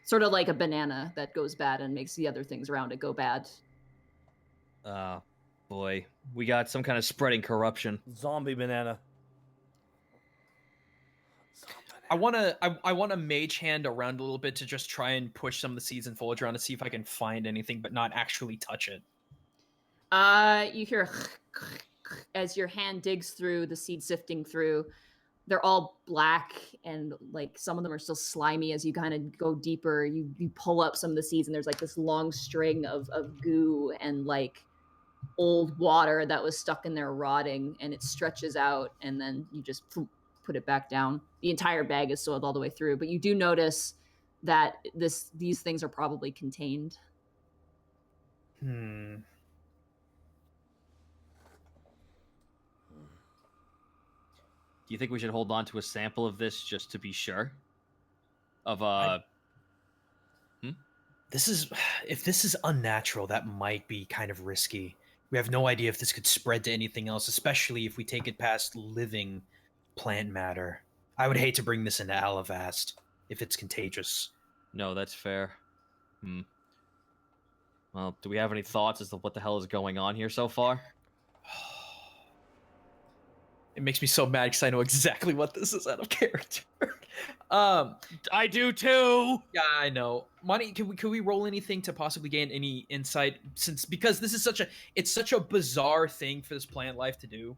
Sort of like a banana that goes bad and makes the other things around it go bad. Boy, we got some kind of spreading corruption. Zombie banana. I wanna mage hand around a little bit to just try and push some of the seeds and foliage around to see if I can find anything, but not actually touch it. You hear as your hand digs through the seed, sifting through. They're all black, and some of them are still slimy. As you kind of go deeper, you pull up some of the seeds, and there's this long string of goo and old water that was stuck in there rotting, and it stretches out, and then you just put it back down. The entire bag is soiled all the way through, but you do notice that these things are probably contained. Hmm. Do you think we should hold on to a sample of this just to be sure? This is, if this is unnatural, that might be kind of risky. We have no idea if this could spread to anything else, especially if we take it past living plant matter. I would hate to bring this into Alivast if it's contagious. No, that's fair. Well, do we have any thoughts as to what the hell is going on here so far? It makes me so mad because I know exactly what this is out of character. I do too. Yeah, I know. Monty, can we roll anything to possibly gain any insight? Because this is such a bizarre thing for this plant life to do.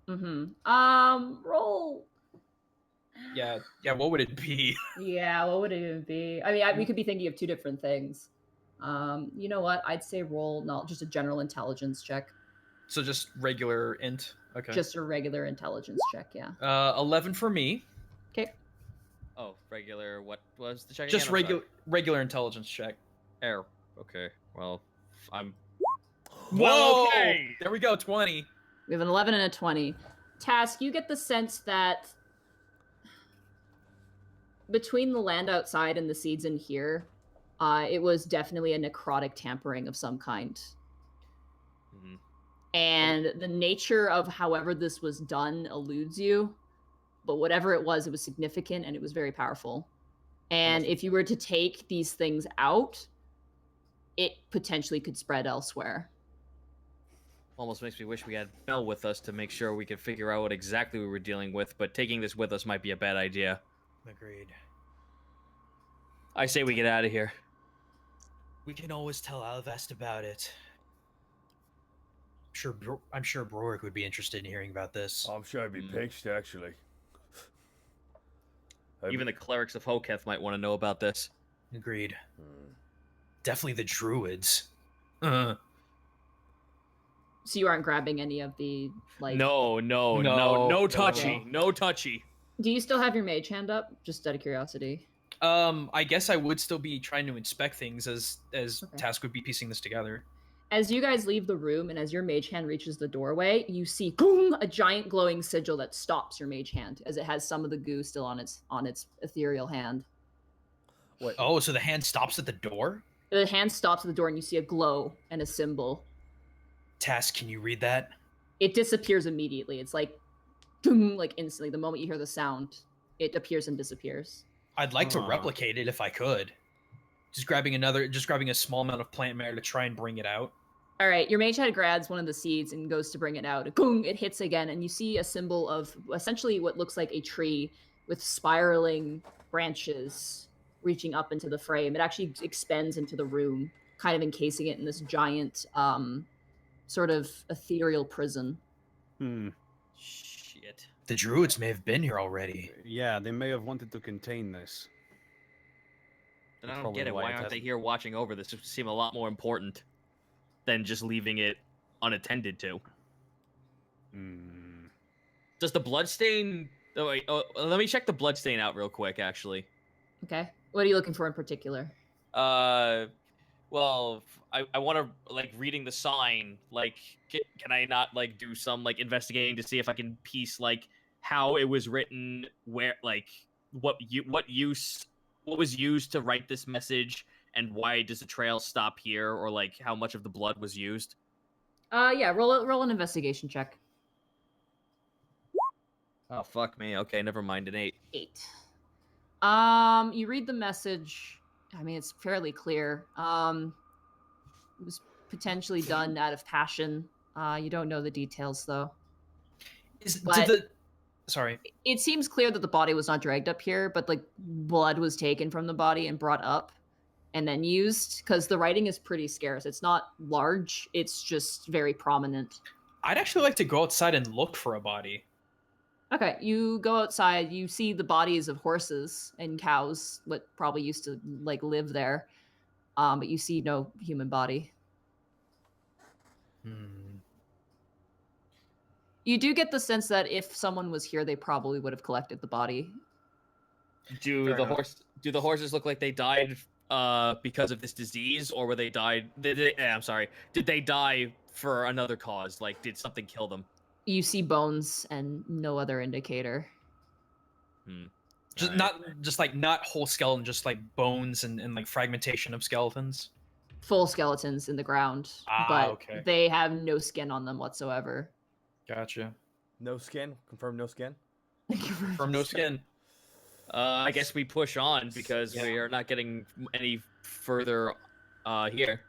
Roll. Yeah. What would it be? Yeah, what would it even be? I mean, we could be thinking of two different things. You know what? I'd say roll just a general intelligence check. So just regular int. Okay. Just a regular intelligence check, yeah. 11 for me. Okay. Oh, regular. What was the check? Just again? regular intelligence check. Air. Okay. Well, I'm. Whoa! Okay. There we go. 20. We have an 11 and a 20. Task, you get the sense that between the land outside and the seeds in here, it was definitely a necrotic tampering of some kind. And the nature of however this was done eludes you, but whatever it was significant and it was very powerful. And if you were to take these things out, it potentially could spread elsewhere. Almost makes me wish we had Mel with us to make sure we could figure out what exactly we were dealing with, but taking this with us might be a bad idea. Agreed. I say we get out of here. We can always tell Alivast about it. I'm sure Brorik would be interested in hearing about this. I'm sure I'd be pitched, actually. Even the clerics of Hoketh might want to know about this. Agreed. Definitely the druids. So you aren't grabbing any of the, like... No touchy. No touchy. Do you still have your mage hand up? Just out of curiosity. I guess I would still be trying to inspect things as Task would be piecing this together. As you guys leave the room and as your mage hand reaches the doorway, you see boom, a giant glowing sigil that stops your mage hand as it has some of the goo still on its ethereal hand. What? Oh, so the hand stops at the door? The hand stops at the door and you see a glow and a symbol. Task, can you read that? It disappears immediately. It's like, boom, like instantly. The moment you hear the sound, it appears and disappears. I'd like to replicate it if I could. Just grabbing a small amount of plant matter to try and bring it out. All right, your mage hand grabs one of the seeds and goes to bring it out. Boom, it hits again, and you see a symbol of essentially what looks like a tree with spiraling branches reaching up into the frame. It actually expends into the room, kind of encasing it in this giant sort of ethereal prison. Shit. The druids may have been here already. Yeah, they may have wanted to contain this. And I don't get it. Why aren't they here watching over this? It would seem a lot more important than just leaving it unattended to. Does the bloodstain... Oh, wait, let me check the bloodstain out real quick, actually. Okay. What are you looking for in particular? Well, I want to, like, reading the sign, like, can I not, like, do some, like, investigating to see if I can piece, like, how it was written, where, like, what was used to write this message, and why does the trail stop here, or, like, how much of the blood was used? Yeah, roll an investigation check. Oh, fuck me. Okay, never mind, an 8. 8. You read the message. I mean, it's fairly clear. It was potentially done out of passion. You don't know the details, though. Sorry. It seems clear that the body was not dragged up here, but, like, blood was taken from the body and brought up and then used, because the writing is pretty scarce. It's not large. It's just very prominent. I'd actually like to go outside and look for a body. Okay, you go outside, you see the bodies of horses and cows, what probably used to, like, live there, but you see no human body. You do get the sense that if someone was here, they probably would have collected the body. Do the horses look like they died because of this disease, or were they died? I'm sorry. Did they die for another cause? Like, did something kill them? You see bones and no other indicator. Just not whole skeleton, just like bones and like fragmentation of skeletons. Full skeletons in the ground, but okay. they have no skin on them whatsoever. Gotcha. No skin? Confirm no skin? From no skin. I guess we push on because we are not getting any further here.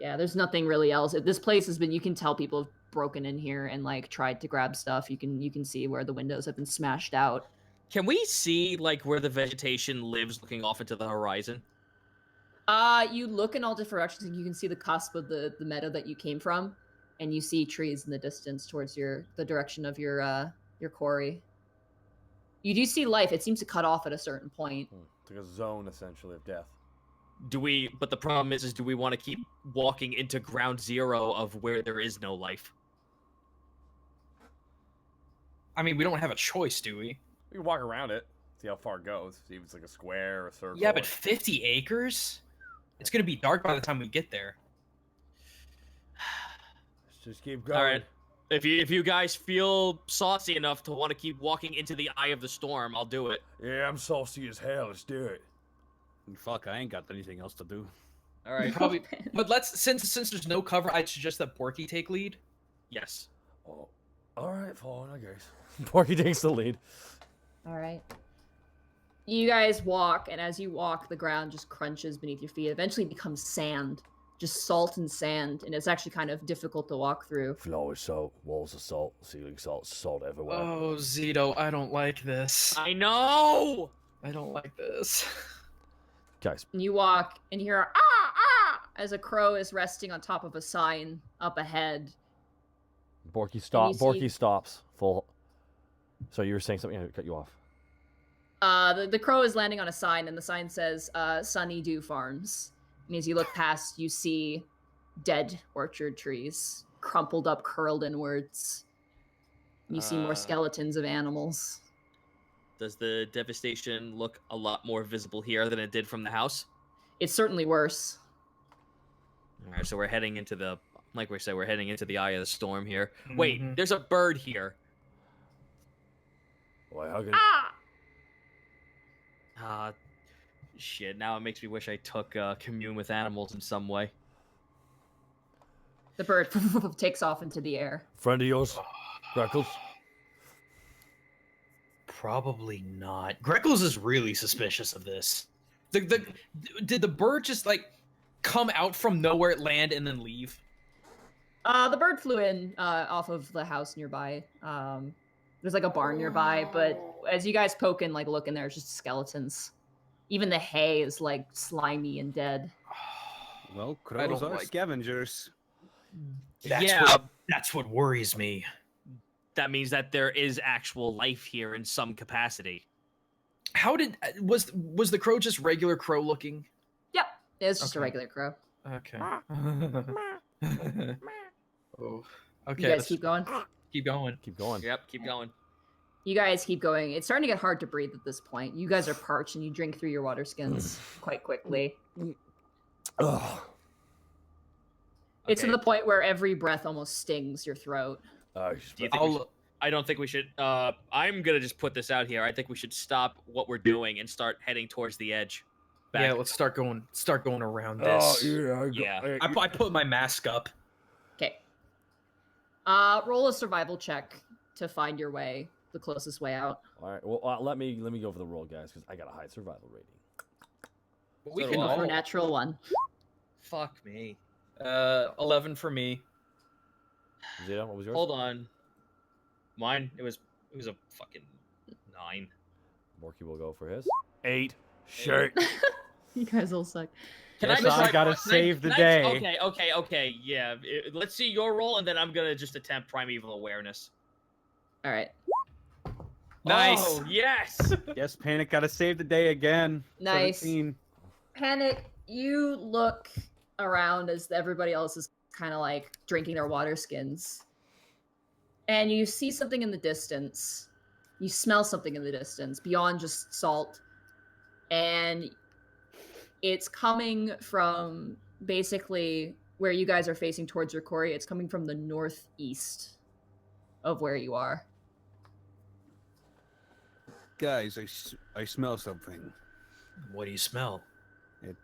Yeah, there's nothing really else. This place has been, you can tell people have broken in here and like tried to grab stuff. You can see where the windows have been smashed out. Can we see like where the vegetation lives looking off into the horizon? You look in all different directions and you can see the cusp of the meadow that you came from, and you see trees in the distance towards the direction of your quarry. You do see life. It seems to cut off at a certain point. It's like a zone, essentially, of death. But the problem is do we want to keep walking into ground zero of where there is no life? I mean, we don't have a choice, do we? We can walk around it, see how far it goes, see if it's like a square or a circle. Yeah, but 50 acres? It's going to be dark by the time we get there. Let's just keep going. All right. If you guys feel saucy enough to want to keep walking into the eye of the storm, I'll do it. Yeah, I'm saucy as hell. Let's do it. Fuck, I ain't got anything else to do. All right. Probably. But since there's no cover, I'd suggest that Borky take lead. Yes. Oh, all right, fine, I guess. Borky takes the lead. All right. You guys walk, and as you walk, the ground just crunches beneath your feet. It eventually becomes sand, just salt and sand, and it's actually kind of difficult to walk through. Floor is salt, walls are salt, ceiling salt everywhere. Oh, Zito, I don't like this. I know! I don't like this. Guys. And you walk, and you hear, ah, ah, as a crow is resting on top of a sign up ahead. Borky stops. Full. So you were saying something? I cut you off. The crow is landing on a sign, and the sign says, Sunny Dew Farms. And as you look past, you see dead orchard trees, crumpled up, curled inwards. You see more skeletons of animals. Does the devastation look a lot more visible here than it did from the house? It's certainly worse. All right, so we're heading into the, like we said, we're heading into the eye of the storm here. Wait, there's a bird here. Why, how can... Shit, now it makes me wish I took commune with animals in some way. The bird takes off into the air. Friend of yours? Greckles? Probably not. Greckles is really suspicious of this. Did the bird just like come out from nowhere, land, and then leave? The bird flew in off of the house nearby. There's like a barn nearby, but as you guys poke and like look in there, it's just skeletons. Even the hay is like slimy and dead. Well, crows are scavengers. That's what worries me. That means that there is actual life here in some capacity. How was the crow just regular crow looking? Yep, it's just a regular crow. Okay. Oh, okay. You guys keep going? Keep going. Keep going. Yep, keep going. You guys keep going. It's starting to get hard to breathe at this point. You guys are parched and you drink through your water skins quite quickly. Ugh. It's to the point where every breath almost stings your throat. I don't think we should. I'm gonna just put this out here. I think we should stop what we're doing and start heading towards the edge. Back. Yeah, let's start going around this. I put my mask up. Okay. Roll a survival check to find your way, the closest way out. All right. Well, let me go for the roll, guys, because I got a high survival rating. We can go for a natural one. Fuck me. 11 for me. Zeta, what was yours? Hold on. Mine, it was a fucking 9. Borky will go for his. 8. Shirt. You guys all suck. I gotta save the day. Okay. Yeah. Let's see your roll, and then I'm gonna just attempt primeval awareness. All right. Nice. Oh, yes. Yes, Panic gotta save the day again. Nice. 17. Panic, you look around as everybody else is kind of like drinking their water skins. and you see something in the distance. You smell something in the distance beyond just salt, and it's coming from basically where you guys are facing towards your quarry. It's coming from the northeast of where you are. Guys, I smell something. What do you smell? It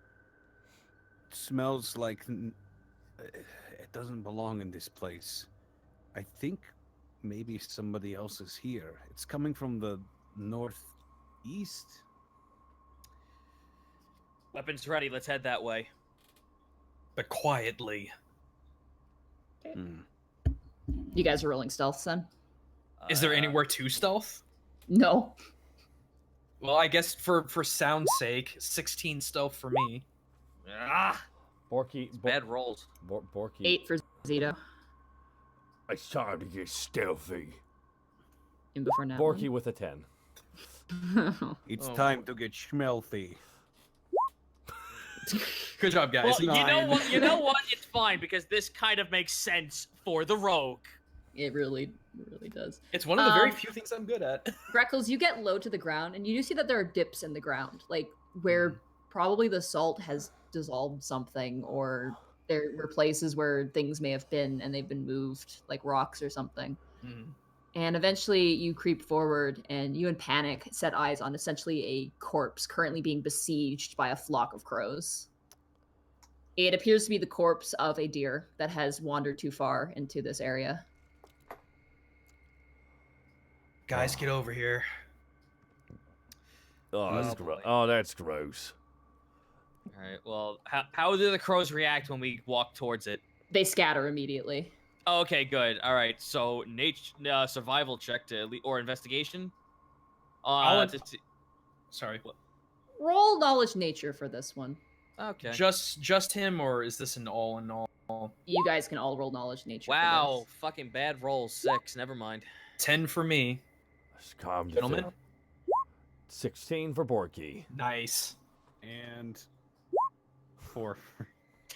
smells like it doesn't belong in this place. I think maybe somebody else is here. It's coming from the northeast. Weapons ready. Let's head that way. But quietly. You guys are rolling stealth, then? Is there anywhere to stealth? No. Well, I guess for sound's sake, 16 stealth for me. Borky. Bad rolls. Borky. 8 for Zito. It's time to get stealthy. In before now. Borky with a 10. It's time to get schmelthy. Good job, guys. Well, you know what? It's fine because this kind of makes sense for the rogue. It really does. It's one of the very few things I'm good at. Greckles, you get low to the ground, and you do see that there are dips in the ground, like where probably the salt has dissolved something, or there were places where things may have been and they've been moved, like rocks or something. And eventually you creep forward, and you in panic set eyes on essentially a corpse currently being besieged by a flock of crows. It appears to be the corpse of a deer that has wandered too far into this area. Guys, get over here. Oh, that's gross. All right. Well, how do the crows react when we walk towards it? They scatter immediately. Oh, okay, good. All right. So, survival check or investigation. Sorry. Roll knowledge nature for this one. Okay. Just him, or is this an all in all? You guys can all roll knowledge nature. Wow, fucking bad roll. 6. Never mind. 10 for me. Gentlemen. 16 for Borky. Nice. And 4.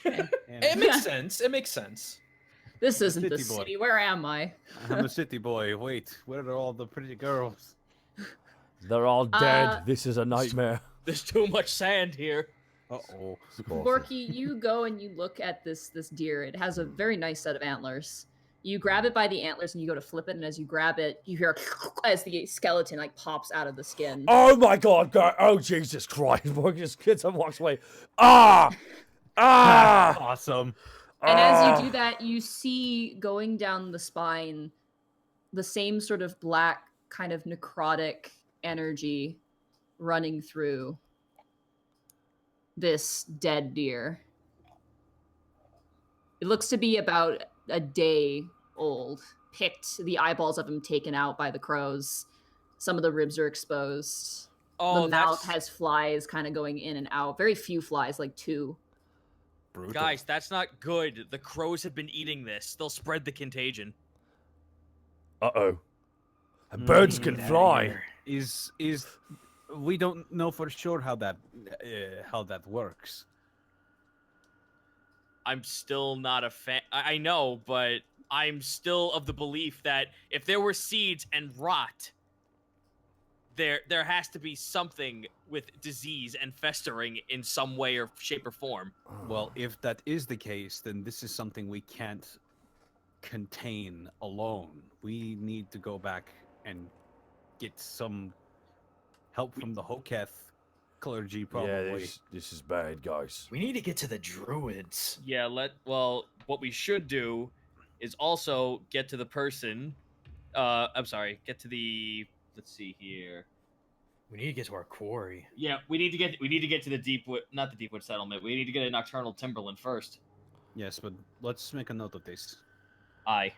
It makes sense. It makes sense. This isn't the City boy. city. Where am I? I'm a city boy. Wait, where are all the pretty girls? They're all dead. This is a nightmare. There's too much sand here. Uh-oh. Borky, you go and you look at this deer. It has a very nice set of antlers. You grab it by the antlers and you go to flip it, and as you grab it, you hear as the skeleton like pops out of the skin. Oh my god, oh Jesus Christ. Borky just gets up and walks away. Ah! Awesome. And as you do that, you see going down the spine the same sort of black kind of necrotic energy running through this dead deer. It looks to be about a day old. Picked, the eyeballs of him taken out by the crows. Some of the ribs are exposed. Oh, the mouth has flies kind of going in and out. Very few flies, like 2. Brutal. Guys, that's not good. The crows have been eating this. They'll spread the contagion. Uh-oh. Birds can fly. Is we don't know for sure how that works. I'm still not a fan. I know, but I'm still of the belief that if there were seeds and rot, there has to be something with disease and festering in some way or shape or form. Well, if that is the case, then this is something we can't contain alone. We need to go back and get some help from the Hoketh clergy, probably. Yeah, this is bad, guys. We need to get to the druids. Yeah, what we should do is also get to the person. Get to the. Let's see here. We need to get to our quarry. Yeah, we need to get to the Deepwood, not the Deepwood settlement. We need to get a Nocturnal Timberland first. Yes, but let's make a note of this. Aye.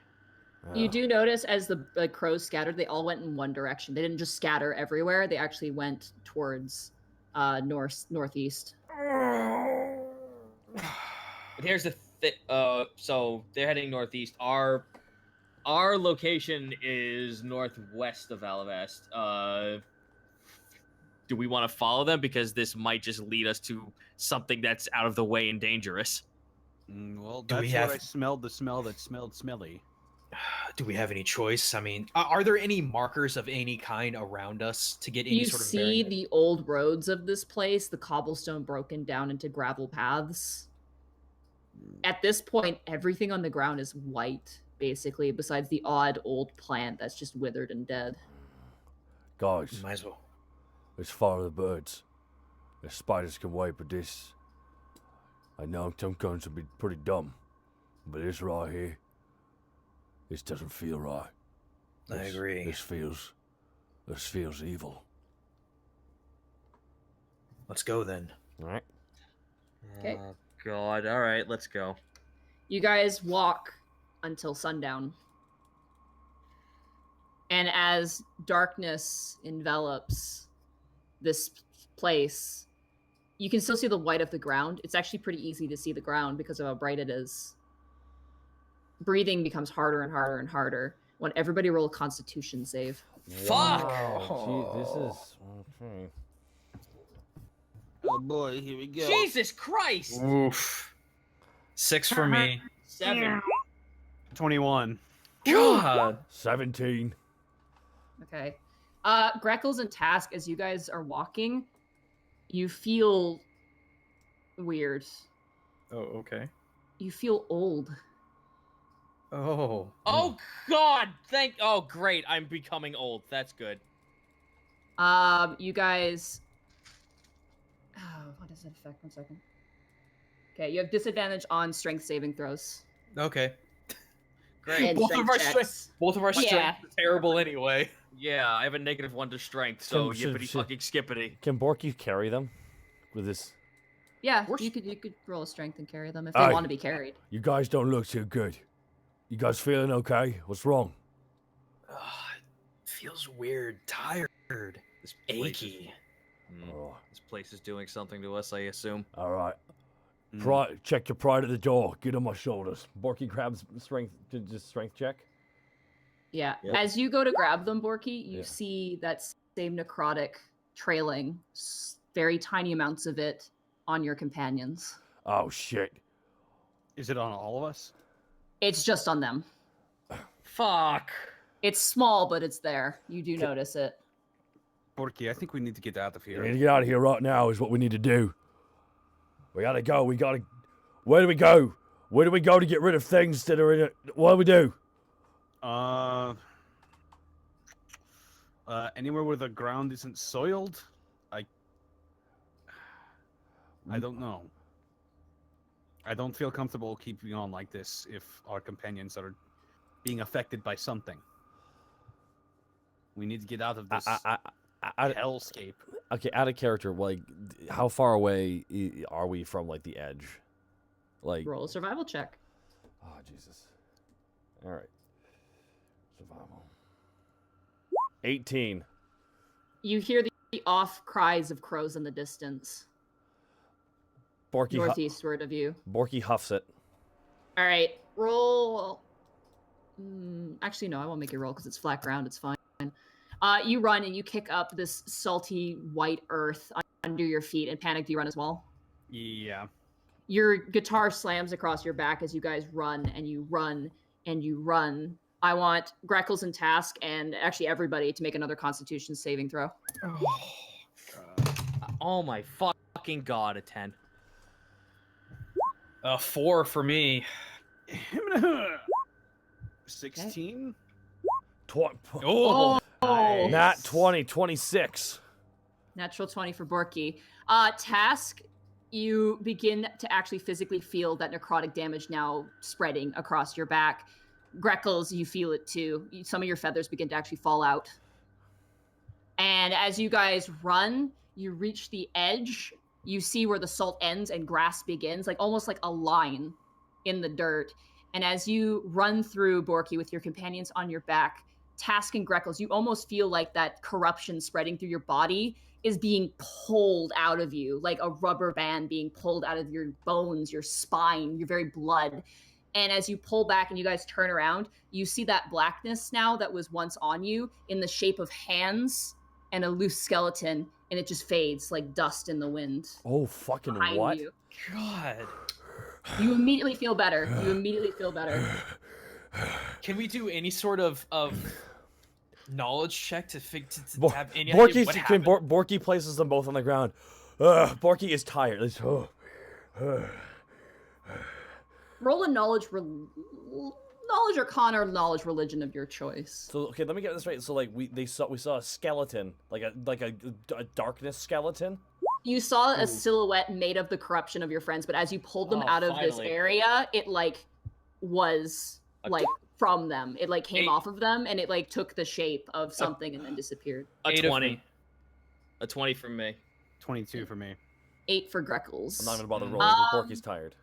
You do notice as the crows scattered, they all went in one direction. They didn't just scatter everywhere. They actually went towards northeast. Here's the so they're heading northeast. Our location is northwest of Alivast. Do we want to follow them? Because this might just lead us to something that's out of the way and dangerous. Well, that's where I smelled the smell that smelled smelly. Do we have any choice? I mean, are there any markers of any kind around us to get any You sort of see bearing? the old roads of this place, the cobblestone broken down into gravel paths. At this point, everything on the ground is white, basically, besides the odd old plant that's just withered and dead. Guys, Might as well. let's follow the birds. The spiders can wait, but this... I know some guns would be pretty dumb, but this right here, this doesn't feel right. I agree. This feels evil. Let's go then. All right. Okay. Oh, God. All right, let's go. You guys walk until sundown. And as darkness envelops this place, you can still see the white of the ground. It's actually pretty easy to see the ground because of how bright it is. Breathing becomes harder and harder and harder. When everybody roll a Constitution save. Fuck! Wow. Gee, this is okay. Oh boy, here we go. Jesus Christ! Oof. 6 for me. 7. 21. God. 17. Okay. Greckles and Task, as you guys are walking, you feel weird. Oh, okay. You feel old. Oh. Oh, God! Oh, great. I'm becoming old. That's good. You guys... Oh, what does it affect? 1 second. Okay, you have disadvantage on strength saving throws. Okay. Great. And Both of strength our checks. strengths. Both of our Yeah. strengths are terrible anyway. Yeah, I have a -1 to strength, so Should- yippity fucking skippity. Can Borky carry them with this? Yeah, We're you could roll a strength and carry them if they Aye. want to be carried. You guys don't look too good. You guys feeling okay? What's wrong? Feels weird. Tired. This place is- Achy. Oh, This place is doing something to us, I assume. all right. Mm. Pride, check your pride at the door. Get on my shoulders. Borky grabs strength, just strength check. Yeah. Yep. As you go to grab them, Borky, you Yeah. see that same necrotic trailing very tiny amounts of it on your companions. Oh shit. Is it on all of us? It's just on them. Fuck. It's small, but it's there. You do notice it. Borky, I think we need to get out of We here. need to get out of here right now. Is what we need to do. We gotta go. We gotta. Where do we go? Where do we go to get rid of things that are in it? What do we do? Anywhere where the ground isn't soiled? I don't know. I don't feel comfortable keeping on like this if our companions are being affected by something. We need to get out of this hellscape. Okay, out of character, like, how far away are we from, like, the edge? Like, Roll a survival check. oh, Jesus. All right. Survival. 18. You hear the off cries of crows in the distance, Borky, northeastward of you. Borky huffs it. All right, roll. Actually, no, I won't make you roll because it's flat ground. It's fine. You run and you kick up this salty white earth under your feet. And Panic, do you run as well? Yeah. Your guitar slams across your back as you guys run and you run and you run. I want Greckles and Task and actually everybody to make another Constitution saving throw. Oh my fucking God, a 10. 4 for me. 16? Oh. Nat 20, 26. Natural 20 for Borky. Task, you begin to actually physically feel that necrotic damage now spreading across your back. Greckles, you feel it too. Some of your feathers begin to actually fall out. And as you guys run, you reach the edge. You see where the salt ends and grass begins, like almost like a line in the dirt. And as you run through, Borky, with your companions on your back, Task and Greckles, you almost feel like that corruption spreading through your body is being pulled out of you, like a rubber band being pulled out of your bones, your spine, your very blood. And as you pull back and you guys turn around, you see that blackness now that was once on you in the shape of hands and a loose skeleton, and it just fades like dust in the wind. Oh, fucking behind what? You. God. You immediately feel better. You immediately feel better. Can we do any sort of knowledge check to have any idea what happened? Borky places them both on the ground. Borky is tired. Roll a knowledge arcana or knowledge religion of your choice. So okay, let me get this right. So like we saw a skeleton, like a darkness skeleton. You saw a silhouette made of the corruption of your friends, but as you pulled them out of this area, it like was like from them. It like came off of them, and it like took the shape of something and then disappeared. A 20. A 20 from me. 22 for me. 8 for Greckles. I'm not gonna bother rolling. Borky's tired.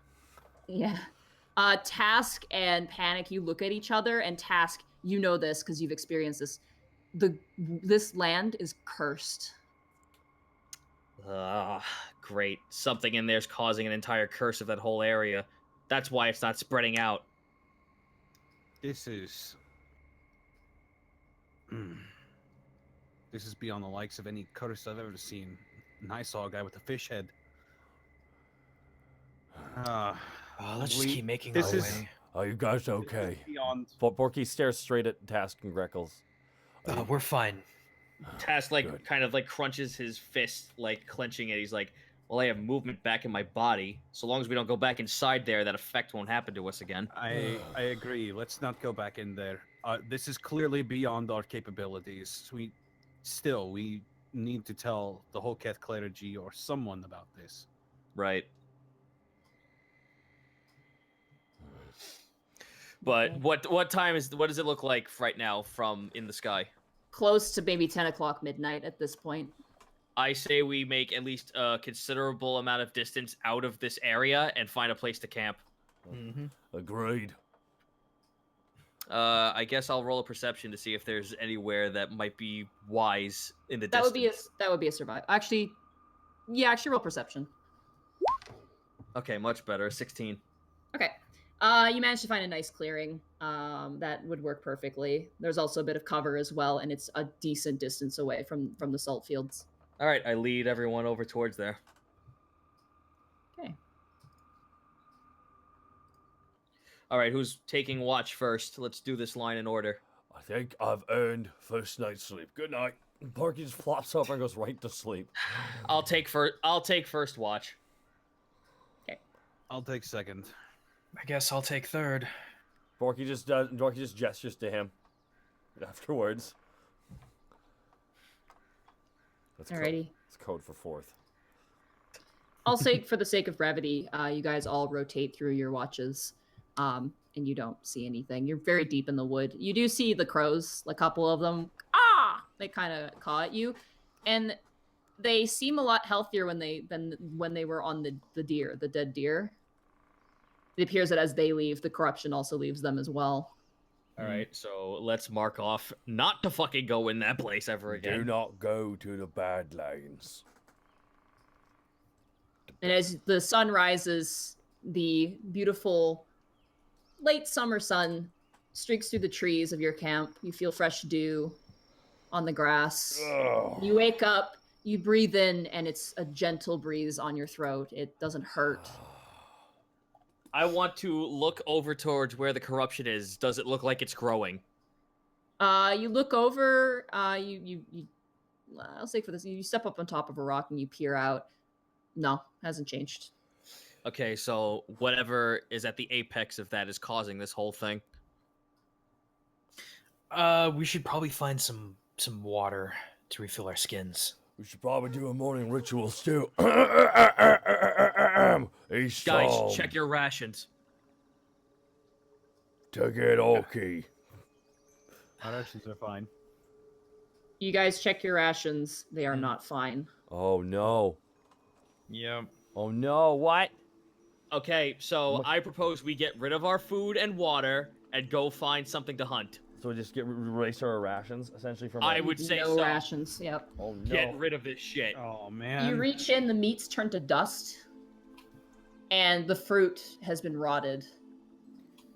Yeah. Task and Panic, you look at each other, and Task, you know this because you've experienced this. This land is cursed. Great. Something in there's causing an entire curse of that whole area. That's why it's not spreading out. This is beyond the likes of any curse I've ever seen. And I saw a guy with a fish head. Let's just keep making our way. Are you guys okay? Beyond. Borky stares straight at Task and Greckles. We're fine. Task kind of crunches his fist, like clenching it. He's like, well, I have movement back in my body. So long as we don't go back inside there, that effect won't happen to us again. I agree. Let's not go back in there. This is clearly beyond our capabilities. We need to tell the Hoketh clergy or someone about this. Right. But what does it look like right now from in the sky? Close to maybe 10 o'clock midnight at this point. I say we make at least a considerable amount of distance out of this area and find a place to camp. Mm-hmm. Agreed. I guess I'll roll a perception to see if there's anywhere that might be wise in the distance. That would be a survival. Actually roll perception. Okay, much better. 16. Okay. You managed to find a nice clearing. That would work perfectly. There's also a bit of cover as well, and it's a decent distance away from the salt fields. All right, I lead everyone over towards there. Okay. All right, who's taking watch first? Let's do this line in order. I think I've earned first night's sleep. Good night. Borky just flops over and goes right to sleep. I'll take first watch. Okay. I'll take second. I guess I'll take third. Borky just gestures to him afterwards. Alrighty. It's code for fourth. I'll say, for the sake of brevity, you guys all rotate through your watches, and you don't see anything. You're very deep in the wood. You do see the crows, a couple of them. They kind of caw at you, and they seem a lot healthier than when they were on the dead deer. It appears that as they leave, the corruption also leaves them as well. All right, so let's mark off not to fucking go in that place ever again. Do not go to the Badlands. And as the sun rises, the beautiful late summer sun streaks through the trees of your camp. You feel fresh dew on the grass. Ugh. You wake up, you breathe in, and it's a gentle breeze on your throat. It doesn't hurt. I want to look over towards where the corruption is. Does it look like it's growing? You look over, you I'll say for this, you step up on top of a rock and you peer out. No, hasn't changed. Okay, so whatever is at the apex of that is causing this whole thing. We should probably find some water to refill our skins. We should probably do a morning ritual too. Guys, check your rations. Take it okay. My rations are fine. You guys check your rations. They are not fine. Oh no. Yep. Oh no, what? Okay, so I propose we get rid of our food and water and go find something to hunt. So we just erase our rations, essentially, from... I would say no so. rations, yep. Oh no. Get rid of this shit. Oh, man. You reach in, the meats turn to dust, and the fruit has been rotted.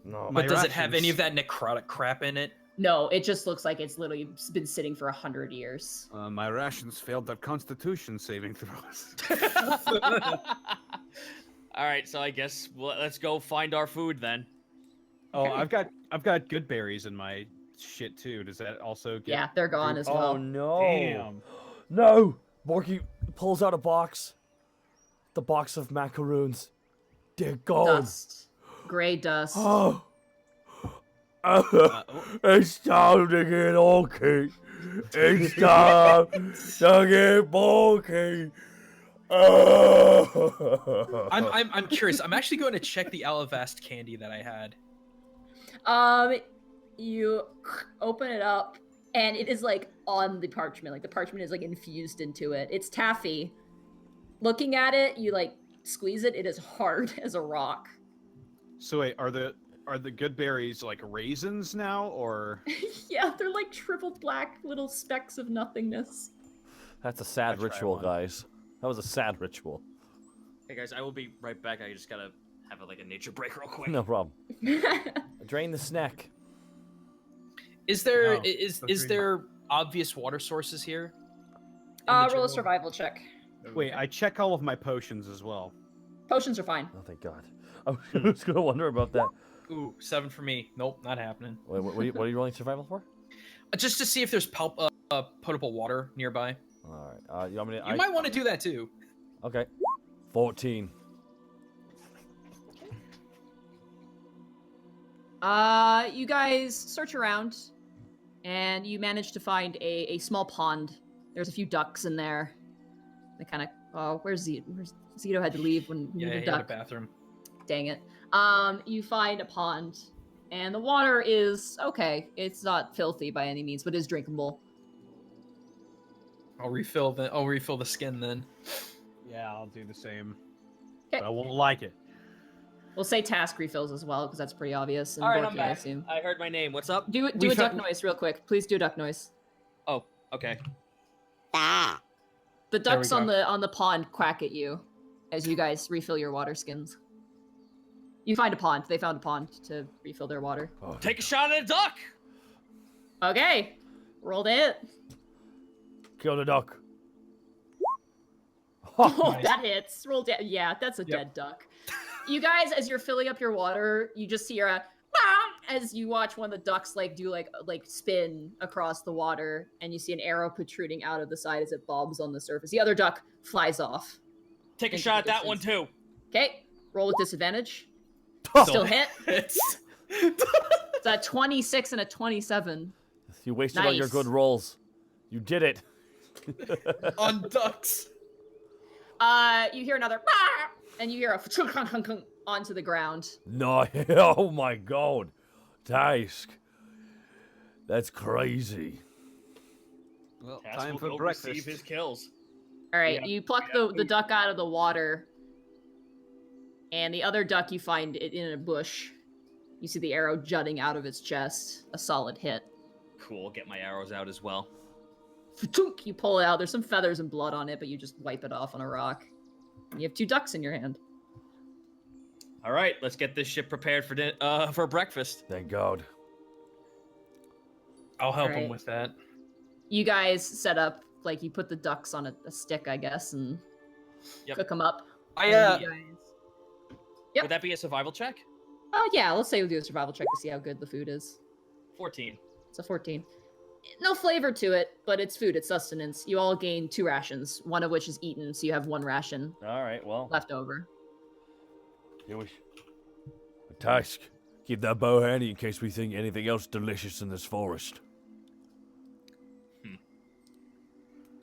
No. But does it have any of that necrotic crap in it? No, it just looks like it's literally been sitting for 100 years. My rations failed their constitution saving throws. All right, so I guess let's go find our food then. Oh, Okay. I've got good berries in my shit too. Does that also get? Yeah, they're gone as Oh well. no! Damn. No! Borky pulls out a box. The box of macaroons. They're gone. Dust. Gray dust. Oh. It's time to get okay. It's time to get bulky. I'm curious. I'm actually going to check the Alivast candy that I had. You open it up, and it is like on the parchment. Like the parchment is like infused into it. It's taffy. Looking at it, you like squeeze it. It is hard as a rock. So wait, are the good berries like raisins now, or? Yeah, they're like shriveled black little specks of nothingness. That's a sad ritual, guys. That was a sad ritual. Hey guys, I will be right back. I just gotta have a nature break real quick. No problem. Drain the snack. Is there No, is there obvious water sources here? Roll a survival check. Wait, I check all of my potions as well. Potions are fine. Oh, thank God. I was gonna wonder about that. Ooh, 7 for me. Nope, not happening. Wait, what are you rolling survival for? Just to see if there's potable water nearby. All right. You want me to? You might want to do that too. Okay. 14. You guys search around, and you manage to find a small pond. There's a few ducks in there. They kind of. Oh, where's Zito? Zito had to leave when he needed a he had a duck. bathroom. Dang it. You find a pond, and the water is okay. It's not filthy by any means, but is drinkable. I'll refill the skin then. Yeah, I'll do the same. Okay. But I won't like it. We'll say task refills as well, because that's pretty obvious. And All right, Borky, I'm I back. assume. I heard my name. What's up? Do a duck noise real quick. Please do a duck noise. Oh, okay. The ducks go. on the pond quack at you as you guys refill your water skins. You find a pond. They found a pond to refill their water. Oh, Take a shot at a duck. Okay. Rolled it. Kill the duck. Oh, that hits. Roll dead. Yeah, that's a dead duck. You guys, as you're filling up your water, you just hear a as you watch one of the ducks do spin across the water, and you see an arrow protruding out of the side as it bobs on the surface. The other duck flies off. Take a shot at that one too. Okay, roll with disadvantage. Still hit. It's a 26 and a 27. You wasted all your good rolls. You did it. On ducks. You hear another and you hear a onto the ground. No, oh my God. Task. That's crazy. Well, Task time will for go breakfast. receive his kills. All right, you pluck the duck out of the water, and the other duck you find it in a bush. You see the arrow jutting out of its chest. A solid hit. Cool. Get my arrows out as well. You pull it out. There's some feathers and blood on it, but you just wipe it off on a rock. You have 2 ducks in your hand. All right, let's get this ship prepared for breakfast. Thank God. I'll help Alright. him with that. You guys set up, you put the ducks on a stick, I guess, and cook them up. Yep. Would that be a survival check? Yeah, let's say we'll do a survival check to see how good the food is. 14. It's a 14. No flavor to it, but it's food, it's sustenance. You all gain 2 rations, one of which is eaten, so you have 1 ration All right, well. left over. Here we... Task. Keep that bow handy in case we think anything else delicious in this forest.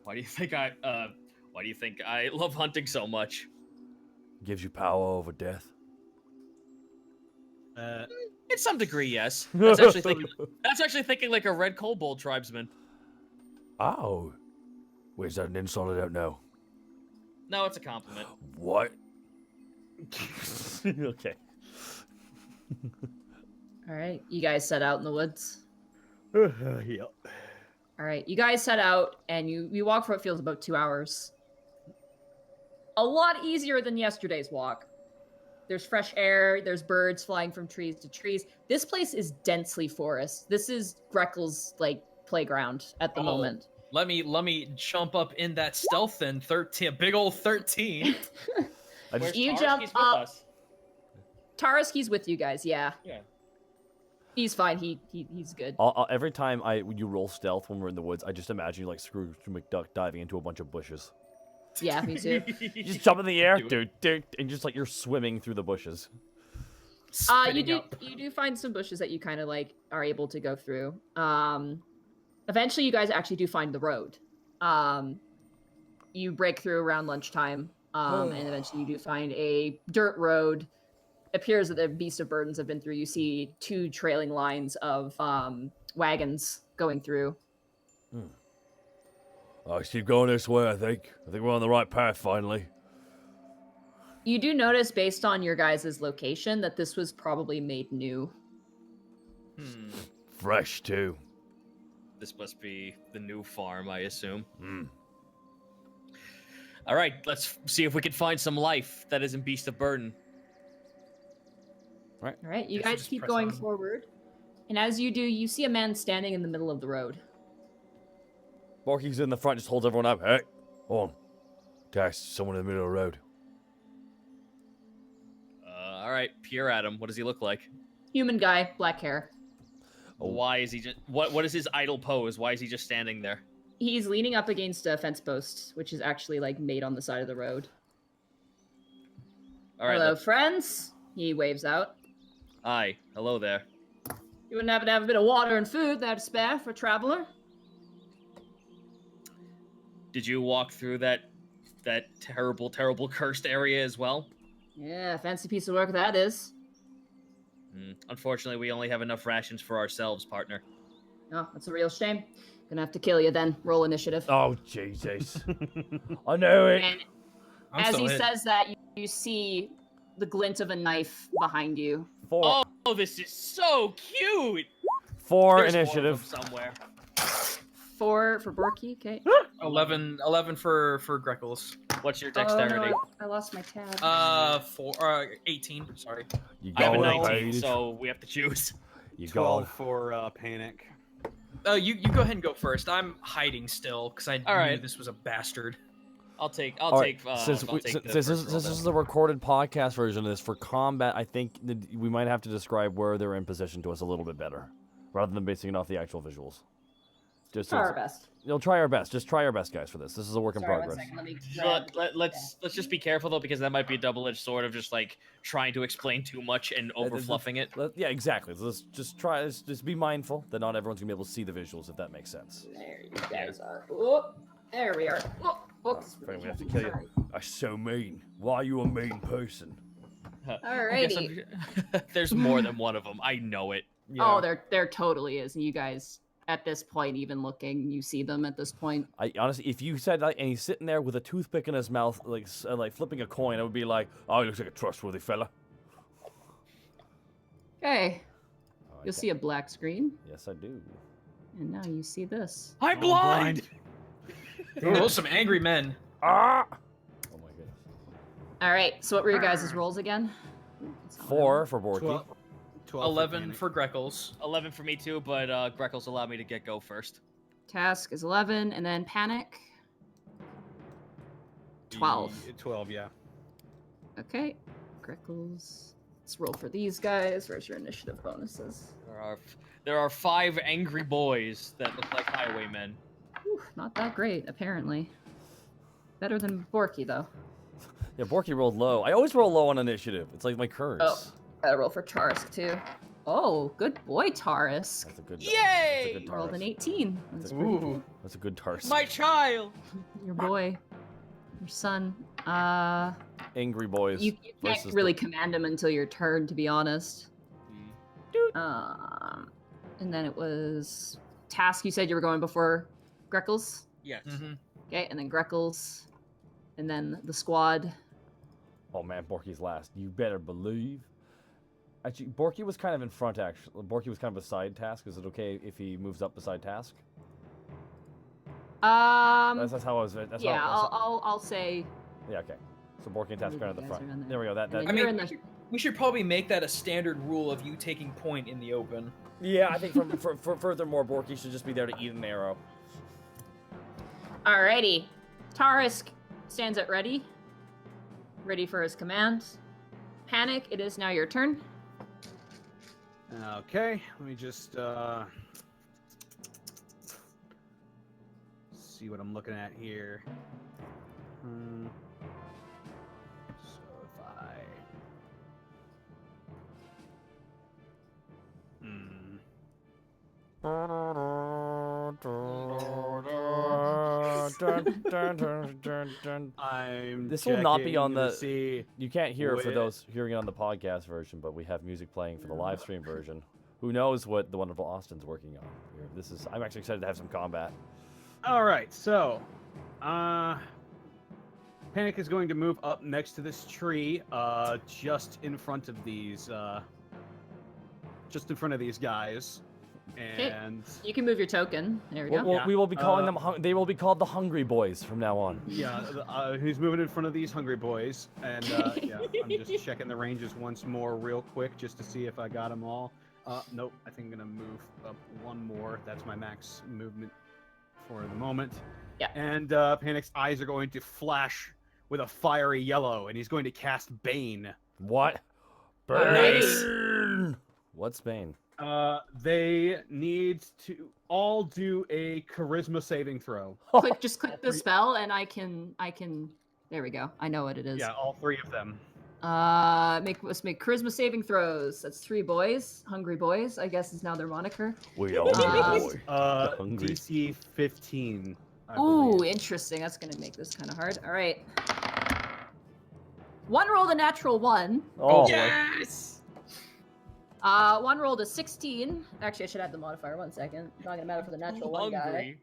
Why do you think I love hunting so much? Gives you power over death. In some degree, yes. That's actually thinking like a red kobold tribesman. Oh. Wait, is that an insult? I don't know. No, it's a compliment. What? Okay. All right, you guys set out in the woods. Yep. All right, you guys set out, and you walk for what feels about 2 hours. A lot easier than yesterday's walk. There's fresh air, there's birds flying from trees to trees. This place is densely forest. This is Greckles' playground at the moment. Let me jump up in that stealth then. 13, big old 13. You jump up. Taraski's with you guys, yeah. Yeah. He's fine. He's good. Every time you roll stealth when we're in the woods, I just imagine you like Scrooge McDuck diving into a bunch of bushes. Yeah, me too. You just jump in the air, and just like you're swimming through the bushes. You do find some bushes that you kind of like are able to go through. Eventually, you guys actually do find the road. You break through around lunchtime, and eventually you do find a dirt road. It appears that the beasts of burdens have been through. You see 2 trailing lines of wagons going through. Let's keep going this way, I think. I think we're on the right path, finally. You do notice, based on your guys' location, that this was probably made new. Fresh, too. This must be the new farm, I assume. All right, let's see if we can find some life that isn't beast of burden. All right, you guys keep going forward. And as you do, you see a man standing in the middle of the road. Borky's in the front, just holds everyone up. Hey, hold on. There's someone in the middle of the road. All right, peer at him. What does he look like? Human guy, black hair. Why is he just... What is his idle pose? Why is he just standing there? He's leaning up against a fence post, which is actually like made on the side of the road. All right, hello, friends. He waves out. Hi, hello there. You wouldn't happen to have a bit of water and food there to spare for a traveler? Did you walk through that terrible, terrible cursed area as well? Yeah, fancy piece of work that is. Unfortunately, we only have enough rations for ourselves, partner. Oh, that's a real shame. Gonna have to kill you then. Roll initiative. Oh, Jesus. I know it. And as he says that, you see the glint of a knife behind you. 4. Oh, this is so cute! 4 There's initiative. 4 of them somewhere. 4 for Borky, okay. 11 for Greckles. What's your dexterity? Oh, no, I lost my tab. 18. Sorry. I have a 19, so we have to choose. You 12 for Panic. You go ahead and go first. I'm hiding still because I knew this was a bastard. I'll take. Since this is the recorded podcast version of this, for combat, I think we might have to describe where they're in position to us a little bit better, rather than basing it off the actual visuals. Just try our best. You'll try our best. Just try our best, guys, for this. This is a work in progress. Let's just be careful though, because that might be a double-edged sword of just like trying to explain too much and over-fluffing it. Yeah, exactly. Let's just try. Just be mindful that not everyone's gonna be able to see the visuals, if that makes sense. There you guys are. Oh, there we are. Oh, we have to kill you. That's so mean. Why are you a mean person? Alrighty. There's more than one of them. I know it. Yeah. Oh, there totally is. And you guys, at this point, even looking, you see them at this point. I honestly, if you said and he's sitting there with a toothpick in his mouth, like flipping a coin, I would be like, oh, he looks like a trustworthy fella. Okay. You'll see a black screen. Yes, I do. And now you see this. I'm blind. Those some angry men. Ah! Oh my goodness. All right. So what were your guys' rolls again? 4 for Borky. 11 for Greckles. 11 for me too, but Greckles allowed me to go first. Task is 11, and then Panic. 12. 12, yeah. Okay. Greckles. Let's roll for these guys. Where's your initiative bonuses? There are 5 angry boys that look like highwaymen. Whew, not that great, apparently. Better than Borky, though. Yeah, Borky rolled low. I always roll low on initiative. It's like my curse. Oh, gotta roll for Tarisk, too. Oh, good boy, Tarisk. That's a good. Yay! That's a good Rolled an 18. That's Ooh. That's a good Tarisk. My child! Your boy. Your son. Angry boys. You can't really command him until your turn, to be honest. And then it was Task. You said you were going before Greckles? Yes. Mm-hmm. Okay, and then Greckles. And then the squad. Oh man, Borky's last. You better believe. Actually, Borky was kind of in front, actually. Borky was kind of beside Task. Is it okay if he moves up beside Task? That's how I was. I'll say. Yeah, okay. So Borky and Task are at the front. There we go. I mean, we should probably make that a standard rule of you taking point in the open. Yeah, I think for furthermore, Borky should just be there to eat an arrow. Alrighty. Tarisk stands at ready. Ready for his command. Panic, it is now your turn. Okay, let me just see what I'm looking at here. So if I I'm This will not be on checking to the. see You can't hear it for where- those hearing it on the podcast version, but we have music playing for the live stream version. Who knows what the wonderful Austin's working on here? This is. I'm actually excited to have some combat. All right, so Panic is going to move up next to this tree, just in front of these guys. And you can move your token. There we go. Well, we will be calling them. They will be called the Hungry Boys from now on. Yeah, he's moving in front of these hungry boys, and yeah, I'm just checking the ranges once more, real quick, just to see if I got them all. Nope, I think I'm gonna move up one more. That's my max movement for the moment. Yeah. And Panic's eyes are going to flash with a fiery yellow, and he's going to cast Bane. What? Nice. Burn! What's Bane? They need to all do a charisma saving throw. Just click the spell, and I can. There we go. I know what it is. Yeah, all three of them. Let's make charisma saving throws. That's 3 boys. Hungry boys, I guess is now their moniker. We all need a boy. Hungry. DC 15. I Ooh, believe. interesting. That's gonna make this kind of hard. All right. One rolled a natural 1. Oh, Yes. One rolled a 16. Actually, I should add the modifier. 1 second. Not gonna matter for the natural 1 guy. Hungry.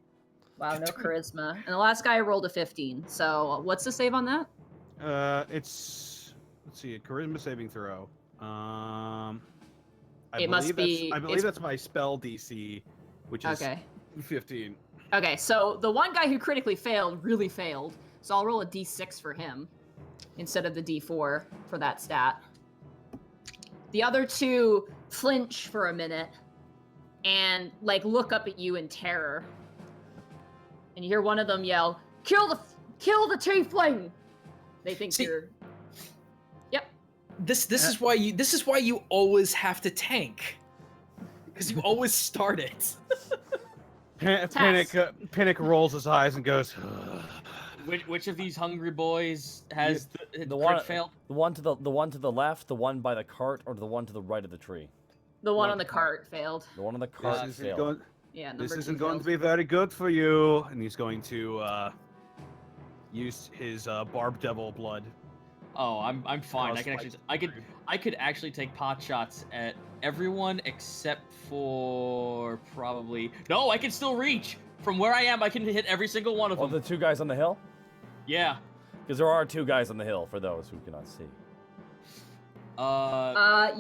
Wow, no charisma. And the last guy rolled a 15. So what's the save on that? It's let's see, a charisma saving throw. I It must be- believe that's my spell DC, which is Okay. 15. Okay, so the one guy who critically failed really failed. So I'll roll a d6 for him instead of the d4 for that stat. The other 2 flinch for a minute and like look up at you in terror. And you hear one of them yell, "Kill the Tiefling!" They think you're. Yep. This is why you always have to tank, because you always start it. Panic rolls his eyes and goes. Which of these hungry boys has The one failed? The one to the left, the one by the cart, or the one to the right of the tree. The one on the cart failed. The one on the cart This failed. isn't going, Yeah, this number isn't 2 going to failed. be very good for you. And he's going to use his Barb Devil blood. Oh, I'm fine. Cross I could actually take pot shots at everyone except for probably. No, I can still reach from where I am. I can hit every single one of Oh, them. the 2 guys on the hill? Yeah. Because there are 2 guys on the hill for those who cannot see.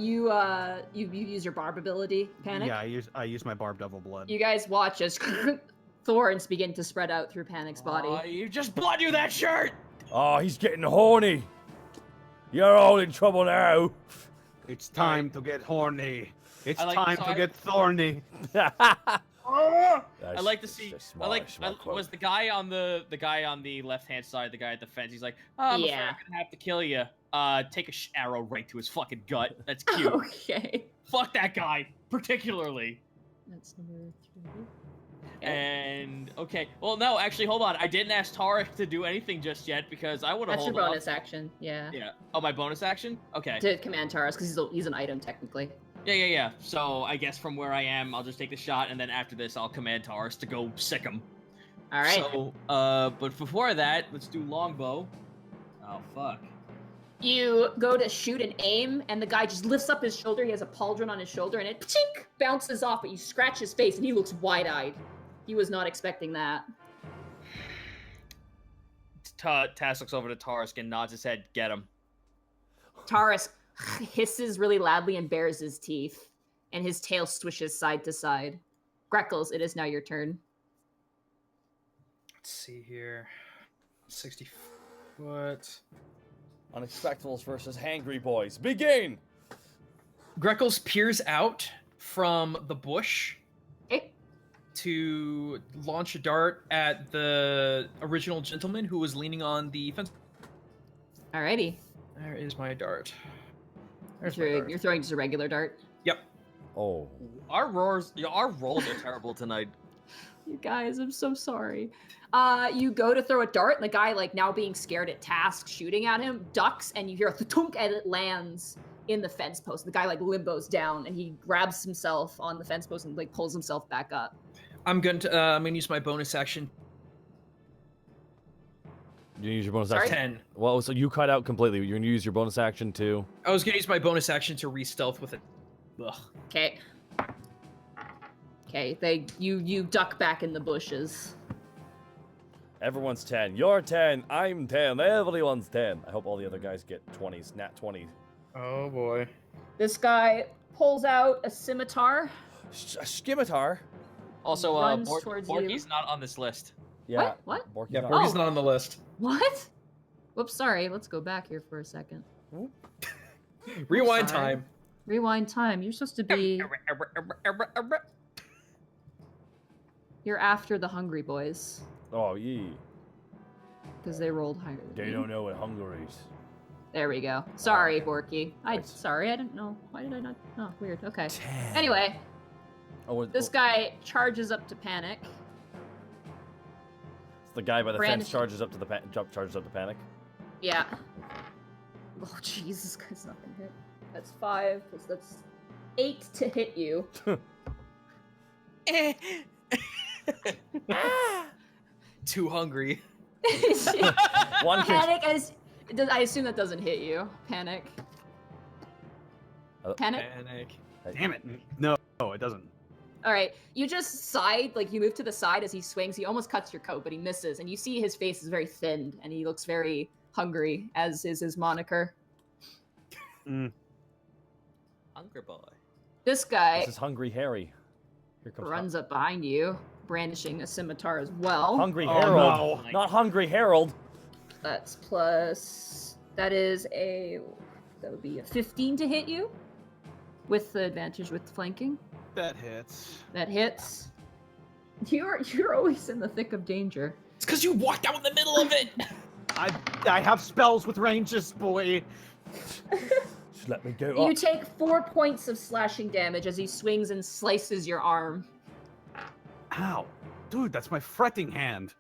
You use your barb ability, Panic. Yeah, I use my Barb Devil blood. You guys watch as thorns begin to spread out through Panic's body. You just blood you that shirt. Oh, he's getting horny. You're all in trouble now. It's time to get horny. It's I like- time so to I- get thorny. I like to see. Was the guy on the left hand side, the guy at the fence? He's like, oh, I'm afraid Yeah. I'm gonna have to kill you. Take a arrow right to his fucking gut. That's cute. Okay. Fuck that guy particularly. That's number 3. And okay, well, no, actually, hold on. I didn't ask Tarek to do anything just yet because I would have. That's your bonus action. Yeah. Yeah. Oh, my bonus action. Okay. To command Taurus because he's an item technically. Yeah. So I guess from where I am, I'll just take the shot, and then after this, I'll command Taurus to go sick him. All right. So, but before that, let's do longbow. Oh fuck. You go to shoot and aim, and the guy just lifts up his shoulder. He has a pauldron on his shoulder, and it chink, bounces off, but you scratch his face, and he looks wide-eyed. He was not expecting that. Tass looks over to Taurus and nods his head. Get him. Taurus hisses really loudly and bares his teeth, and his tail swishes side to side. Greckles, it is now your turn. Let's see here. 60 foot. Unexpectables versus Hangry Boys. Begin! Greckles peers out from the bush Okay. to launch a dart at the original gentleman who was leaning on the fence. Alrighty. There is my dart. There's my You're dart. throwing just a regular dart. Yep. Oh. Our rolls are terrible tonight. You guys, I'm so sorry. You go to throw a dart, and the guy, like, now being scared at Task, shooting at him, ducks, and you hear a thunk, and it lands in the fence post. The guy, like, limbos down, and he grabs himself on the fence post and, like, pulls himself back up. I'm gonna use my bonus action. You use your bonus Sorry? action? 10. Well, so you cut out completely. You're gonna use your bonus action to... I was gonna use my bonus action to re-stealth with it. Ugh. Okay. Okay, you duck back in the bushes. Everyone's 10. You're 10. I'm 10. Everyone's 10. I hope all the other guys get 20s. Nat 20s. Oh boy. This guy pulls out a scimitar. A scimitar? Also, Runs towards Borky's you. not on this list. Yeah. What? Borky's Yeah, not- Borky's Oh. not on the list. What? Whoops, sorry. Let's go back here for a second. Rewind Sorry. time. Rewind time. You're supposed to be... You're after the hungry boys. Oh, yeah. Because they rolled higher than They you. don't know what hunger is. There we go. Sorry, Borky. Right. Sorry, I didn't know. Why did I not? Oh, weird. Okay. 10. Anyway, Oh, this guy charges up to panic. The guy by the Brandon- fence charges up to the charges up to panic. Yeah. Oh, Jesus, guy's not gonna hit. That's 5, plus that's 8 to hit you. Too hungry. One kick. Panic as... I assume that doesn't hit you. Panic. Panic? Panic. Damn it. No, it doesn't. Alright, you just side, like you move to the side as he swings. He almost cuts your coat, but he misses. And you see his face is very thinned, and he looks very hungry, as is his moniker. Hungry boy. This guy This is Hungry Harry. Here comes runs up behind you, brandishing a scimitar as well. Hungry Oh, Harold. no. Not Hungry Harold. That's plus... That is a... That would be a 15 to hit you. With the advantage with flanking. That hits. That hits. You're always in the thick of danger. It's because you walked out in the middle of it. I have spells with ranges, boy. Just let me go You up. take 4 points of slashing damage as he swings and slices your arm. Ow. Dude, that's my fretting hand.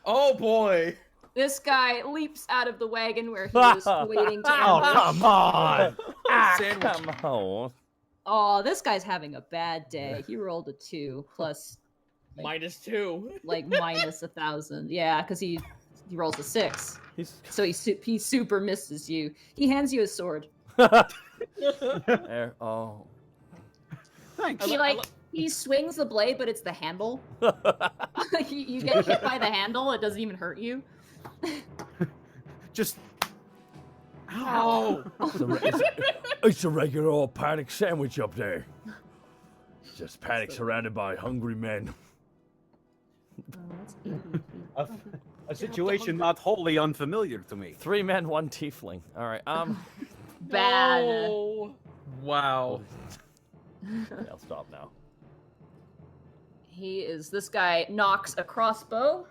Oh boy. This guy leaps out of the wagon where he was waiting to Oh, ambush. come on. Come on. Oh, this guy's having a bad day. He rolled a 2 plus -2. like minus 1,000. Yeah, because he rolls a 6. He's So he super misses you. He hands you his sword. there. Oh. Thanks. He swings the blade, but it's the handle. You get hit by the handle. It doesn't even hurt you. Just. Ow. It's a regular old panic sandwich up there. Just panic surrounded by hungry men. A situation not wholly unfamiliar to me. 3 men, 1 tiefling. All right. Bad. No. Wow. I'll stop now. This guy knocks a crossbow,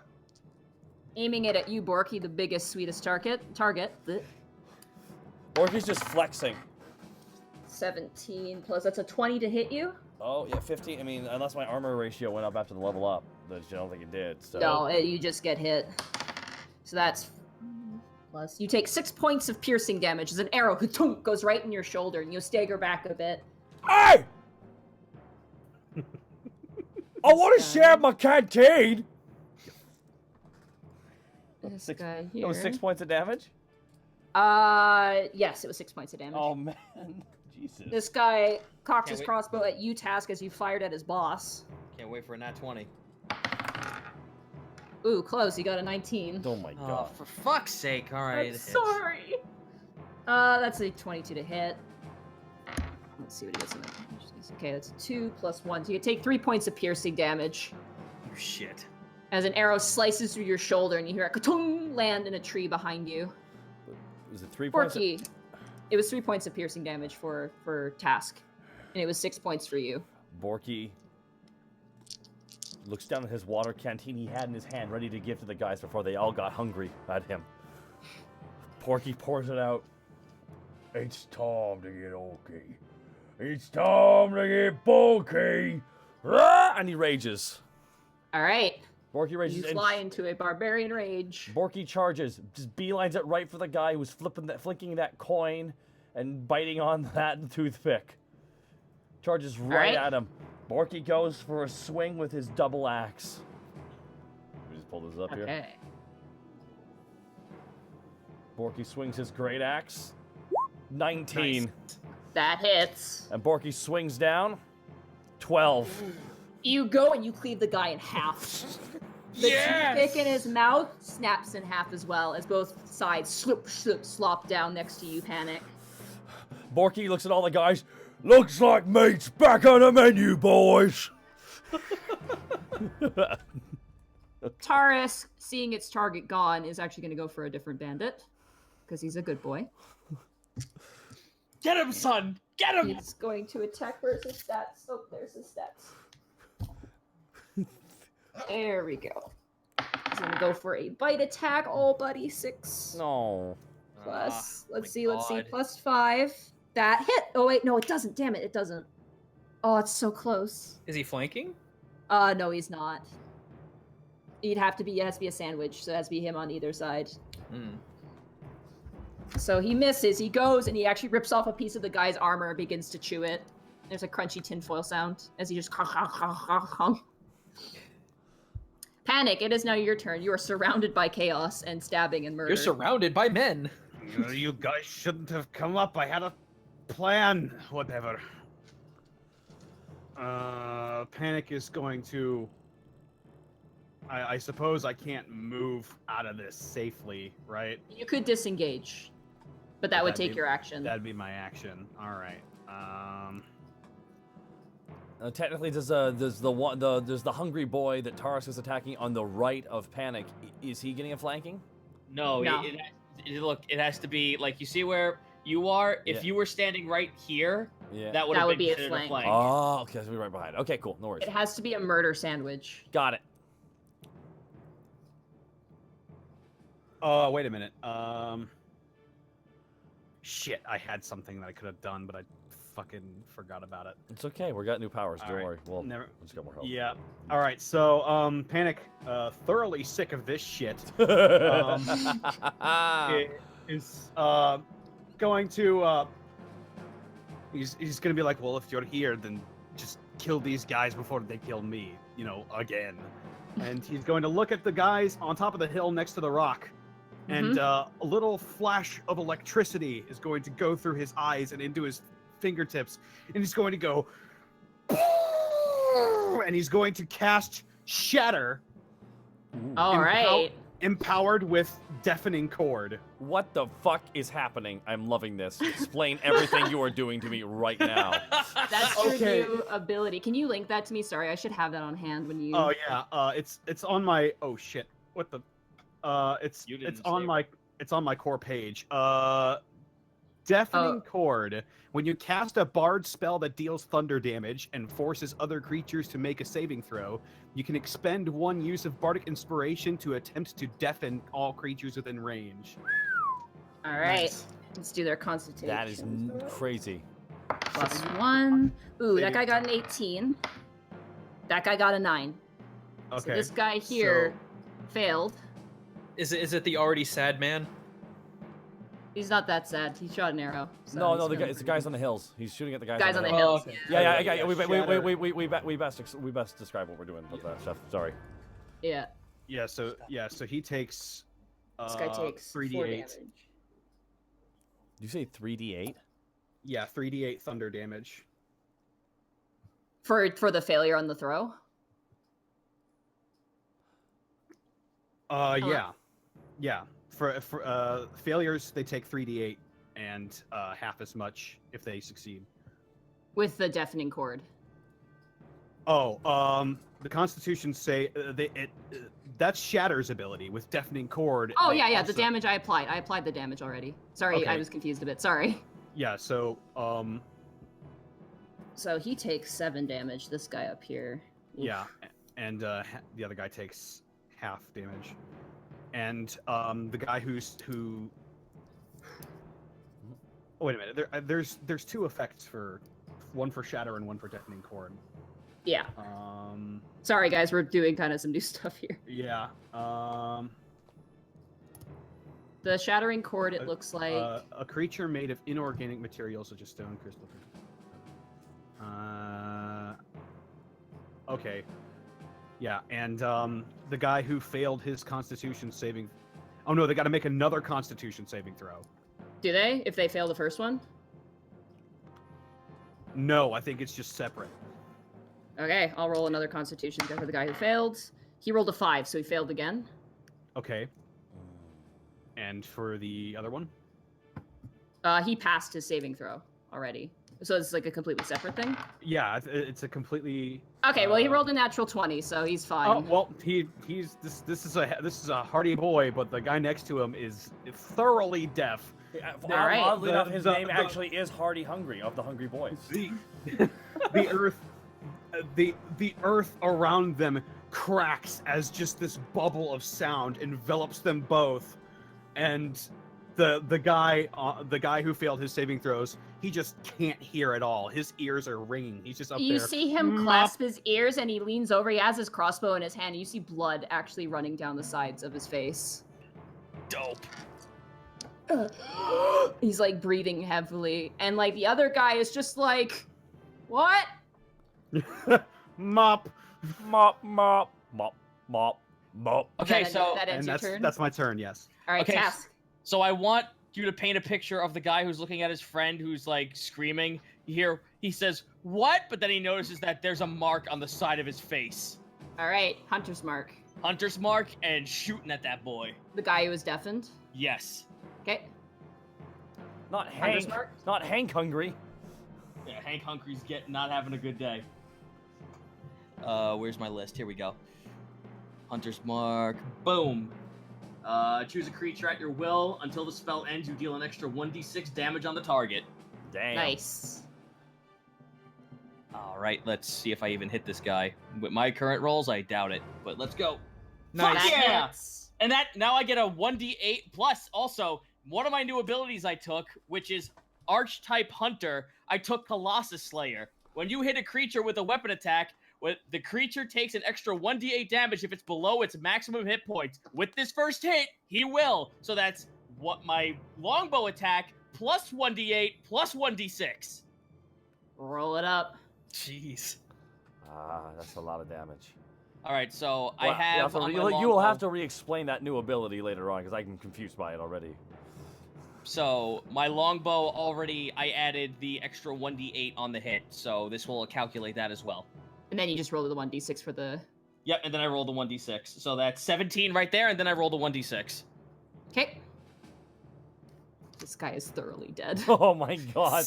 aiming it at you, Borky, the biggest, sweetest target. Borky's just flexing. 17 plus, that's a 20 to hit you. Oh yeah, 15. I mean, unless my armor ratio went up after the level up, which I don't think it did. So. No, you just get hit. So that's plus. You take 6 points of piercing damage as an arrow goes right in your shoulder, and you stagger back a bit. Hey! I want to share my canteen. This guy That here. was 6 points of damage. Yes, it was 6 points of damage. Oh man, Jesus. This guy cocks Can't his wait. crossbow at you, Task, as you fired at his boss. Can't wait for a nat 20. Ooh, close. He got a 19. Oh my Oh, god. for fuck's sake. All right. I'm it hits. sorry. That's a 22 to hit. Let's see what he gets in that. Okay, that's 2 plus 1. So you take 3 points of piercing damage You shit. as an arrow slices through your shoulder, and you hear a ka-tung land in a tree behind you. Was it 3 points? Borky, it was 3 points of piercing damage for Task, and it was 6 points for you. Borky looks down at his water canteen he had in his hand, ready to give to the guys before they all got hungry at him. Borky pours it out. It's time to get orky. It's time to get bulky. And he rages. All right. Borky rages. You and fly into a barbarian rage. Borky charges, just beelines it right for the guy who's flicking that coin and biting on that toothpick. Charges right at him. Borky goes for a swing with his double axe. Let me just pull this up here. Okay. Borky swings his great axe. 19. Nice. That hits. And Borky swings down. 12. You go and you cleave the guy in half. The toothpick in his mouth snaps in half as well as both sides slop down next to you, Panic. Borky looks at all the guys. Looks like meat's back on the menu, boys. Taurus, seeing its target gone, is actually going to go for a different bandit because he's a good boy. Get him, son! Get him! He's going to attack. Where's his stats? Oh, there's his stats. There we go. He's going to go for a bite attack. Oh, buddy, 6. No. Plus, let's see, plus 5. That hit. Oh, wait, no, it doesn't. Damn it, it doesn't. Oh, it's so close. Is he flanking? No, he's not. It has to be a sandwich, so it has to be him on either side. So he misses, he goes, and he actually rips off a piece of the guy's armor and begins to chew it. There's a crunchy tinfoil sound as he just Panic, it is now your turn. You are surrounded by chaos and stabbing and murder. You're surrounded by men. You guys shouldn't have come up. I had a plan. Whatever. Panic is going to... I suppose I can't move out of this safely, right? You could disengage, but that would take your action. That'd be my action. All right. Technically, there's the hungry boy that Taurus is attacking on the right of Panic. Is he getting a flanking? No. Look, it has to be like you see where you are. If you were standing right here, that would be a flank. Oh, okay, so we're right behind. Okay, cool, no worries. It has to be a murder sandwich. Got it. Wait a minute. Shit, I had something that I could have done, but I fucking forgot about it. It's okay, we got new powers. Don't worry. We'll just got more help. Yeah. All right. So, Panic, thoroughly sick of this shit, is going to he's gonna be like, well, if you're here, then just kill these guys before they kill me, you know, again. And he's going to look at the guys on top of the hill next to the rock. And a little flash of electricity is going to go through his eyes and into his fingertips. And he's going to go... And he's going to cast Shatter. All right. Empowered with Deafening Chord. What the fuck is happening? I'm loving this. Explain everything you are doing to me right now. That's your new ability. Can you link that to me? Sorry, I should have that on hand when you... Oh, yeah. It's on my... Oh, shit. What the... It's on my core page. Deafening Chord. When you cast a bard spell that deals thunder damage and forces other creatures to make a saving throw, you can expend 1 use of bardic inspiration to attempt to deafen all creatures within range. All right. Nice. Let's do their constitution. That is crazy. +1. Ooh, that guy got an 18. That guy got a 9. Okay. So this guy here failed. Is it the already sad man? He's not that sad. He shot an arrow. So no, it's the guys on the hills. He's shooting at the guys on the hills. Oh, okay. Yeah. We best describe what we're doing with that stuff. Sorry. Yeah. So he takes. This guy takes 3d8. 4 damage. Did you say 3d8? Yeah, 3d8 thunder damage. For the failure on the throw. Yeah. For failures, they take 3d8 and half as much if they succeed. With the Deafening Chord. The Constitution say that's Shatter's ability with Deafening Chord. Oh yeah. The damage I applied the damage already. Sorry, okay. I was confused a bit. Sorry. Yeah. So So he takes 7 damage. This guy up here. Oof. Yeah, and the other guy takes half damage. And the guy who Oh, wait a minute. There's two effects for one for shatter and one for deafening chord. Yeah. Sorry, guys, we're doing kind of some new stuff here. Yeah. The shattering chord, it looks like a creature made of inorganic materials such as stone, crystal. Okay. Yeah, and the guy who failed his Constitution saving. Oh no, they got to make another Constitution saving throw. Do they? If they fail the first one? No, I think it's just separate. Okay, I'll roll another Constitution for the guy who failed. He rolled a 5, so he failed again. Okay. And for the other one? He passed his saving throw already. So it's like a completely separate thing? Yeah, it's a completely. Okay, well he rolled a natural 20, so he's fine. Oh well, this is a hardy boy, but the guy next to him is thoroughly deaf. Right. Oddly enough, his name actually is Hardy Hungry of the Hungry Boys. The earth around them cracks as just this bubble of sound envelops them both, and the guy who failed his saving throws, he just can't hear at all. His ears are ringing. He's just up there. You see him clasp his ears, and he leans over. He has his crossbow in his hand. And you see blood actually running down the sides of his face. Dope. He's like breathing heavily, and like the other guy is just like, what? Mop. Okay, that ends your turn. That's my turn. Yes. All right, okay, Task. So I want you to paint a picture of the guy who's looking at his friend who's like screaming. You hear he says, "What?" But then he notices that there's a mark on the side of his face. All right, Hunter's mark. Hunter's mark, and shooting at that boy. The guy who was deafened. Yes. Okay. Not Hank. Not Hank Hungry. Yeah, Hank Hungry's not having a good day. Where's my list? Here we go. Hunter's mark. Boom. Choose a creature at your will. Until the spell ends, you deal an extra 1d6 damage on the target. Damn. Nice. All right, let's see if I even hit this guy. With my current rolls, I doubt it. But let's go. Nice. Fuck yeah! And now I get a 1d8 plus also one of my new abilities I took, which is Archetype Hunter. I took Colossus Slayer. When you hit a creature with a weapon attack, the creature takes an extra 1d8 damage if it's below its maximum hit points. With this first hit, he will. So that's what my longbow attack plus 1d8 plus 1d6. Roll it up. Jeez. That's a lot of damage. All right, so I have. You will have to re-explain that new ability later on because I'm confused by it already. So my longbow already, I added the extra 1d8 on the hit, so this will calculate that as well. And then you just roll the 1d6 for the... Yep, and then I roll the 1d6. So that's 17 right there, and then I roll the 1d6. Okay. This guy is thoroughly dead. Oh my god.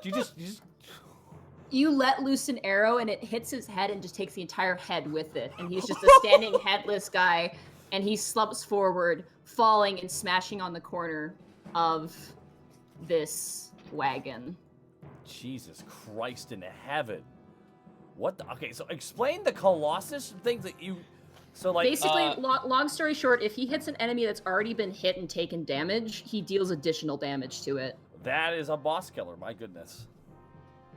you just... You let loose an arrow, and it hits his head and just takes the entire head with it. And he's just a standing headless guy, and he slumps forward, falling and smashing on the corner of this wagon. Jesus Christ in heaven. What the... Okay, so explain the Colossus things that you... So like... Basically, long story short, if he hits an enemy that's already been hit and taken damage, he deals additional damage to it. That is a boss killer, my goodness.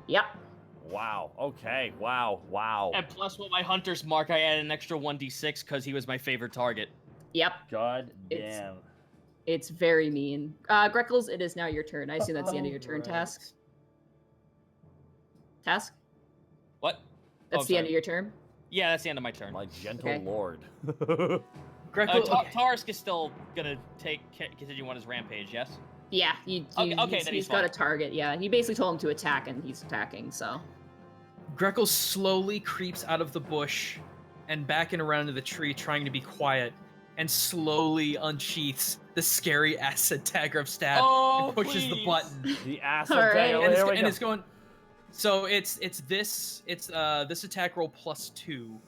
Yep. Wow, okay, wow. And plus with my Hunter's mark, I added an extra 1d6 because he was my favorite target. Yep. God damn. It's very mean. Greckles, it is now your turn. I assume that's the end of your turn, Task. Task? What? That's the end of your turn? Yeah, that's the end of my turn. My gentle lord. Tarsk is still gonna continue on his rampage, yes? Yeah, he's got a target, yeah. He basically told him to attack, and he's attacking, so... Greckles slowly creeps out of the bush and back and around to the tree, trying to be quiet, and slowly unsheaths the scary acid dagger of stab and pushes the button. The acid dagger. And it's going... So it's this attack roll plus 2.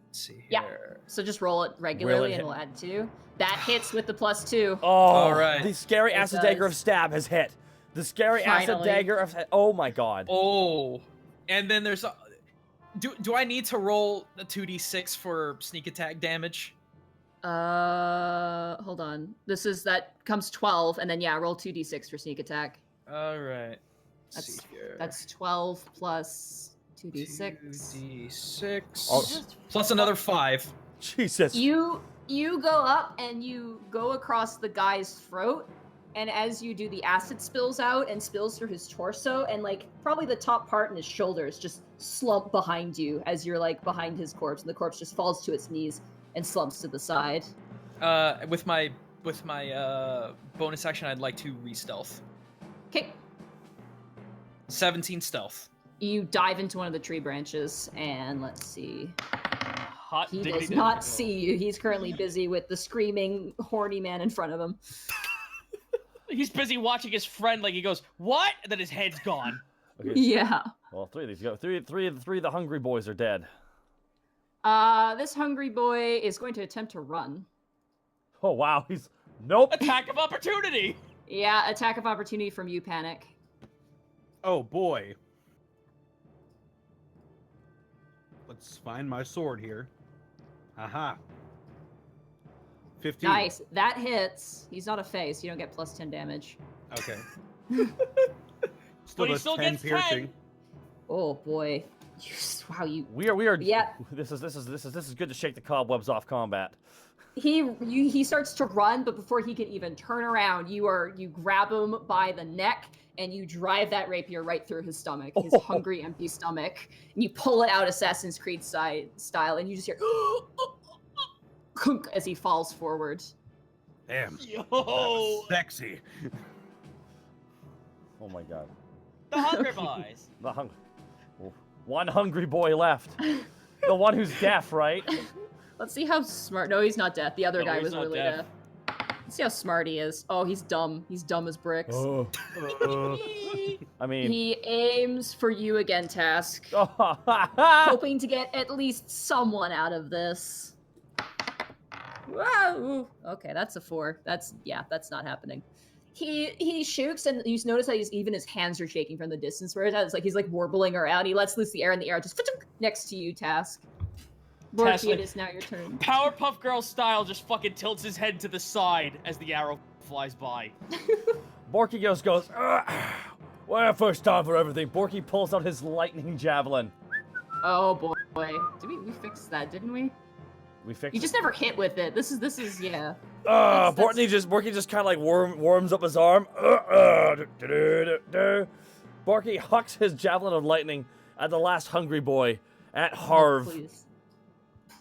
Let's see here. Yeah. So just roll it regularly and we'll add 2. That hits with the plus 2. Oh, all right. The scary acid dagger of stab has hit. The scary acid dagger of... Oh my god. Oh. And then there's... Do I need to roll a 2d6 for sneak attack damage? Hold on. That comes 12, and then roll 2d6 for sneak attack. All right. That's 12 plus 2d6. 2d6. Oh. Plus another 5. Jesus. You go up and you go across the guy's throat, and as you do, the acid spills out and spills through his torso, and like probably the top part and his shoulders just slump behind you as you're like behind his corpse, and the corpse just falls to its knees and slumps to the side. With my bonus action, I'd like to re-stealth. Okay. 17 stealth. You dive into one of the tree branches, and let's see. Hot He diggity does dog. not see you. He's currently busy with the screaming, horny man in front of him. He's busy watching his friend like he goes, "What?" And then his head's gone. Okay. Yeah. Well, three of these go. Three of the hungry boys are dead. This hungry boy is going to attempt to run. Oh wow, he's nope. Attack of opportunity. Yeah, attack of opportunity from you, Panic. Oh boy. Let's find my sword here. Aha. 15. Nice. That hits. He's not a face. You don't get plus 10 damage. Okay. But he does still 10 gets piercing. 10. Oh boy. Wow, you. We are. Yeah. This is good to shake the cobwebs off combat. He starts to run, but before he can even turn around, you grab him by the neck and you drive that rapier right through his stomach, his hungry, empty stomach. And you pull it out Assassin's Creed style, and you just hear as he falls forward. Damn. Yo. Sexy. Oh my god. The Hunger Boys. One hungry boy left. The one who's deaf, right? Let's see how smart. No, he's not deaf. The other No, guy he's was not really deaf. deaf. Let's see how smart he is. Oh, he's dumb. He's dumb as bricks. I mean, He aims for you again, Task. Hoping to get at least someone out of this. Whoa. Okay, that's a 4. That's not happening. He shoots, and you notice that even his hands are shaking from the distance where it's like he's like warbling around. He lets loose the air, and the air just next to you, Task. Borky, it is now your turn. Powerpuff Girl style just fucking tilts his head to the side as the arrow flies by. Borky goes, well, first time for everything. Borky pulls out his lightning javelin. Oh boy. Did we fixed that, didn't we? We fixed You just never hit with it. This is yeah. Borky just kind of like warms up his arm. Borky hucks his javelin of lightning at the last hungry boy at Harv. Oh,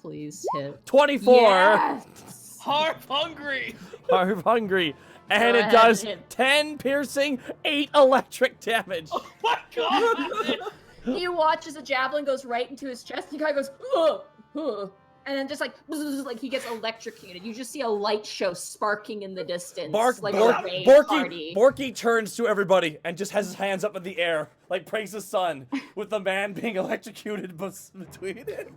please hit. 24. Yes! Harv hungry. Harv hungry. And Go it ahead, does hit. 10 piercing, 8 electric damage. Oh my god. You watch as a javelin goes right into his chest. And the guy goes, ugh. And then just like he gets electrocuted. You just see a light show sparking in the distance, like a rave party. Borky turns to everybody and just has his hands up in the air, like praise the sun, with the man being electrocuted between it.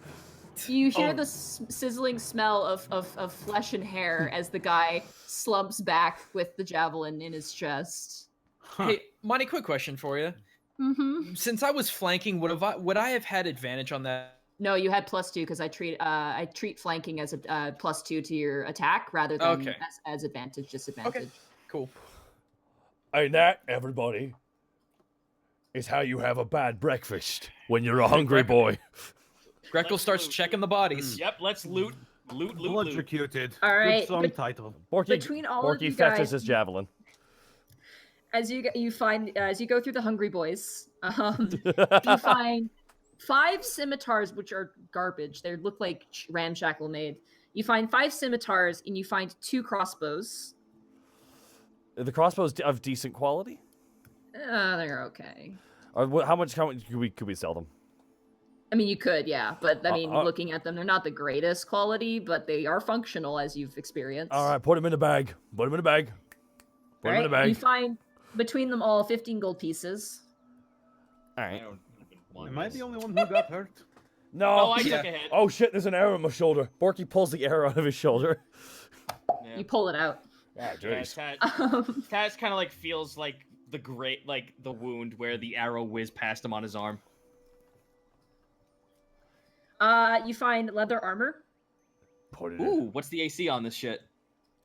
You hear the sizzling smell of flesh and hair as the guy slumps back with the javelin in his chest. Hey, Monty, quick question for you. Mm-hmm. Since I was flanking, would I have had advantage on that? No, you had +2 because I treat flanking as a +2 to your attack rather than as advantage, disadvantage. Okay, cool. And that, everybody, is how you have a bad breakfast when you're a hungry boy. Greckles starts checking the bodies. Yep, let's loot. Electrocuted. All right. Good song title. Between all of you Borky fetches guys, his javelin. as you find as you go through the hungry boys, you find 5 scimitars, which are garbage. They look like ramshackle made. You find 5 scimitars, and you find 2 crossbows. The crossbows of decent quality? They're okay. How much could we sell them? I mean, you could, yeah. But, I mean, looking at them, they're not the greatest quality, but they are functional, as you've experienced. All right, put them in the bag. Put them in the bag. Put them in the bag. You find, between them all, 15 gold pieces. All right. Am I the only one who got hurt? No. Oh, I took a hit. Oh, shit, there's an arrow in my shoulder. Borky pulls the arrow out of his shoulder. Yeah. You pull it out. Ah, jeez. Taz kind of like feels like the wound where the arrow whizzed past him on his arm. You find leather armor. Ooh, what's the AC on this shit?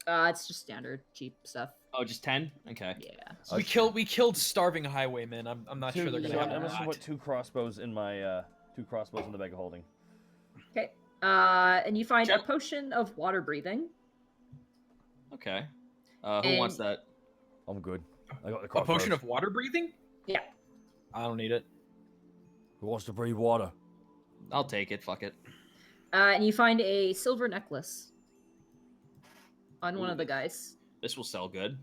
It's just standard cheap stuff. Oh, just 10? Okay. Yeah. So we killed starving highwaymen. I'm not sure they're gonna have I'm a just gonna lot. put 2 crossbows in my 2 crossbows in the bag of holding. Okay. And you find Sure. a potion of water breathing. Okay. Who wants that? I'm good. I got the A crossbows. potion of water breathing? Yeah. I don't need it. Who wants to breathe water? I'll take it. Fuck it. And you find a silver necklace on one of the guys. This will sell good.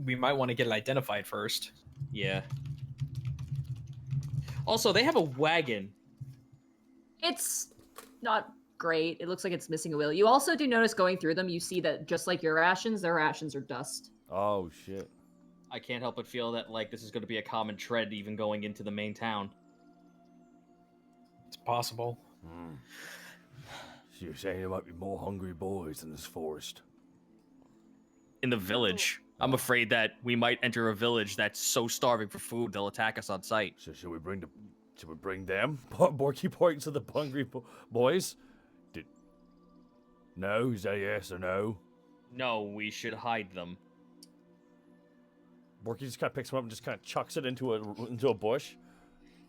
We might want to get it identified first. Yeah. Also, they have a wagon. It's not great. It looks like it's missing a wheel. You also do notice going through them, you see that just like your rations, their rations are dust. Oh shit. I can't help but feel that like this is going to be a common trend even going into the main town. It's possible. So you're saying there might be more hungry boys in this forest? In the village. I'm afraid that we might enter a village that's so starving for food they'll attack us on sight. So should we bring them? Borky points to the hungry boys. No, is that a yes or no? No, we should hide them. Borky just kind of picks him up and just kind of chucks it into a bush.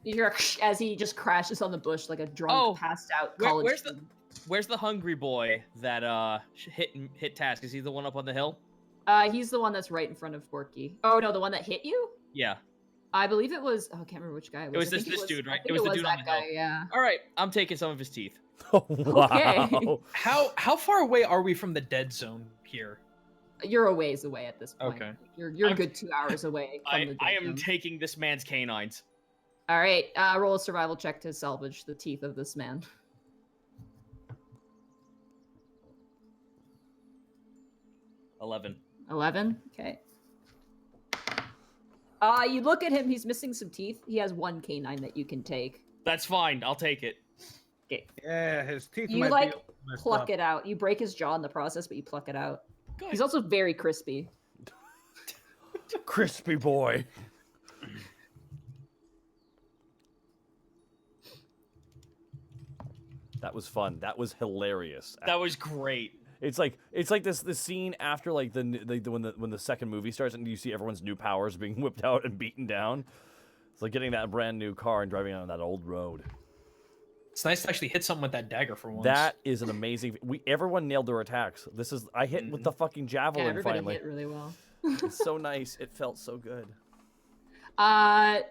You hear as he just crashes on the bush like a drunk, passed out college student. Where's the hungry boy that hit Task? Is he the one up on the hill? He's the one that's right in front of Borky. Oh no, the one that hit you? Yeah. I believe it was. Oh, I can't remember which guy it was. It was this dude, right? It was the dude on the hill. Yeah. All right, I'm taking some of his teeth. Wow. Okay. How far away are we from the dead zone here? You're a ways away at this point. Okay. You're a good 2 hours away from the dead I am zone. taking this man's canines. All right, roll a survival check to salvage the teeth of this man. 11. 11. Okay. You look at him. He's missing some teeth. He has 1 canine that you can take. That's fine. I'll take it. Okay. Yeah, his teeth You might like be messed pluck up. it out. You break his jaw in the process, but you pluck it out. Good. He's also very crispy. Crispy boy. That was fun. That was hilarious. That was great. It's like this scene after like when the second movie starts and you see everyone's new powers being whipped out and beaten down. It's like getting that brand new car and driving on that old road. It's nice to actually hit something with that dagger for once. That is an amazing. Everyone nailed their attacks. I hit with the fucking javelin Yeah, everybody finally. hit really well. It's so nice. It felt so good.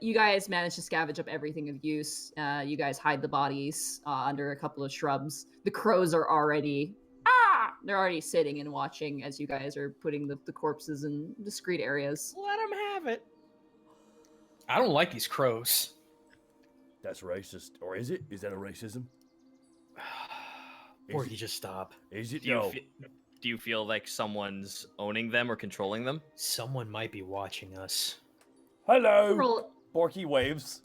You guys managed to scavenge up everything of use. You guys hide the bodies under a couple of shrubs. The crows are already they're already sitting and watching as you guys are putting the corpses in discreet areas. Let him have it. I don't like these crows. That's racist, or is it? Is that a racism? Or you just stop. Is it? Do you feel like someone's owning them or controlling them? Someone might be watching us. Hello. Borky waves.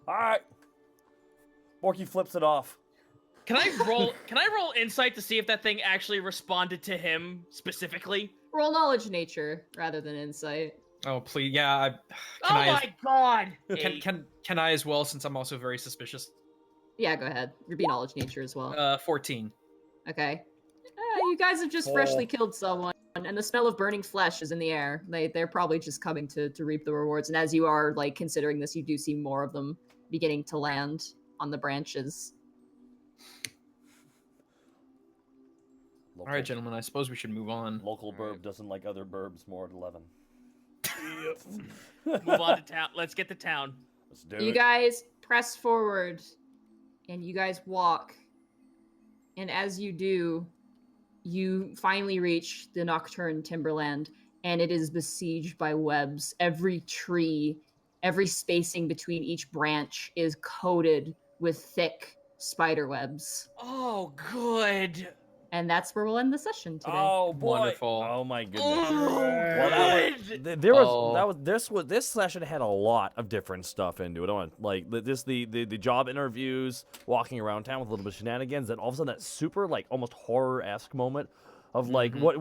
Alright. Borky flips it off. Can I roll insight to see if that thing actually responded to him specifically? Roll knowledge nature rather than insight. Oh please, yeah. God! Can I as well? Since I'm also very suspicious. Yeah, go ahead. You're being knowledge nature as well. 14. Okay. You guys have just freshly killed someone, and the smell of burning flesh is in the air. They're probably just coming to reap the rewards. And as you are like considering this, you do see more of them beginning to land on the branches. All right, gentlemen. I suppose we should move on. Local burb doesn't like other burbs more at 11. Move on to town. Let's get to town. Let's do it. You guys press forward, and you guys walk. And as you do, you finally reach the Nocturne Timberland, and it is besieged by webs. Every tree, every spacing between each branch is coated with thick spider webs. Oh, good. And that's where we'll end the session today. Oh boy! Wonderful. Oh my goodness! Oh, This session had a lot of different stuff into it. Like the job interviews, walking around town with a little bit of shenanigans, and all of a sudden that super like almost horror-esque moment of like what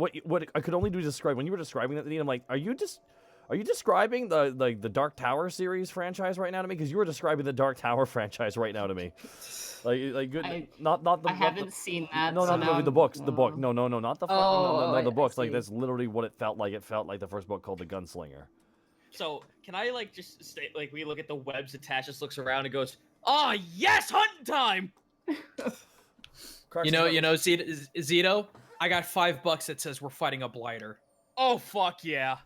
I could only do to describe when you were describing that. I'm like, are Are you describing the Dark Tower series franchise right now to me? Because you were describing the Dark Tower franchise right now to me. Like good, not the. I haven't seen that. No, so not the movie, now the books, I'm- the book. No, not the. Oh, the I books. Like see. that's literally what it felt like. It felt like the first book called The Gunslinger. So can I like just stay like we look at the webs attached, just looks around and goes, "Oh yes, hunting time!" You know, Zito, I got $5 that says we're fighting a blighter. Oh fuck yeah!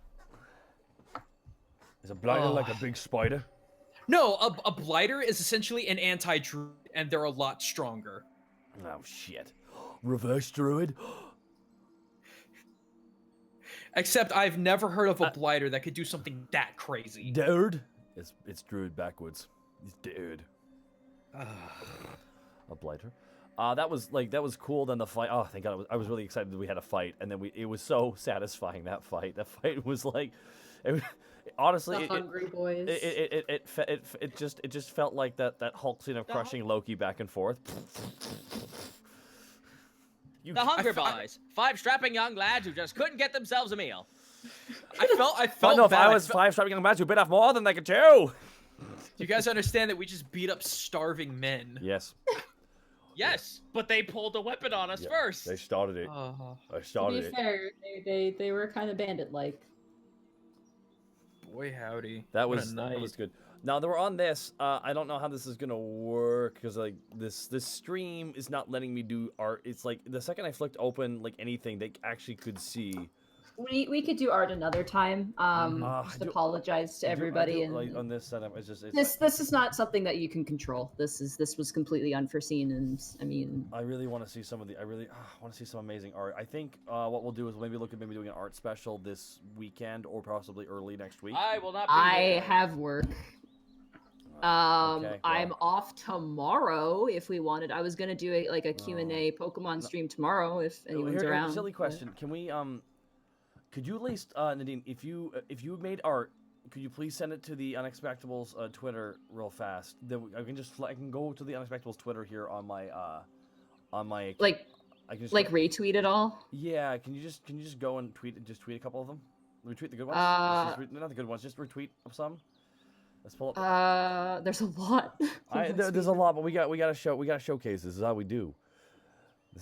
Is a blighter like a big spider? No, a blighter is essentially an anti-druid, and they're a lot stronger. Oh shit! Reverse druid? Except I've never heard of a blighter that could do something that crazy. Dude? It's druid backwards. He's dude. A blighter. That was cool. Then the fight. Oh, thank God! I was really excited that we had a fight, and then it was so satisfying. That fight was like, honestly, The Hungry Boys. it just felt like that Hulk scene of crushing Loki back and forth. The Hungry Boys, 5 strapping young lads who just couldn't get themselves a meal. I felt no, if bad. I was 5 strapping young lads who bit off more than they could chew. Do you guys understand that we just beat up starving men? Yes. Yes, but they pulled a weapon on us first. They started it. I To started be it. fair, they were kind of bandit-like. Boy, howdy. That What a was night. good. Now that we're on this, I don't know how this is gonna work because like this stream is not letting me do art. It's like the second I flicked open like anything, they actually could see. We could do art another time. Just apologize to everybody. And like, on this setup, it's just this is not something that you can control. This was completely unforeseen, and I mean. I really want to see some of the. I really want to see some amazing art. I think what we'll do is maybe look at maybe doing an art special this weekend or possibly early next week. I will not be I there. have work. Okay, I'm off tomorrow. If we wanted, I was gonna do a Q&A Pokemon stream tomorrow. If anyone's Here, around. silly question. Can we could you at least Nadine, if you made art, could you please send it to the Unexpectables Twitter real fast? Then I can go to the Unexpectables Twitter here on my Like I can just retweet it all. Yeah, can you just go and tweet a couple of them? Retweet the good ones. Not the good ones. Just retweet some. Let's pull up. There's a lot. There's a lot, but we gotta showcase. This is how we do.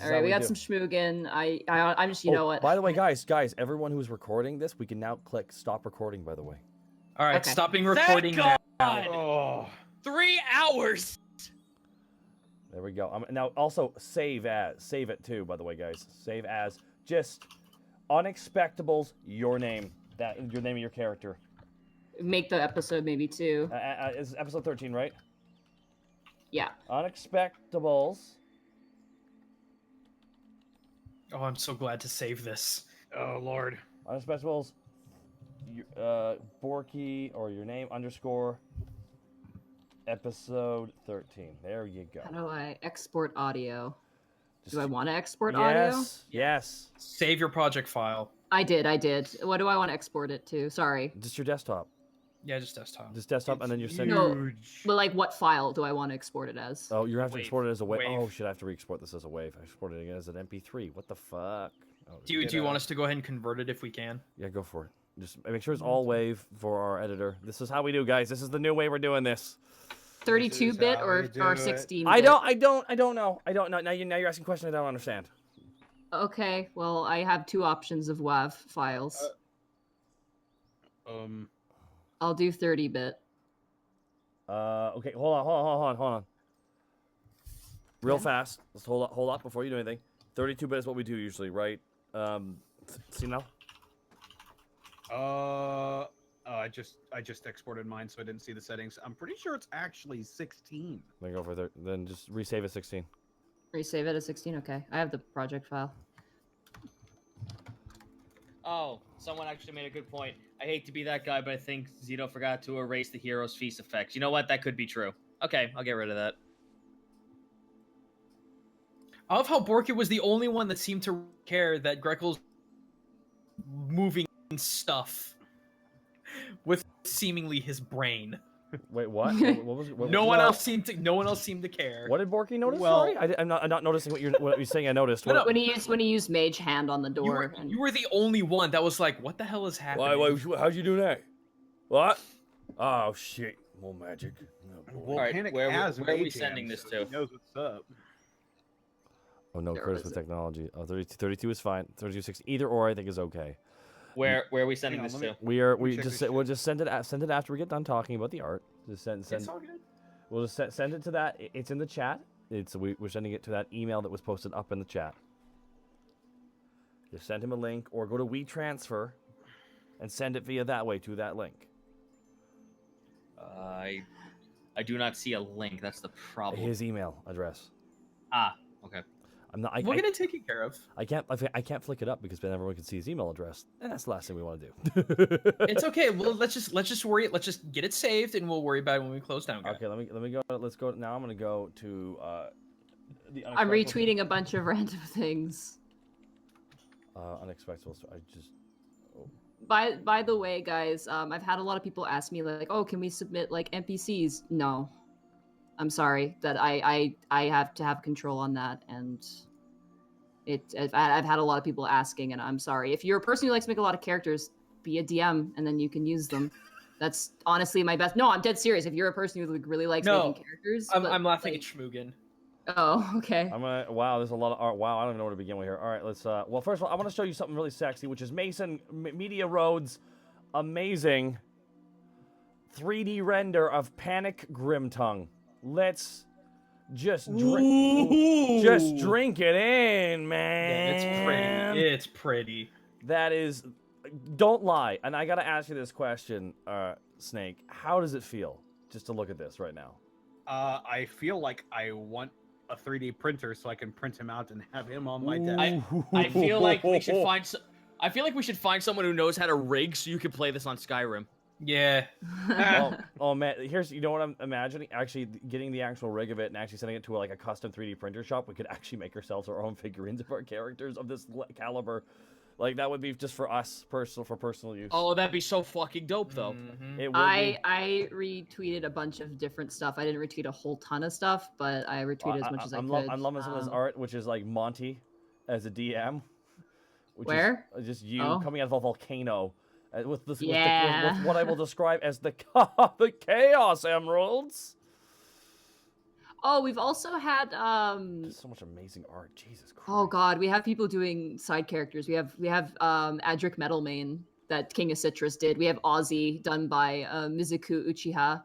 All right, we got some schmoogin. I'm just, you know what? By the way, guys, everyone who's recording this, we can now click stop recording. By the way. All right, Okay. stopping recording now. Oh. 3 hours. There we go. Now also save it too. By the way, guys, save as just Unexpectables. Your name, your name of your character. Make the episode maybe too. It's episode 13, right? Yeah. Unexpectables. Oh, I'm so glad to save this. Oh, Lord. Unexpectables. Borky or your name _ episode 13. There you go. How do I export audio? Do I want to export yes, audio? Yes. Save your project file. I did. What do I want to export it to? Sorry. Just your desktop. Yeah, just desktop. Just desktop, and then you're sending. No, but like, what file do I want to export it as? Oh, you have to Wave. export it as a wave. Wave. Oh shit! I have to re-export this as a wave. I exported it again as an MP3. What the fuck? Oh, Do you want us to go ahead and convert it if we can? Yeah, go for it. Just make sure it's all wave for our editor. This is how we do, guys. This is the new way we're doing this. 32-bit how or we do 16-bit? I don't know. Now you're asking questions I don't understand. Okay, well, I have 2 options of WAV files. I'll do 30-bit. Okay, hold on. Real fast. Let's hold up before you do anything. 32-bit is what we do usually, right? See now? I just exported mine, so I didn't see the settings. I'm pretty sure it's actually 16. Then go for then just resave it 16. Resave it as 16? Okay, I have the project file. Oh, someone actually made a good point. I hate to be that guy, but I think Zito forgot to erase the Hero's Feast effects. You know what? That could be true. Okay, I'll get rid of that. I love how Borky was the only one that seemed to care that Greckles moving stuff with seemingly his brain. Wait, what? What was? No one else seemed to care. What did Borky notice? Well- Sorry, I'm not noticing what you're saying. I noticed. No, When he used Mage Hand on the door. You were the only one that was like, "What the hell is happening?" Why? How'd you do that? What? Oh shit! More magic. Volcanic where has are we mage sending hands, this so he to? knows what's up. Oh no, There Curtis was with it. technology. Oh, 32 is fine. 32, 60. Either or, I think is okay. Where are we sending Hang on, this let me- to? We check just this we'll shit. just send it after we get done talking about the art. Just send. It's all good. We'll just send it to that. It's in the chat. We're sending it to that email that was posted up in the chat. Just send him a link or go to WeTransfer and send it via that way to that link. I do not see a link. That's the problem. His email address. Ah, okay. I'm not. We'll get it taken care of. I can't flick it up because then everyone can see his email address, and that's the last thing we want to do. It's okay. Well, let's just worry. Let's just get it saved, and we'll worry about it when we close down. Guys. Okay, let me go. Let's go now. I'm gonna go to the. I'm retweeting a bunch of random things. Unexpectables. I just. Oh. By the way, guys, I've had a lot of people ask me like, "Oh, can we submit like NPCs?" No, I'm sorry that I have to have control on that, and I've had a lot of people asking, and I'm sorry. If you're a person who likes to make a lot of characters, be a DM, and then you can use them. That's honestly my best. No, I'm dead serious. If you're a person who really likes making characters, I'm laughing at Schmoogan. Oh, okay. Wow, there's a lot of art. Wow, I don't even know where to begin with here. All right, let's. Well, first of all, I want to show you something really sexy, which is Mason Media Road's amazing 3D render of Panic Grimtongue. Let's just drink it in, man. Yeah, it's pretty. It's pretty. That is. Don't lie. And I gotta ask you this question, Snake. How does it feel just to look at this right now? I feel like I want a 3D printer so I can print him out and have him on my desk. I feel like we should find. I feel like we should find someone who knows how to rig so you can play this on Skyrim. Yeah. Oh man, you know what I'm imagining? Actually, getting the actual rig of it and actually sending it to like a custom 3D printer shop. We could actually make ourselves our own figurines of our characters of this caliber. Like that would be just for us, for personal use. Oh, that'd be so fucking dope, though. Mm-hmm. It would I retweeted a bunch of different stuff. I didn't retweet a whole ton of stuff, but I retweeted as much as I could. I'm loving some of this art, which is like Monty as a DM. Which Where? Is just you Oh. coming out of a volcano with what I will describe as the Chaos Emeralds. Oh, we've also had So much amazing art. Jesus Christ. Oh god, we have people doing side characters. We have Adric Metalmane that King of Citrus did. We have Ozzy done by Mizuku Uchiha.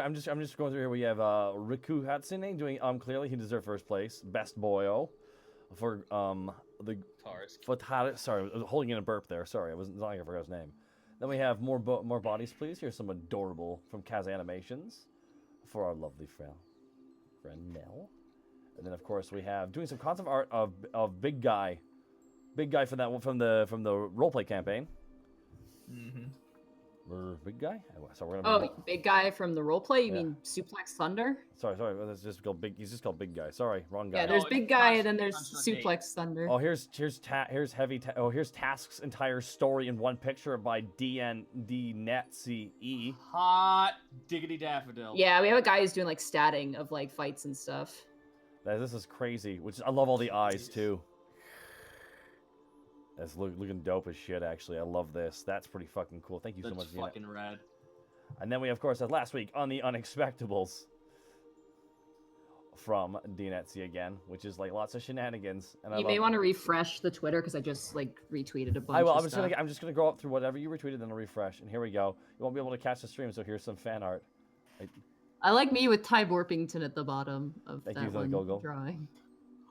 I'm just going through here. We have Riku Hatsune doing clearly he deserved first place, best boyo for the sorry, I was holding in a burp there. Sorry, I forgot his name. Then we have more bodies, please. Here's some adorable from Kaz Animations for our lovely friend Nell. And then of course we have doing some concept art of Big Guy for that one from the roleplay campaign. Mm-hmm. Big Guy. So we're gonna Big Guy from the roleplay. You mean Suplex Thunder? Sorry. That's just called Big. He's just called Big Guy. Sorry, wrong guy. Yeah, there's Big Guy and then there's Suplex Thunder. Oh, here's Task's entire story in one picture by DNetCE. Hot diggity daffodil. Yeah, we have a guy who's doing like statting of like fights and stuff. This is crazy. I love all the eyes too. That's looking dope as shit. Actually, I love this. That's pretty fucking cool. Thank you so much. That's fucking rad. And then we of course had last week on the Unexpectables from DNetC again, which is like lots of shenanigans. And You may want to refresh the Twitter because I just like retweeted a bunch. I will. Of stuff. I'm just gonna go up through whatever you retweeted, then I'll refresh. And here we go. You won't be able to catch the stream, so here's some fan art. I like me with Ty Borpington at the bottom of Thank that you for the one go-go. drawing.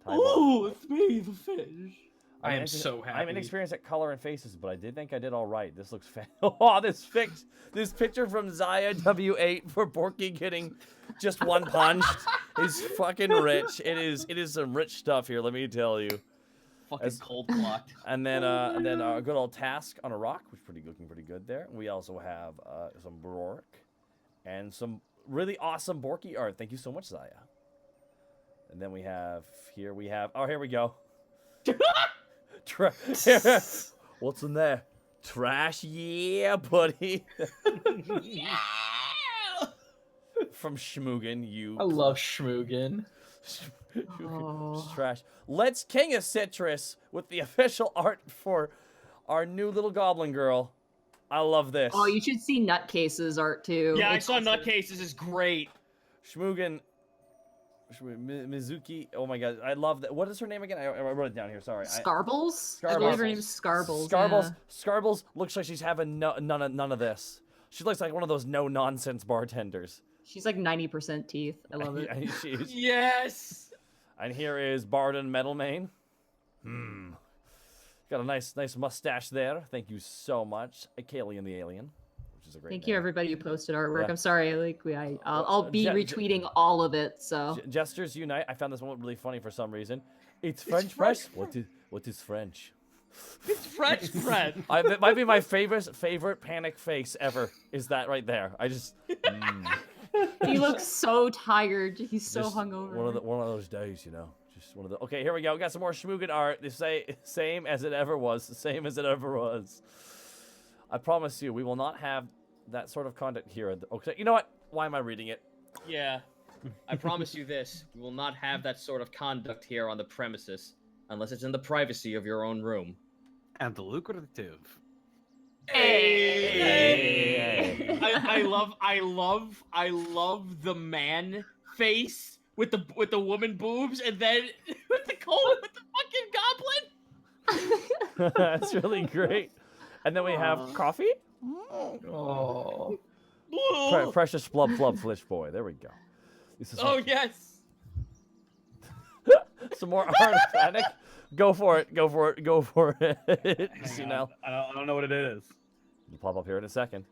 Oh, it's me, the fish. I am so happy. I'm inexperienced at color and faces, but I did think I did all right. This looks Oh, this picture from Zaya W8 for Borky getting just one punched is fucking rich. It is some rich stuff here. Let me tell you. Fucking cold clocked. And then a good old Task on a rock, which is looking pretty good there. We also have some Bork and some really awesome Borky art. Thank you so much, Zaya. And then here we go. What's in there? Trash, yeah, buddy. Yeah. From Schmoogan, I love Schmoogan. Trash. Let's King of Citrus with the official art for our new little goblin girl. I love this. Oh, you should see Nutcase's art too. Yeah, It's I saw awesome. Nutcases is great. Mizuki. Oh my god, I love that. What is her name again? I wrote it down here. Sorry. Scarbles? I believe her name's Scarbles. Scarbles. Scarbles looks like she's having none of this. She looks like one of those no-nonsense bartenders. She's like 90% teeth. I love it. Yes. And here is Barden Metalmane. Got a nice mustache there. Thank you so much. Kalian the Alien, which is a great Thank name. you, everybody who posted artwork. Yeah. I'm sorry, I'll be retweeting all of it. So Jesters Unite. I found this one really funny for some reason. It's French press. What is French? It's French bread. It might be my favorite panic face ever. Is that right there? I just. He looks so tired. He's so Just hungover. One of those days, you know. Just one of the. Okay, here we go. We got some more Schmoogan art. They say same as it ever was. Same as it ever was. I promise you, we will not have that sort of conduct here. Okay, you know what? Why am I reading it? Yeah. I promise you this. We will not have that sort of conduct here on the premises. Unless it's in the privacy of your own room. And the lucrative. Hey. I love the man face with the woman boobs and then with the fucking goblin. That's really great. And then we have coffee. Oh. Precious flub flish boy. There we go. Yes. Some more art of panic. Go for it. Go for it. You know. I don't know what it is. It'll pop up here in a second.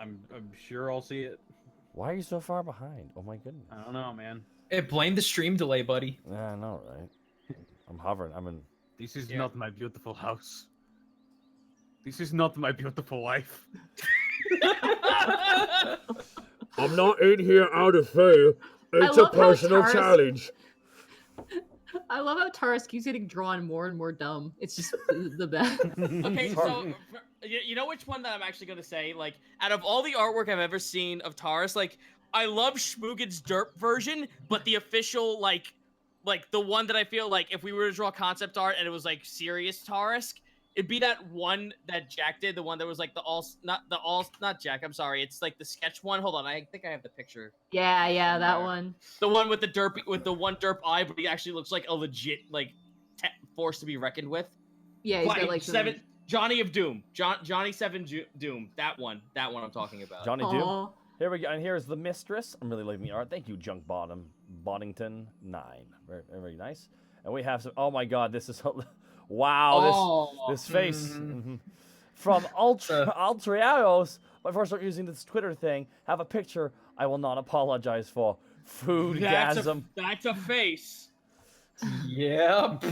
I'm sure I'll see it. Why are you so far behind? Oh my goodness. I don't know, man. Hey, blame the stream delay, buddy. Yeah, I know, right? I'm hovering. I'm in. This is not my beautiful house. This is not my beautiful wife. I'm not in here out of fear. It's a personal challenge. I love how Taurus keeps getting drawn more and more dumb. It's just the best. Okay, so you know which one that I'm actually gonna say? Like, out of all the artwork I've ever seen of Taurus, like, I love Schmoogan's derp version, but the official, like the one that I feel like if we were to draw concept art and it was like serious Taurus, it'd be that one that Jack did, the one that was like not Jack, I'm sorry, it's like the sketch one. Hold on, I think I have the picture. Yeah, that one. The one with the one derp eye, but he actually looks like a legit force to be reckoned with. Yeah, he's got like seven. Johnny of Doom. Johnny 7 Doom. That one I'm talking about. Johnny Doom. Here we go, and here's the mistress. I'm really liking the art. Thank you, Junk Boddington 9. Very, very nice. And we have some. Oh my God, this is. Wow, this face. From Ultriaos. When I first started using this Twitter thing, have a picture I will not apologize for. Foodgasm. That's a face. Yep.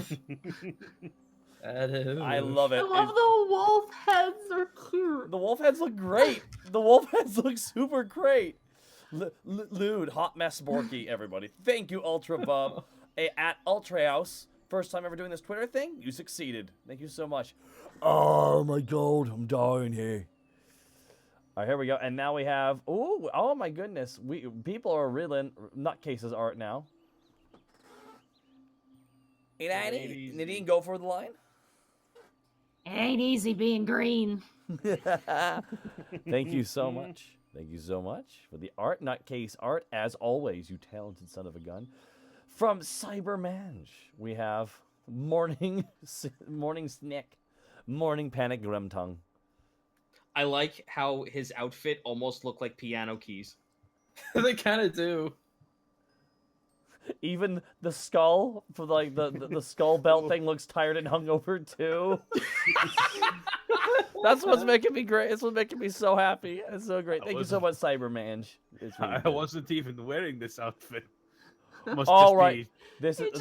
That is. I love it. I love the wolf heads. They're cute. The wolf heads look great. The wolf heads look super great. Lewd, hot mess Borky, everybody. Thank you, Ultra Bub. At Ultrahouse. First time ever doing this Twitter thing. You succeeded. Thank you so much. Oh my God, I'm dying here. All right, here we go. And now we have. Ooh, oh my goodness. People are reeling nutcases art now. Hey, Nadine, go for the line. It ain't easy being green. Thank you so much. Thank you so much for the art. Nutcase art, as always, you talented son of a gun. From Cybermange, we have Morning Snick, Morning Panic Grimtongue. I like how his outfit almost looked like piano keys. They kind of do. Even the skull for like the skull belt thing looks tired and hungover too. That's what's making me great. It's what's making me so happy. It's so great. Thank you so much, Cybermange. It's really I wasn't even wearing this outfit. Must all just right.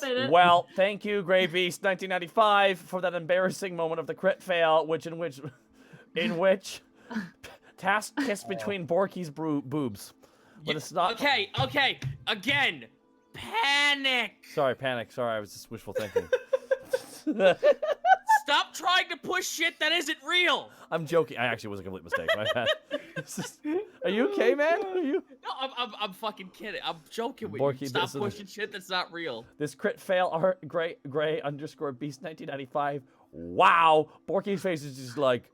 Be Well, thank you, Grey Beast 1995, for that embarrassing moment of the crit fail, in which Task kissed between Borky's boobs. But it's not. Okay. Again, panic. Sorry, panic. Sorry, I was just wishful thinking. Stop trying to push shit that isn't real. I'm joking. I actually was a complete mistake. My bad. Are you okay, man? Are you? No, I'm fucking kidding. I'm joking with Borky, you. Stop this is- pushing shit that's not real. This crit fail art gray underscore beast 1995. Wow. Borky's face is just like,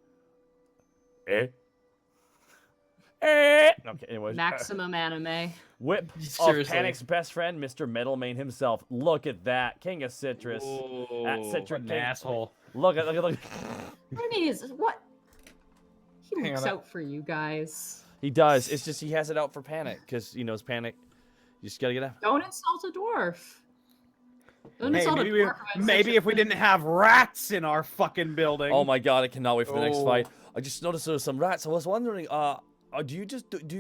Okay, anyways. Maximum anime. Whip Seriously. of Panic's best friend, Mr. Middlemane himself. Look at that. King of Citrus. At Citrus What an asshole. Look at I mean, is what? He Hang looks on. out for you guys. He does. It's just he has it out for Panic because he knows Panic. You just gotta get out. Don't insult a dwarf. Don't Hey, insult a maybe, dwarf. who has maybe such a if we didn't have rats in our fucking building. Oh my god, I cannot wait for the next Oh. fight. I just noticed there were some rats. I was wondering, do you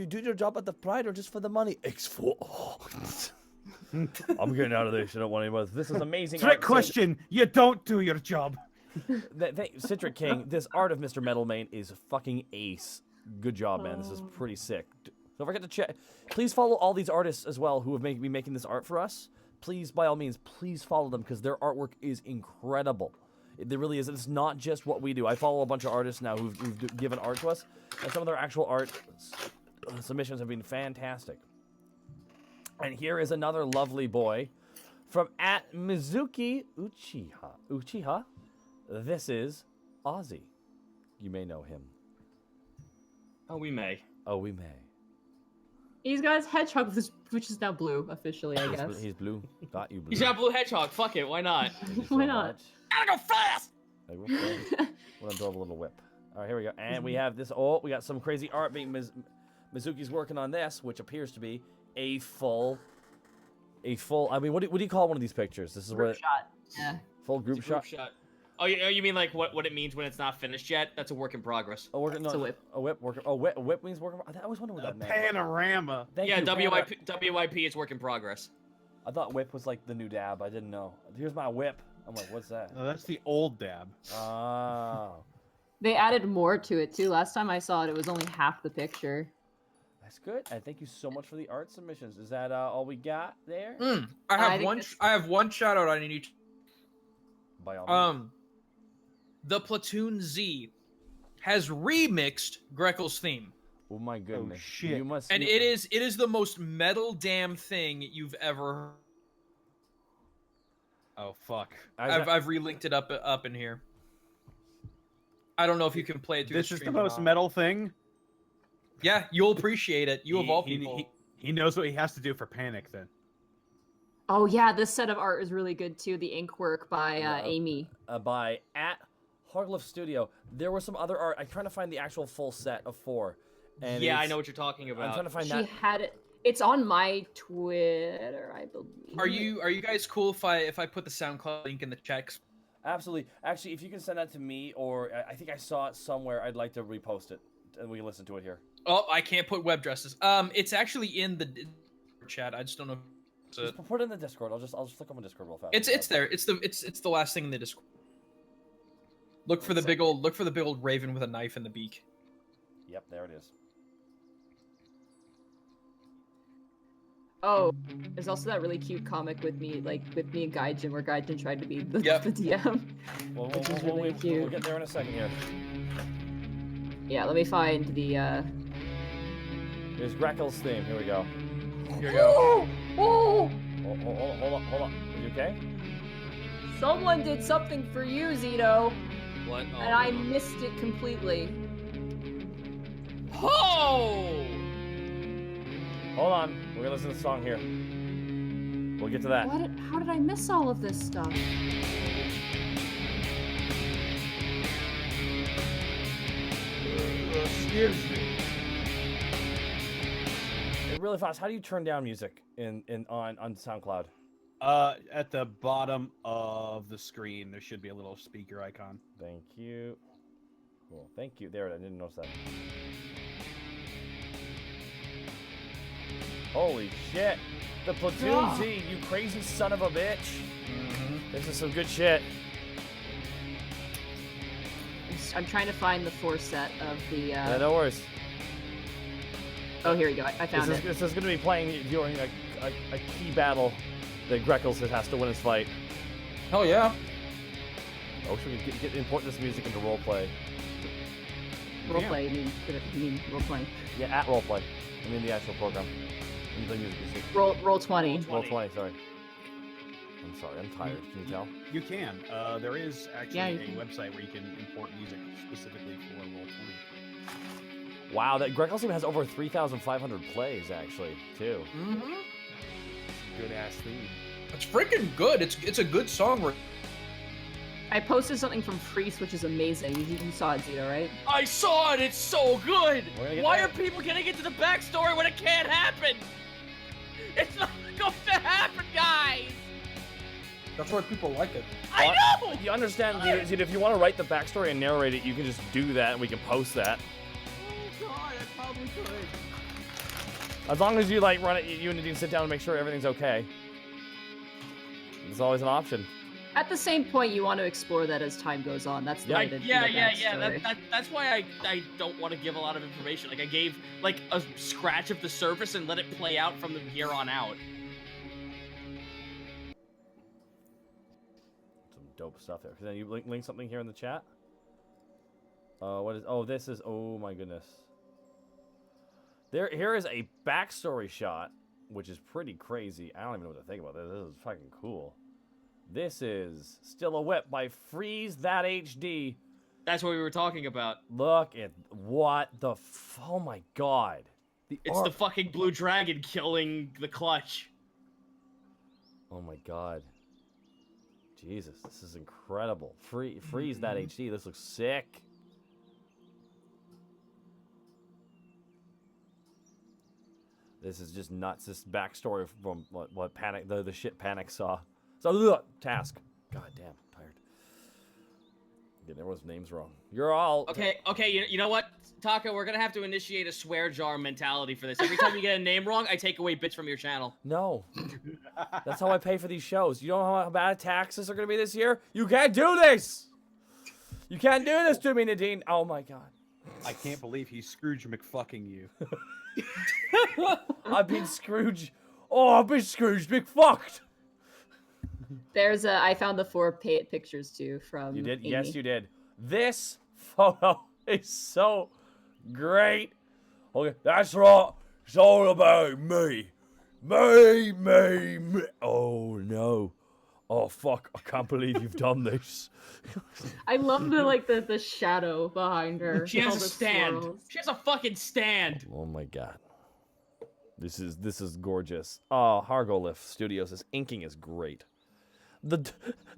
do your job at the Pride or just for the money? X4. I'm getting out of this. I don't want anybody. This is amazing. Trick art. question. You don't do your job. Citric King, this art of Mr. Metalmane is fucking ace. Good job, man. This is pretty sick. Don't forget to check. Please follow all these artists as well who have been making this art for us. Please, by all means, please follow them because their artwork is incredible. It really is. It's not just what we do. I follow a bunch of artists now who've given art to us, and some of their actual art submissions have been fantastic. And here is another lovely boy from at Mizuki Uchiha. This is Ozzy. You may know him. Oh, we may. Oh, we may. He's got his hedgehog, which is now blue officially, I guess. He's blue. Got you, blue. He's got blue hedgehog. Fuck it. Why not? Thank you Why so not? much. Gotta go fast. What an adorable little whip. All right, here we go. And we have this. Oh, we got some crazy art being Mizuki's working on this, which appears to be a full. I mean, what do you call one of these pictures? This is Group where shot. Yeah. full group It's a shot. Oh, you mean like what it means when it's not finished yet? That's a work in progress. Oh, working. It's No, a whip. A whip. Working. Oh, whip means working. I always wondered what A that meant. panorama. Thank Yeah, you, WYP is work in progress. I thought whip was like the new dab. I didn't know. Here's my whip. I'm like, what's that? No, that's the old dab. Oh, They added more to it too. Last time I saw it, it was only half the picture. that's good. And thank you so much for the art submissions. Is that all we got there? I I have think one. that's- I have one shout out I need. By all means. The Platoon Z has remixed Greckles' theme, Oh my goodness. shit. You must. and it is the most metal damn thing you've ever heard. Oh fuck. I've relinked it up in here. I don't know if you can play it through This the is the stream or most not. metal thing. Yeah, you'll appreciate it. You of all He- people. he knows what he has to do for Panic then. Oh yeah, this set of art is really good too. The ink work by Yeah. Amy. By at Hardlift Studio. There was some other art. I'm trying to find the actual full set of 4. And Yeah, I it's- know what you're talking I'm trying about. to find She that. had it. It's on my Twitter, I believe. Are you guys cool if I put the SoundCloud link in the checks? Absolutely. Actually, if you can send that to me, or I think I saw it somewhere, I'd like to repost it, and we can listen to it here. Oh, I can't put web addresses. It's actually in the chat. I just don't know. Just put it in the Discord. I'll just click on my Discord real fast. It's there. It's the last thing in the Discord. Look for the big old raven with a knife in the beak. Yep, there it is. Oh, there's also that really cute comic with me and Gaijin, where Gaijin tried to be the, Yep. the DM. Well, Which is really cute. We'll get there in a second here. Yeah, let me find the. Here's Greckles' theme. Here we go. Here you go. Oh! Hold on. Are you okay? Someone did something for you, Zito, What? Oh, and I no. missed it completely. Oh! Hold on. We're gonna listen to the song here. We'll get to that. How did I miss all of this stuff? Excuse me. Really fast. How do you turn down music on SoundCloud? At the bottom of the screen, there should be a little speaker icon. Thank you. Cool. Thank you. There, I didn't notice that. Holy shit! The Platoon Z, you crazy son of a bitch! This is some good shit. I'm trying to find the 4 set of the. Yeah, no worries. Oh, here we go. I found it. This is going to be playing during a key battle that Greckles has to win his fight. Hell yeah. Oh, should we import this music into roleplay? Roleplay, you mean role-playing. Yeah, at roleplay. I mean the actual program. Roll 20. Roll 20, sorry. I'm sorry, I'm tired. Can you tell? You can. There is actually Yeah, a you can. website where you can import music specifically for Roll20. Wow, that Greckles team has over 3,500 plays, actually, too. Mm-hmm. Good ass theme. It's freaking good. It's a good song. I posted something from Freeze, which is amazing. You saw it, Zito, right? I saw it. It's so good. Why there. are people getting into the backstory when it can't happen? It's not going to happen, guys. That's why people like it. I know. You understand, Zito, if you want to write the backstory and narrate it, you can just do that and we can post that. Oh God, I probably could. As long as you like run it, you and Nadine sit down and make sure everything's okay. There's always an option. At the same point, you want to explore that as time goes on. That's the way to do the backstory. That's why I don't want to give a lot of information. Like I gave like a scratch of the surface and let it play out from here on out. Some dope stuff there. Can you link something here in the chat? What is? Oh, this is. Oh my goodness. Here is a backstory shot, which is pretty crazy. I don't even know what to think about this. This is fucking cool. This is Still a Whip by Freeze That HD. That's what we were talking about. Look at what the. Oh my god. It's the fucking blue dragon killing the clutch. Oh my god. Jesus, this is incredible. Freeze That HD. This looks sick. This is just nuts. This backstory from what Panic, the shit Panic saw. So, Task. God damn, I'm tired. Getting everyone's names wrong. You're all... Okay, you know what, Taka? We're gonna have to initiate a swear jar mentality for this. Every time you get a name wrong, I take away bits from your channel. No. That's how I pay for these shows. You know how bad taxes are gonna be this year? You can't do this! You can't do this to me, Nadine. Oh my god. I can't believe he's Scrooge McFucking you. I've been Scrooge. Oh, I've been Scrooge McFucked. There's I found the 4 pictures too from You did? Amy. Yes, you did. This photo is so great. Okay, that's right. It's all about me. Me. Oh, no. Oh, fuck. I can't believe you've done this. I love the shadow behind her. She has all a the stand. swirls. She has a fucking stand. Oh, my God. This is gorgeous. Oh, Hargolith Studios. This inking is great. The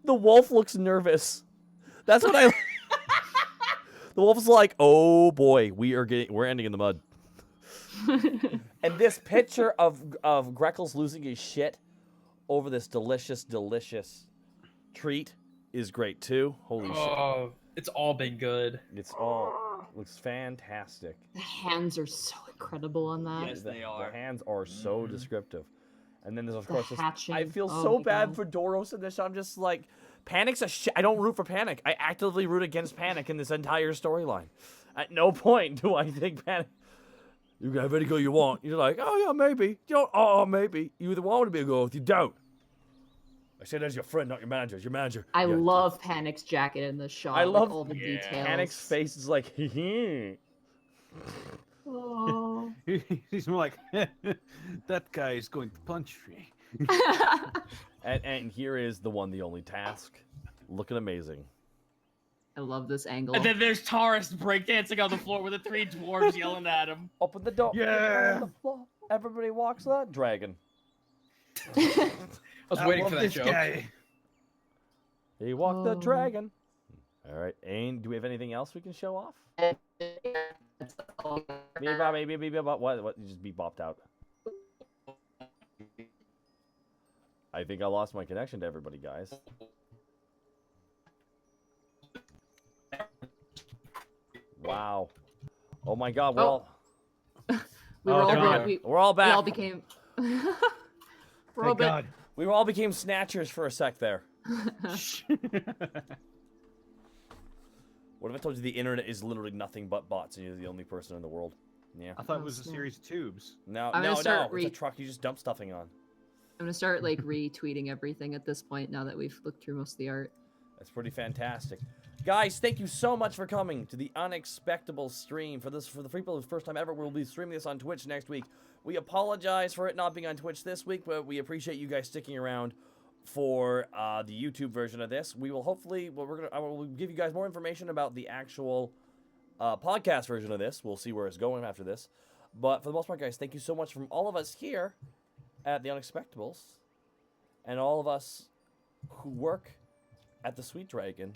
wolf looks nervous. That's what I. The wolf's like, oh boy, we're ending in the mud. And this picture of Greckles losing his shit over this delicious treat is great too. Holy shit! It's all been good. Looks fantastic. The hands are so incredible on that. Yes, they are. The hands are so descriptive. And then there's of course this, hatching. I feel Oh so my bad God. for Doros in this. I'm just like, Panic's a shit. I don't root for Panic. I actively root against Panic in this entire storyline. At no point do I think Panic. You can have any girl you want. You're like, oh yeah, maybe. You don't. Oh, maybe. You either want to be a girl, if you don't. I said as your friend, not your manager. It's your manager. I Yeah. love Panic's jacket in the shot. I love all the details. Panic's face is like, Oh. He's more like, that guy is going to punch me. and here is the one, the only Task, looking amazing. I love this angle. And then there's Taurus breakdancing on the floor with the 3 dwarves yelling at him. Open the door. Yeah. On the floor. Everybody walks the dragon. I was waiting for that this joke. guy. He walked the dragon. All right, Ain, do we have anything else we can show off? What? You just bopped out. I think I lost my connection to everybody, guys. Wow. Oh my God, we're all... We were all God. We're all back. We all became. We're all Thank God. We all became snatchers for a sec there. What if I told you the internet is literally nothing but bots and you're the only person in the world? Yeah. I thought it was a series of tubes. No, I'm gonna start it's a truck you just dump stuffing on. I'm gonna start like retweeting everything at this point now that we've looked through most of the art. That's pretty fantastic. Guys, thank you so much for coming to the Unexpectables stream. For the people, the first time ever, we'll be streaming this on Twitch next week. We apologize for it not being on Twitch this week, but we appreciate you guys sticking around for the YouTube version of this. We will hopefully, I will give you guys more information about the actual podcast version of this. We'll see where it's going after this. But for the most part, guys, thank you so much from all of us here at the Unexpectables and all of us who work at the Sweet Dragon.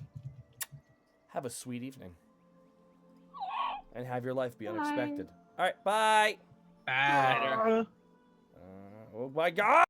Have a sweet evening. And have your life be unexpected. All right, bye. Bye. Oh my God.